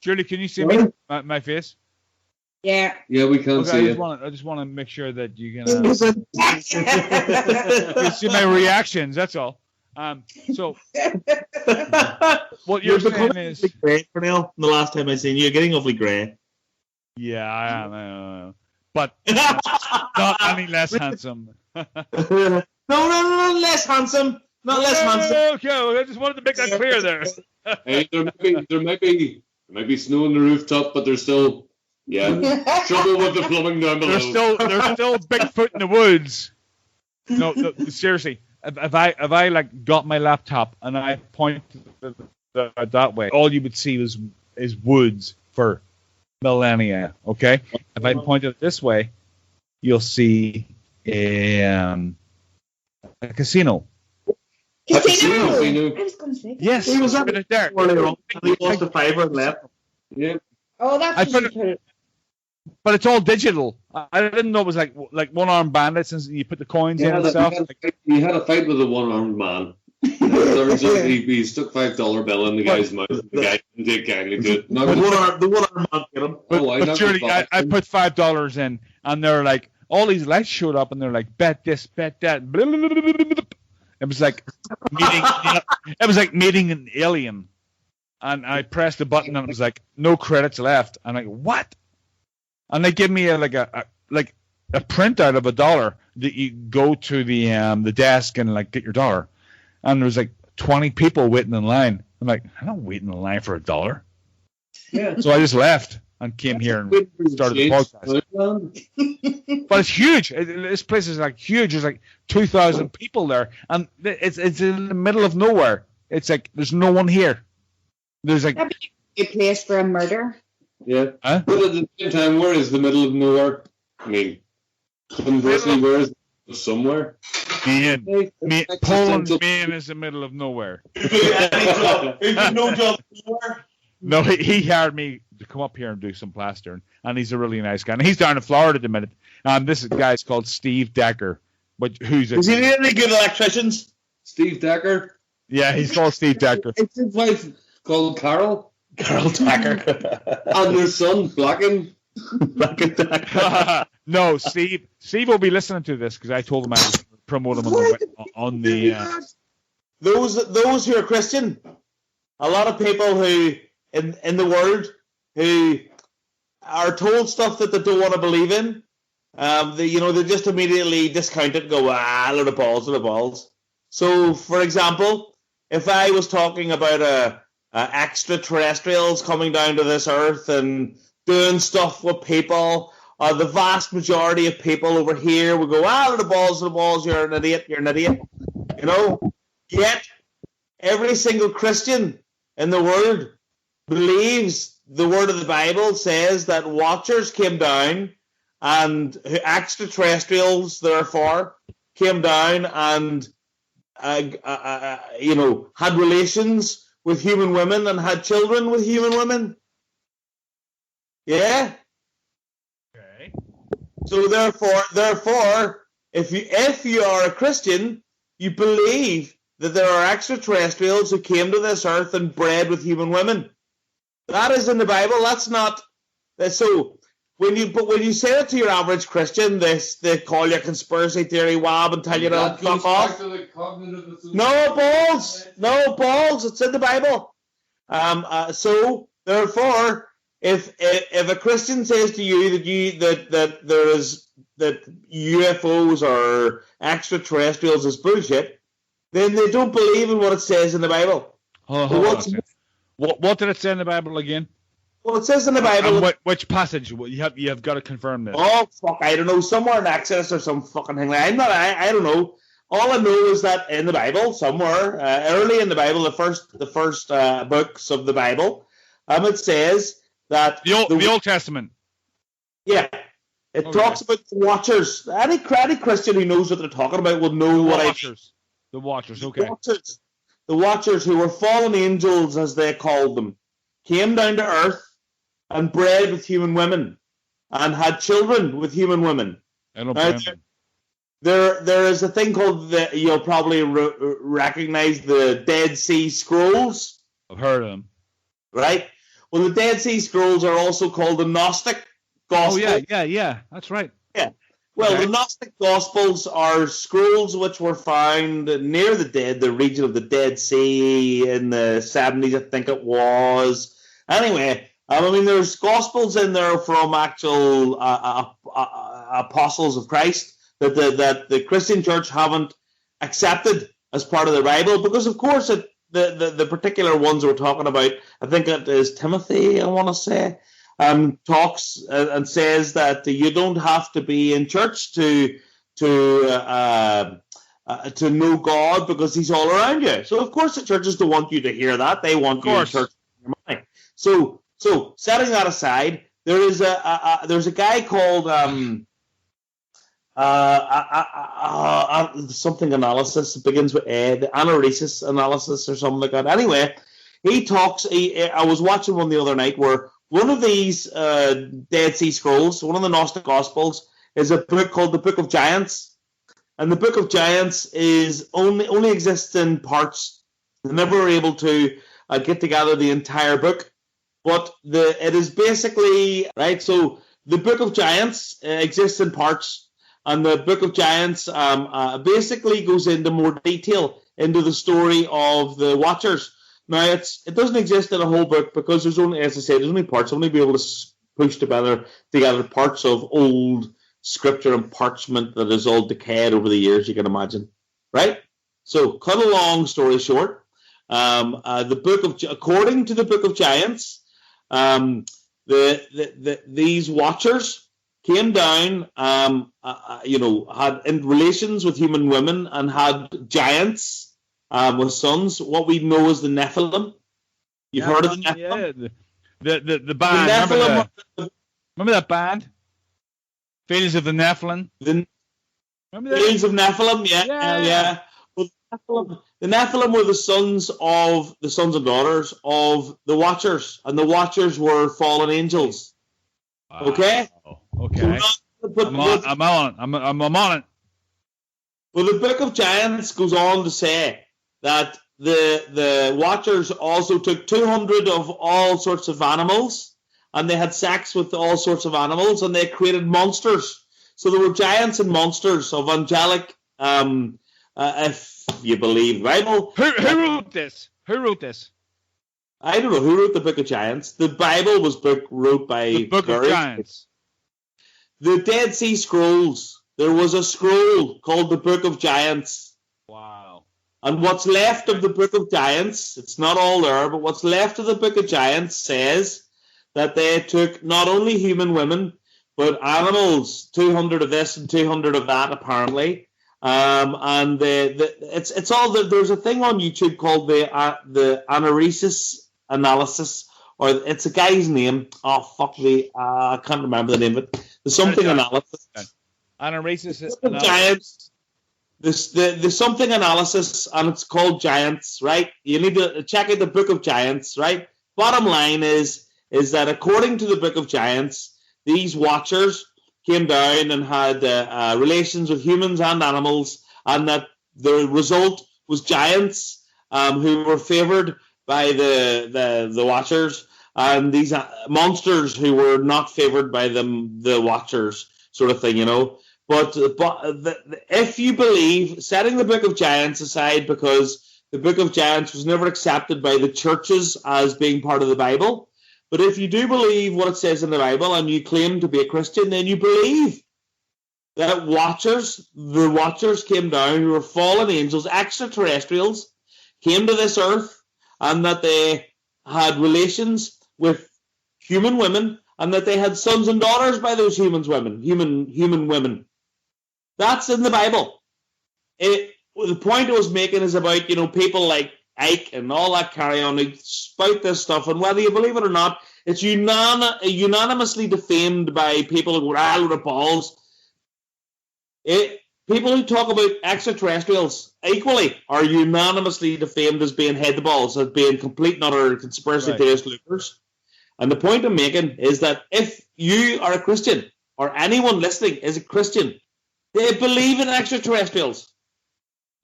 Julie, can you see me? My face?
Yeah.
Yeah, we can see it.
I just want to make sure that you can you see my reactions. That's all. So what you're saying is
grey, Cornell. The last time I seen you, you're getting awfully grey.
Yeah, I am. But not any less handsome.
No, less handsome. Not less handsome.
Okay, well, I just wanted to make that clear there.
Hey, there might be snow on the rooftop, but there's still trouble with the plumbing down below.
There's still Bigfoot in the woods. No, seriously. If I like got my laptop and I pointed that way, all you would see is woods for millennia. Okay, if I pointed it this way, you'll see a casino.
Casino. I was going to say.
Yes,
he was up
there.
He lost the fiber and left.
Yeah.
Oh, that's what you put it.
But it's all digital. I didn't know it was like one-armed bandits and you put the coins in and stuff.
He had a fight with a one-armed man. He stuck $5 bill in the guy's mouth. The guy didn't take kindly to it.
The one-armed man get him.
But surely I put $5 in, and they're like, all these lights showed up, and they're like, bet this, bet that. It was like meeting an alien. And I pressed the button, and it was like, no credits left. And I'm like, what? And they give me a printout of $1 that you go to the desk and like get your dollar. And there was like 20 people waiting in line. I'm like, I'm not waiting in line for $1.
Yeah.
So I just left and came here and started the podcast. But it's huge. This place is like huge. There's like 2,000 people there, and it's in the middle of nowhere. It's like there's no one here. There's like
That'd be a good place for a murder.
Yeah.
Huh?
But at the same time, where is the middle of nowhere? I mean, conversely, where is it? Somewhere?
Poland's Maine is the middle of nowhere.
No job anywhere.
No, he hired me to come up here and do some plastering, and he's a really nice guy. And he's down in Florida at the minute. This guy's called Steve Decker.
Is he any good electricians?
Steve Decker?
Yeah, he's called Steve Decker.
It's his wife called Carol.
Carol Decker.
And their son, Blacken.
Blacken Decker.
No, Steve will be listening to this because I told him I would promote him on the
Those who are Christian, a lot of people who in the world who are told stuff that they don't want to believe in, they just immediately discount it and go, load of balls. So, for example, if I was talking about extraterrestrials coming down to this earth and doing stuff with people, the vast majority of people over here would go, load of balls, you're an idiot. Yet, every single Christian in the world believes the word of the Bible says that watchers came down and extraterrestrials, therefore, came down and, had relations with human women and had children with human women. Yeah?
Okay.
So therefore, if you are a Christian, you believe that there are extraterrestrials who came to this earth and bred with human women. That is in the Bible. That's not so. When you say it to your average Christian, they call you a conspiracy theory wab and tell you to fuck off. No balls. It's in the Bible. So therefore, if a Christian says to you that UFOs or extraterrestrials is bullshit, then they don't believe in what it says in the Bible.
What did it say in the Bible again?
Well, it says in the Bible.
And which passage? You have got to confirm this.
Oh fuck! I don't know. Somewhere in Exodus or some fucking thing. I don't know. All I know is that in the Bible, somewhere early in the Bible, the first books of the Bible, it says that
the Old Testament.
Yeah, it talks about the Watchers. Any Christian who knows what they're talking about will know what I mean.
The Watchers. Okay.
The Watchers, who were fallen angels, as they called them, came down to earth and bred with human women and had children with human women. There is a thing called you'll probably recognize the Dead Sea Scrolls.
I've heard of them.
Right? Well, the Dead Sea Scrolls are also called the Gnostic Gospels.
Oh, yeah. That's right.
Yeah. Well, the Gnostic Gospels are scrolls which were found near the region of the Dead Sea in the 70s, I think it was. Anyway, there's Gospels in there from actual apostles of Christ that the Christian Church haven't accepted as part of the Bible because, of course, the particular ones we're talking about, I think it is Timothy, I want to say, talks and says that you don't have to be in church to know God because He's all around you. So of course the churches don't want you to hear that; they want you in church. So setting that aside, there's a guy called something analysis. It begins with the anaresis analysis or something like that. Anyway, he talks. I was watching one the other night where one of these Dead Sea Scrolls, one of the Gnostic Gospels, is a book called the Book of Giants, and the Book of Giants is only exists in parts. They never were able to get together the entire book, but it is basically right. So the Book of Giants exists in parts, and the Book of Giants basically goes into more detail into the story of the Watchers. Now, it doesn't exist in a whole book because there's only, as I say, there's only parts. Only be able to push together parts of old scripture and parchment that is all decayed over the years, you can imagine, right? So, cut a long story short, according to the Book of Giants, these Watchers came down, had relations with human women and had giants. With sons, what we know as the Nephilim. You've heard of the Nephilim?
Yeah, the band. The Nephilim, remember that band? Fields of the Nephilim? Remember
The Age of Nephilim,
Yeah.
yeah. Well, the Nephilim were the sons and daughters of the Watchers, and the Watchers were fallen angels.
Wow.
Okay?
Okay. I'm on it.
Well, the Book of Giants goes on to say that the Watchers also took 200 of all sorts of animals, and they had sex with all sorts of animals, and they created monsters. So there were giants and monsters of angelic, if you believe the Bible.
Who wrote this? Who wrote this?
I don't know who wrote the Book of Giants. The Bible was wrote by
The Book of Giants.
The Dead Sea Scrolls. There was a scroll called the Book of Giants.
Wow.
And what's left of the Book of Giants, it's not all there, but what's left of the Book of Giants says that they took not only human women, but animals, 200 of this and 200 of that, apparently. And it's all there's a thing on YouTube called the anaresis analysis, or it's a guy's name. Oh, fuck me. I can't remember the name of it. There's something analysis.
Anaresis
Giants. There's something analysis, and it's called Giants, right? You need to check out the Book of Giants, right? Bottom line is that according to the Book of Giants, these Watchers came down and had relations with humans and animals, and that the result was giants who were favored by the Watchers, and these monsters who were not favored by the Watchers, sort of thing, you know. But if you believe, setting the Book of Giants aside, because the Book of Giants was never accepted by the churches as being part of the Bible, but if you do believe what it says in the Bible and you claim to be a Christian, then you believe that the Watchers came down, who were fallen angels, extraterrestrials, came to this earth, and that they had relations with human women, and that they had sons and daughters by those human women. That's in the Bible. The point I was making is about, you know, people like Ike and all that carry on, they spout this stuff, and whether you believe it or not, it's unanimously defamed by people who are out of balls. People who talk about extraterrestrials equally are unanimously defamed as being head to balls, as being complete and utter conspiracy theorist loopers. And the point I'm making is that if you are a Christian, or anyone listening is a Christian, they believe in extraterrestrials,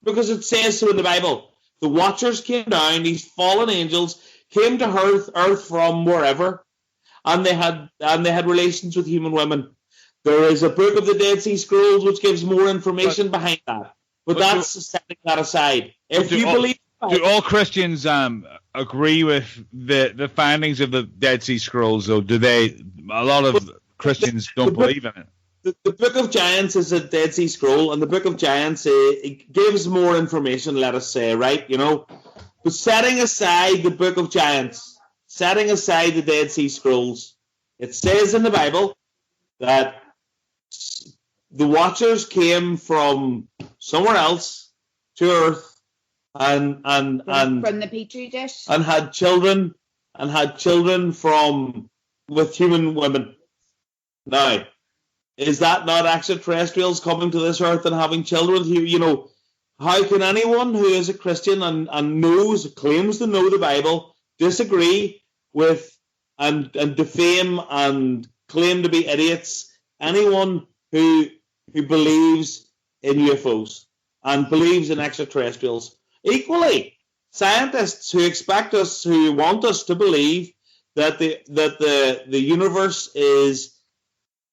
because it says so in the Bible. The Watchers came down, these fallen angels came to earth from wherever, and they had relations with human women. There is a book of the Dead Sea Scrolls which gives more information behind that. But that's setting that aside. If you believe...
Do all Christians agree with the findings of the Dead Sea Scrolls, though? A lot of Christians don't believe in it.
The Book of Giants is a Dead Sea Scroll, and the Book of Giants it gives more information, let us say, right? You know, but setting aside the Book of Giants, setting aside the Dead Sea Scrolls, it says in the Bible that the Watchers came from somewhere else to Earth and
from the petri dish
and had children with human women. Now, is that not extraterrestrials coming to this earth and having children? You know, how can anyone who is a Christian and claims to know the Bible disagree with and defame and claim to be idiots anyone who believes in UFOs and believes in extraterrestrials? Equally, scientists who want us to believe that the universe is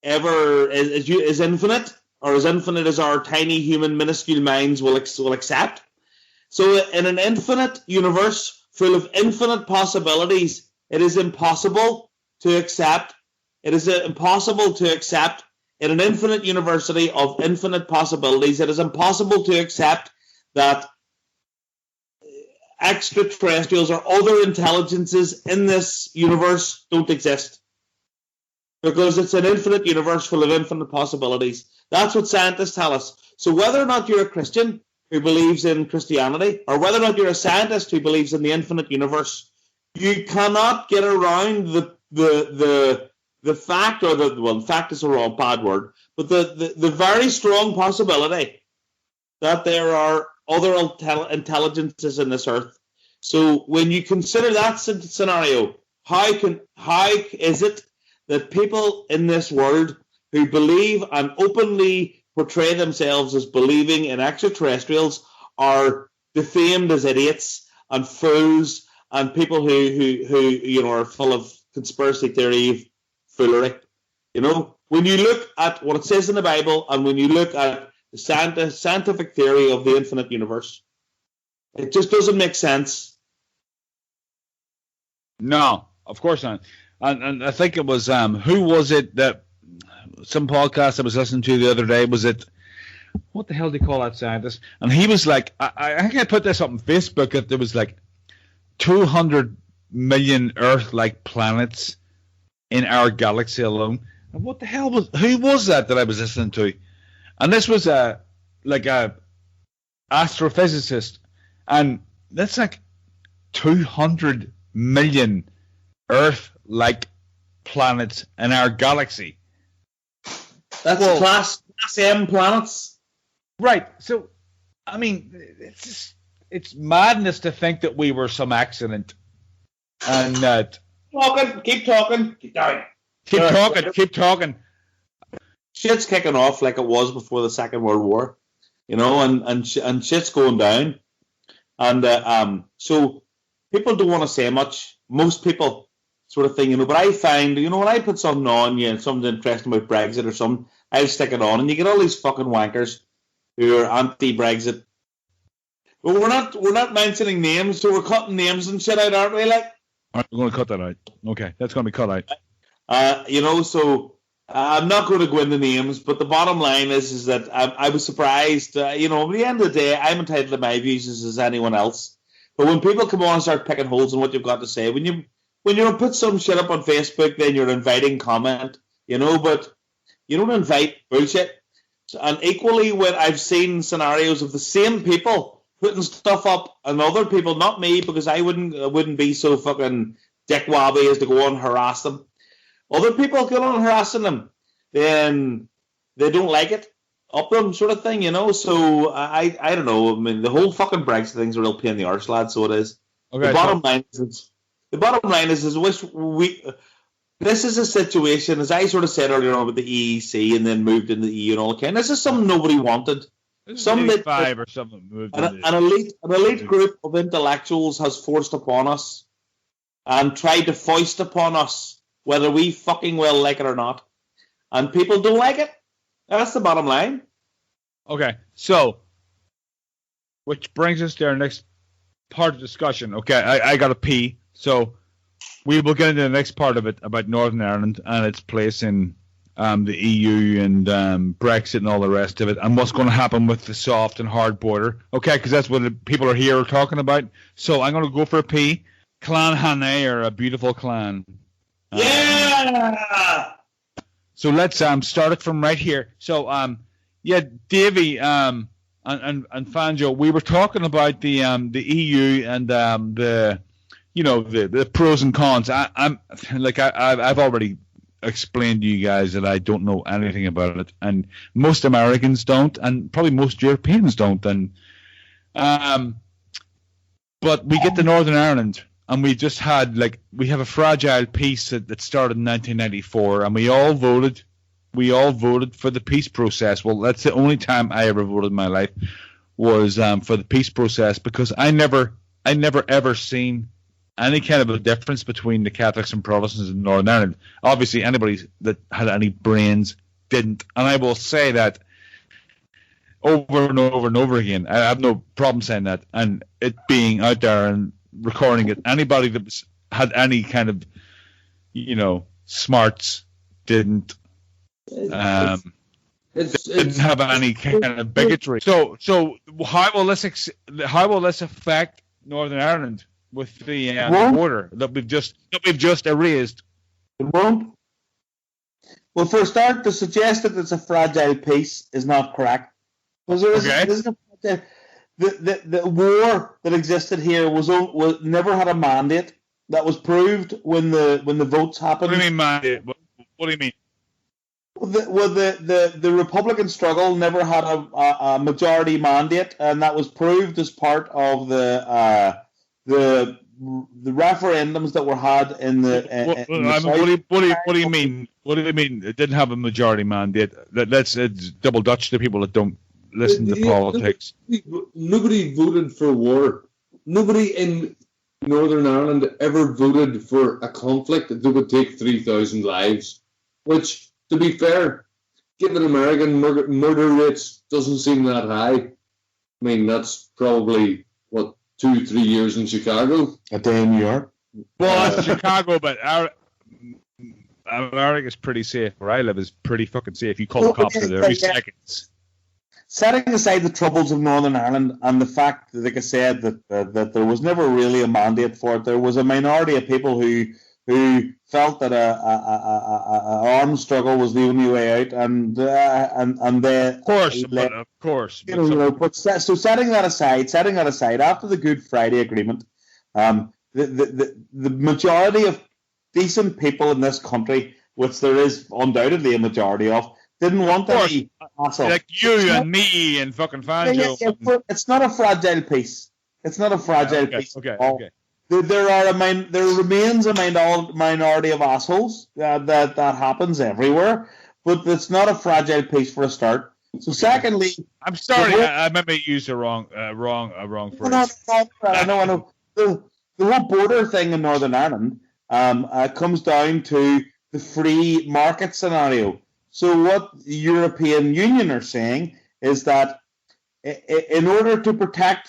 infinite, or as infinite as our tiny human minuscule minds will accept. So in an infinite universe full of infinite possibilities, it is impossible to accept. It is impossible to accept in an infinite university of infinite possibilities. It is impossible to accept that extraterrestrials or other intelligences in this universe don't exist. Because it's an infinite universe full of infinite possibilities. That's what scientists tell us. So whether or not you're a Christian who believes in Christianity, or whether or not you're a scientist who believes in the infinite universe, you cannot get around the fact, fact is a bad word, but the very strong possibility that there are other intelligences in this earth. So when you consider that scenario, how is it that people in this world who believe and openly portray themselves as believing in extraterrestrials are defamed as idiots and fools and people who are full of conspiracy theory foolery? When you look at what it says in the Bible and when you look at the scientific theory of the infinite universe, it just doesn't make sense.
No, of course not. And I think it was who was it that some podcast I was listening to the other day, was it, what the hell do you call that scientist? And he was like, I think I put this up on Facebook, that there was like 200 million Earth-like planets in our galaxy alone. And what the hell who was that I was listening to? And this was a astrophysicist, and that's like 200 million Earth-like planets in our galaxy.
That's class M planets.
Right. So, I mean, it's madness to think that we were some accident. And
keep talking.
Keep talking.
Shit's kicking off like it was before the Second World War, and shit's going down. And so people don't want to say much. Most people sort of thing, but I find, when I put something on, something interesting about Brexit or something, I'll stick it on, and you get all these fucking wankers who are anti-Brexit. But we're not mentioning names, so we're cutting names and shit out, aren't we? Like,
we're going to cut that out. Okay, that's going to be cut out.
So I'm not going to go into names, but the bottom line is that I was surprised. At the end of the day, I'm entitled to my views as anyone else. But when people come on and start picking holes in what you've got to say, when you put some shit up on Facebook, then you're inviting comment, but you don't invite bullshit. And equally, when I've seen scenarios of the same people putting stuff up and other people, not me, because I wouldn't be so fucking dickwabby as to go on and harass them. Other people go on harassing them, then they don't like it, up them sort of thing, So I don't know. I mean, the whole fucking Brexit thing's a real pain in the arse, lad. So it is. Okay, the bottom line is this is a situation, as I sort of said earlier on about the EEC and then moved into the EU and all that kind. This is something nobody wanted.
Some five or something moved.
An elite group of intellectuals has forced upon us and tried to foist upon us, whether we fucking well like it or not. And people don't like it. That's the bottom line.
Okay, so, which brings us to our next part of discussion. Okay, I got to pee, so we will get into the next part of it about Northern Ireland and its place in the EU and Brexit and all the rest of it, and what's going to happen with the soft and hard border. Okay, because that's what the people are here talking about. So I'm going to go for a pee. Clan Hannay are a beautiful clan.
Yeah!
So let's start it from right here. So Davey and Fanjo, we were talking about the EU and the pros and cons. I've already explained to you guys that I don't know anything about it, and most Americans don't, and probably most Europeans don't. And but we get to Northern Ireland, and we just had we have a fragile peace that started in 1994, and we all voted for the peace process. Well, that's the only time I ever voted in my life was for the peace process, because I never ever seen any kind of a difference between the Catholics and Protestants in Northern Ireland. Obviously, anybody that had any brains didn't, and I will say that over and over and over again. I have no problem saying that, and it being out there and recording it. Anybody that had any kind of, smarts didn't have any kind of bigotry. So how will this affect Northern Ireland with the border that we've just erased?
It won't. Well, for a start, to suggest that it's a fragile peace is not correct. Because the war that existed here was never had a mandate. That was proved when the votes happened.
What do you mean mandate? What do you mean?
The Republican struggle never had a majority mandate, and that was proved as part of the referendums that were had in the.
What do you mean? What do you mean? It didn't have a majority mandate. It's double Dutch to people that don't listen to politics.
Nobody voted for war. Nobody in Northern Ireland ever voted for a conflict that would take 3,000 lives, which, to be fair, given American murder rates, doesn't seem that high. I mean, that's probably, 2-3 years in Chicago, a day in New York.
Well, that's Chicago, but America's pretty safe. Where I live is pretty fucking safe. You call the cops at every seconds.
Setting aside the troubles of Northern Ireland and the fact that, like I said, that there was never really a mandate for it, there was a minority of people who felt that a armed struggle was the only way out, and they,
of course.
So setting that aside, after the Good Friday Agreement, the majority of decent people in this country, which there is undoubtedly a majority of, didn't want any hassle.
Like you and me and fucking Fanjo.
It's not a fragile peace. It's not a fragile peace.
Okay.
There remains a minority of assholes that happens everywhere, but it's not a fragile peace for a start. So, secondly,
I'm sorry, I maybe used the wrong phrase.
I know. The whole border thing in Northern Ireland comes down to the free market scenario. So, what the European Union are saying is that in order to prevent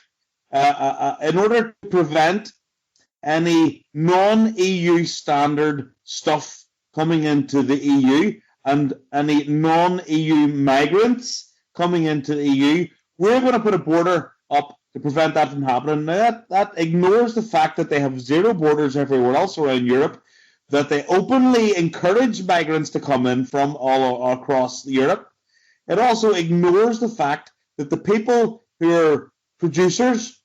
any non-EU standard stuff coming into the EU and any non-EU migrants coming into the EU, we're going to put a border up to prevent that from happening. Now, that ignores the fact that they have zero borders everywhere else around Europe, that they openly encourage migrants to come in from all across Europe. It also ignores the fact that the people who are producers,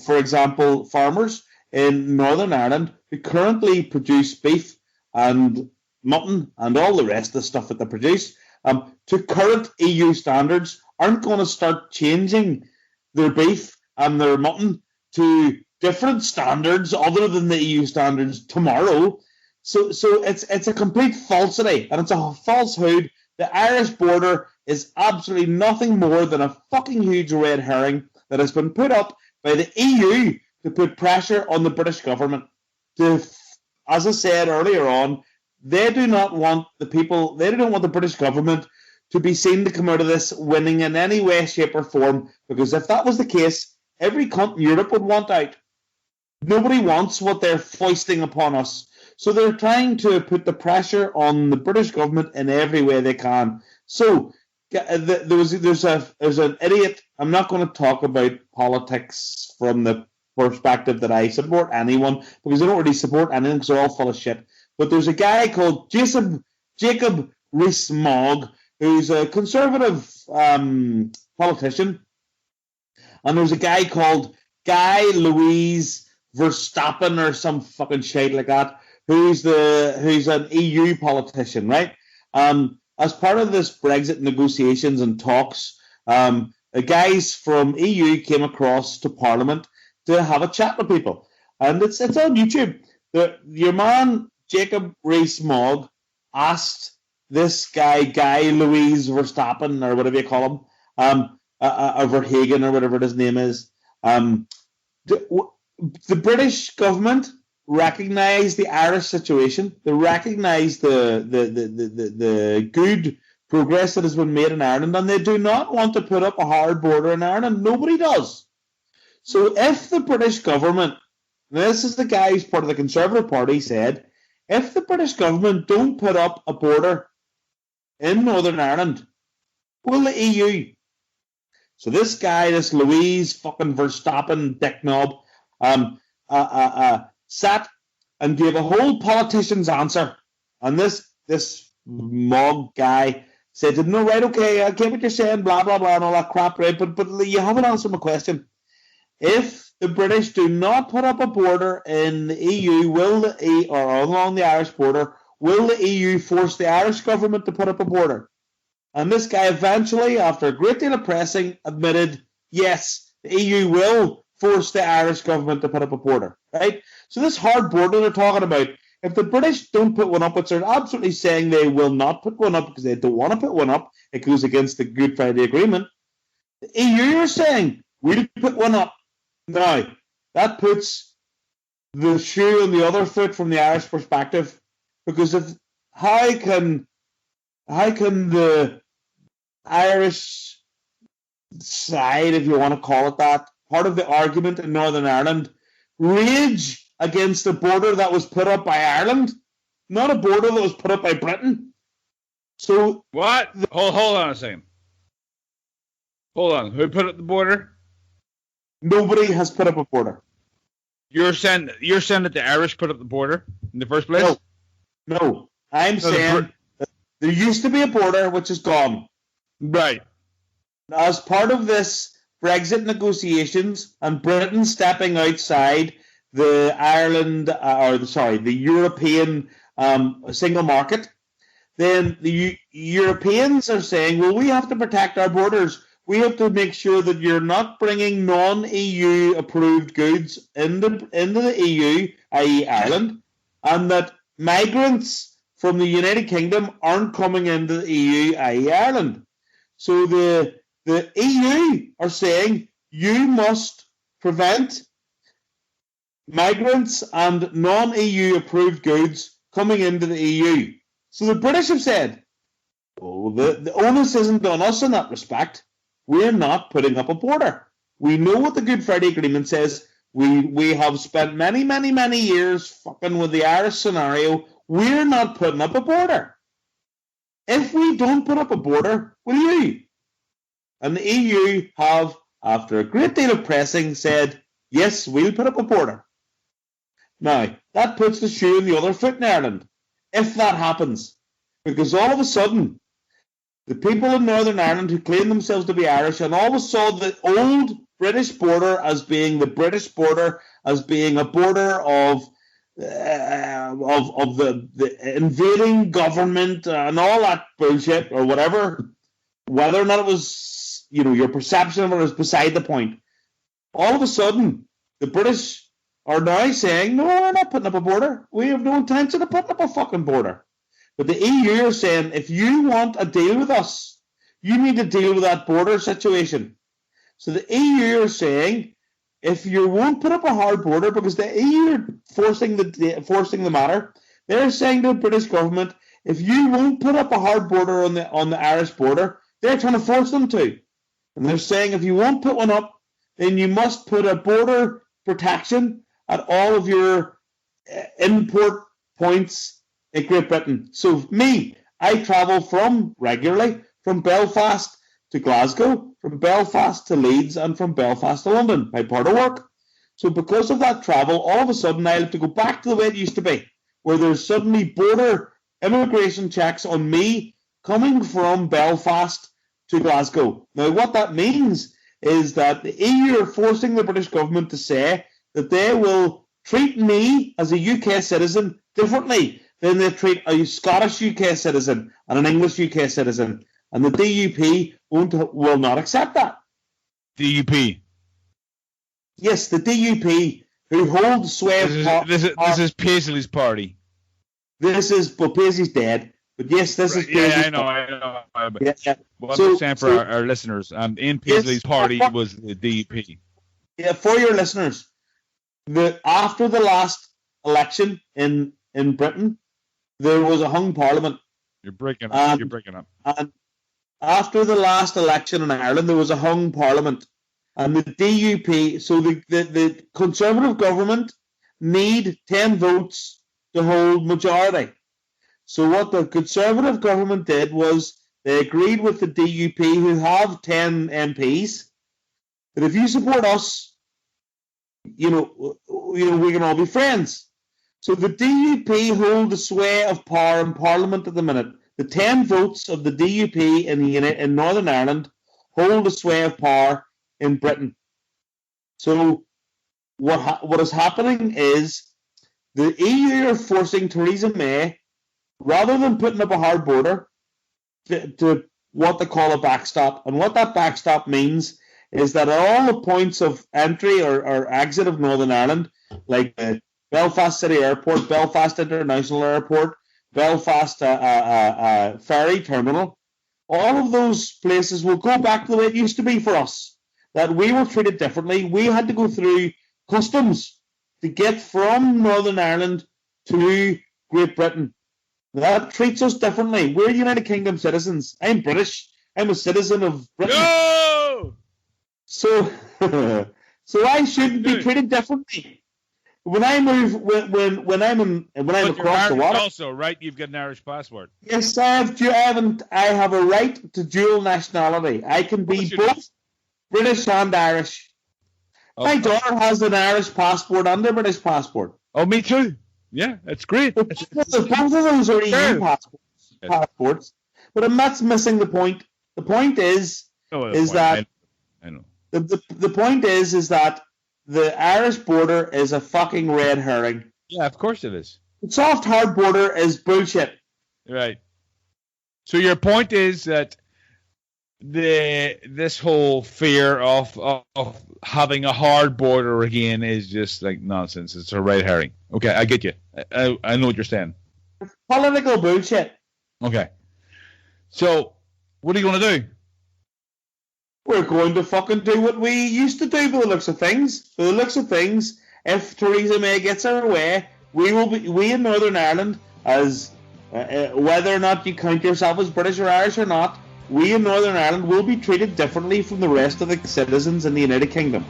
for example, farmers in Northern Ireland, who currently produce beef and mutton and all the rest of the stuff that they produce, to current EU standards, aren't going to start changing their beef and their mutton to different standards other than the EU standards tomorrow. So it's a complete falsity, and it's a falsehood. The Irish border is absolutely nothing more than a fucking huge red herring that has been put up by the EU to put pressure on the British government. As I said earlier on, they don't want the British government to be seen to come out of this winning in any way, shape, or form, because if that was the case, every country in Europe would want out. Nobody wants what they're foisting upon us. So they're trying to put the pressure on the British government in every way they can. So there's an idiot. I'm not going to talk about politics from the perspective that I support anyone, because I don't really support anything because they're all full of shit. But there's a guy called Jacob Rees-Mogg, who's a conservative politician, and there's a guy called Guy Louise Verstappen or some fucking shit like that, who's an EU politician, right? As part of this Brexit negotiations and talks, the guys from EU came across to Parliament to have a chat with people, and it's on YouTube. Your man Jacob Rees-Mogg asked this guy Guy Louise Verstappen or whatever you call him, or Verhagen or whatever his name is. The British government recognise the Irish situation. They recognise the good progress that has been made in Ireland, and they do not want to put up a hard border in Ireland. Nobody does. So if the British government, this is the guy who's part of the Conservative Party, said, if the British government don't put up a border in Northern Ireland, will the EU? So this guy, this Louise fucking Verstappen dicknob, sat and gave a whole politician's answer, and this Mogg guy said, "No, right, okay, I get what you're saying, blah blah blah, and all that crap, right? But you haven't answered my question. If the British do not put up a border in the EU, or along the Irish border,
will the EU force the Irish government to put up a border? And this guy eventually, after a great deal of pressing, admitted, yes, the EU will force the Irish government to put up a border, right? So this hard border they're talking about, if the British don't put one up, which they're absolutely saying they will not put one up because they don't want to put one up, it goes against the Good Friday Agreement, the EU are saying, we'll put one up. Now, that puts the shoe on the other foot from the Irish perspective, because how can the Irish side, if you want to call it that, part of the argument in Northern Ireland, rage against a border that was put up by Ireland, not a border that was put up by Britain? So
what? Hold on a second. Hold on. Who put up the border?
Nobody has put up a border.
You're saying that the Irish put up the border in the first place?
No. I'm saying that there used to be a border which is gone.
Right.
As part of this Brexit negotiations and Britain stepping outside the the European single market, then the Europeans are saying, well, we have to protect our borders. We have to make sure that you're not bringing non-EU approved goods into the EU, i.e. Ireland, and that migrants from the United Kingdom aren't coming into the EU, i.e. Ireland. So the EU are saying you must prevent migrants and non-EU approved goods coming into the EU. So the British have said, oh, the onus isn't on us in that respect. We're not putting up a border. We know what the Good Friday Agreement says. We have spent many, many, many years fucking with the Irish scenario. We're not putting up a border. If we don't put up a border, will you? And the EU have, after a great deal of pressing, said, yes, we'll put up a border. Now, that puts the shoe in the other foot in Ireland, if that happens. Because all of a sudden, the people in Northern Ireland who claim themselves to be Irish and always saw the old British border as being the British border, as being a border of the invading government and all that bullshit or whatever, whether or not it was, your perception of it is beside the point. All of a sudden, the British are now saying, no, we're not putting up a border. We have no intention of putting up a fucking border. But the EU are saying, if you want a deal with us, you need to deal with that border situation. So the EU are saying, if you won't put up a hard border, because the EU are forcing the matter, they're saying to the British government, if you won't put up a hard border on the Irish border, they're trying to force them to. And they're saying, if you won't put one up, then you must put a border protection at all of your import points in Great Britain. So I travel regularly from Belfast to Glasgow, from Belfast to Leeds, and from Belfast to London by part of work. So because of that travel, all of a sudden I have to go back to the way it used to be, where there's suddenly border immigration checks on me coming from Belfast to Glasgow. Now what that means is that the EU are forcing the British government to say that they will treat me as a UK citizen differently than they treat a Scottish UK citizen and an English UK citizen. And the DUP will not accept that.
DUP?
Yes, the DUP, who hold sway of power.
This is Paisley's party.
Paisley's dead. But yes, this is Paisley's
I know.
Yeah.
What I'm saying for our listeners, in Paisley's party was the DUP.
Yeah, for your listeners, after the last election in Britain, there was a hung parliament.
You're breaking up.
And after the last election in Ireland, there was a hung parliament. And the DUP, so the Conservative government need 10 votes to hold majority. So what the Conservative government did was they agreed with the DUP, who have 10 MPs, that if you support us, we can all be friends. So the DUP hold the sway of power in Parliament at the minute. The 10 votes of the DUP in Northern Ireland hold the sway of power in Britain. So what is happening is the EU are forcing Theresa May rather than putting up a hard border to what they call a backstop. And what that backstop means is that at all the points of entry or exit of Northern Ireland, like Belfast City Airport, Belfast International Airport, Belfast Ferry Terminal, all of those places will go back to the way it used to be for us, that we were treated differently. We had to go through customs to get from Northern Ireland to Great Britain. That treats us differently. We're United Kingdom citizens. I'm British. I'm a citizen of Britain.
No!
So I shouldn't be treated differently. When I move, when I'm across the water.
Also, right? You've got an Irish passport.
Yes, I have a right to dual nationality. I can be both British and Irish. My daughter has an Irish passport and a British passport.
Oh, me too. Yeah, that's great.
Both of those are EU passports. But that's missing the point. The point is that
I know.
The point is that the Irish border is a fucking red herring.
Yeah, of course it is.
The soft hard border is bullshit.
Right. So your point is that this whole fear of having a hard border again is just like nonsense. It's a red herring. Okay, I get you. I know what you're saying.
Political bullshit.
Okay. So what are you going to do?
We're going to fucking do what we used to do by the looks of things. By the looks of things, if Theresa May gets her way, we in Northern Ireland, as whether or not you count yourself as British or Irish or not, we in Northern Ireland will be treated differently from the rest of the citizens in the United Kingdom.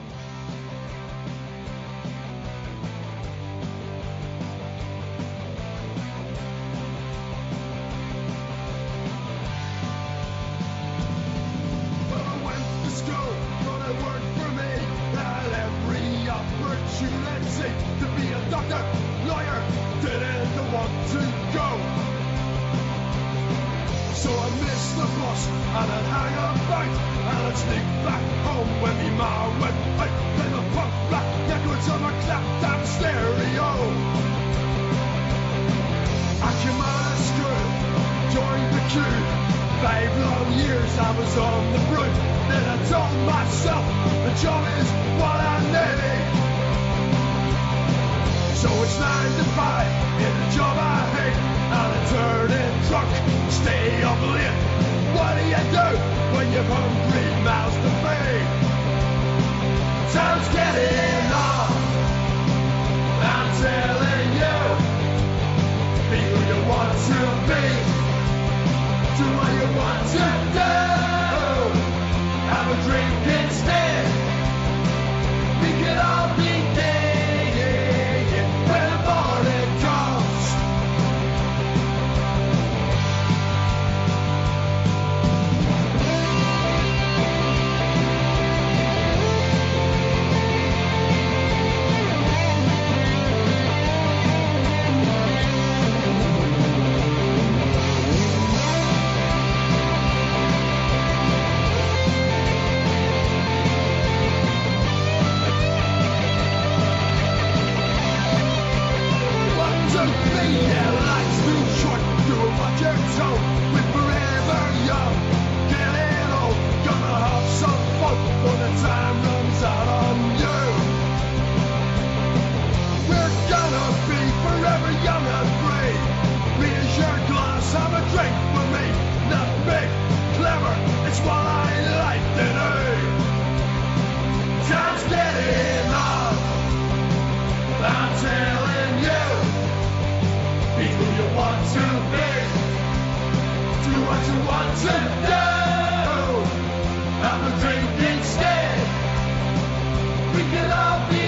We can all be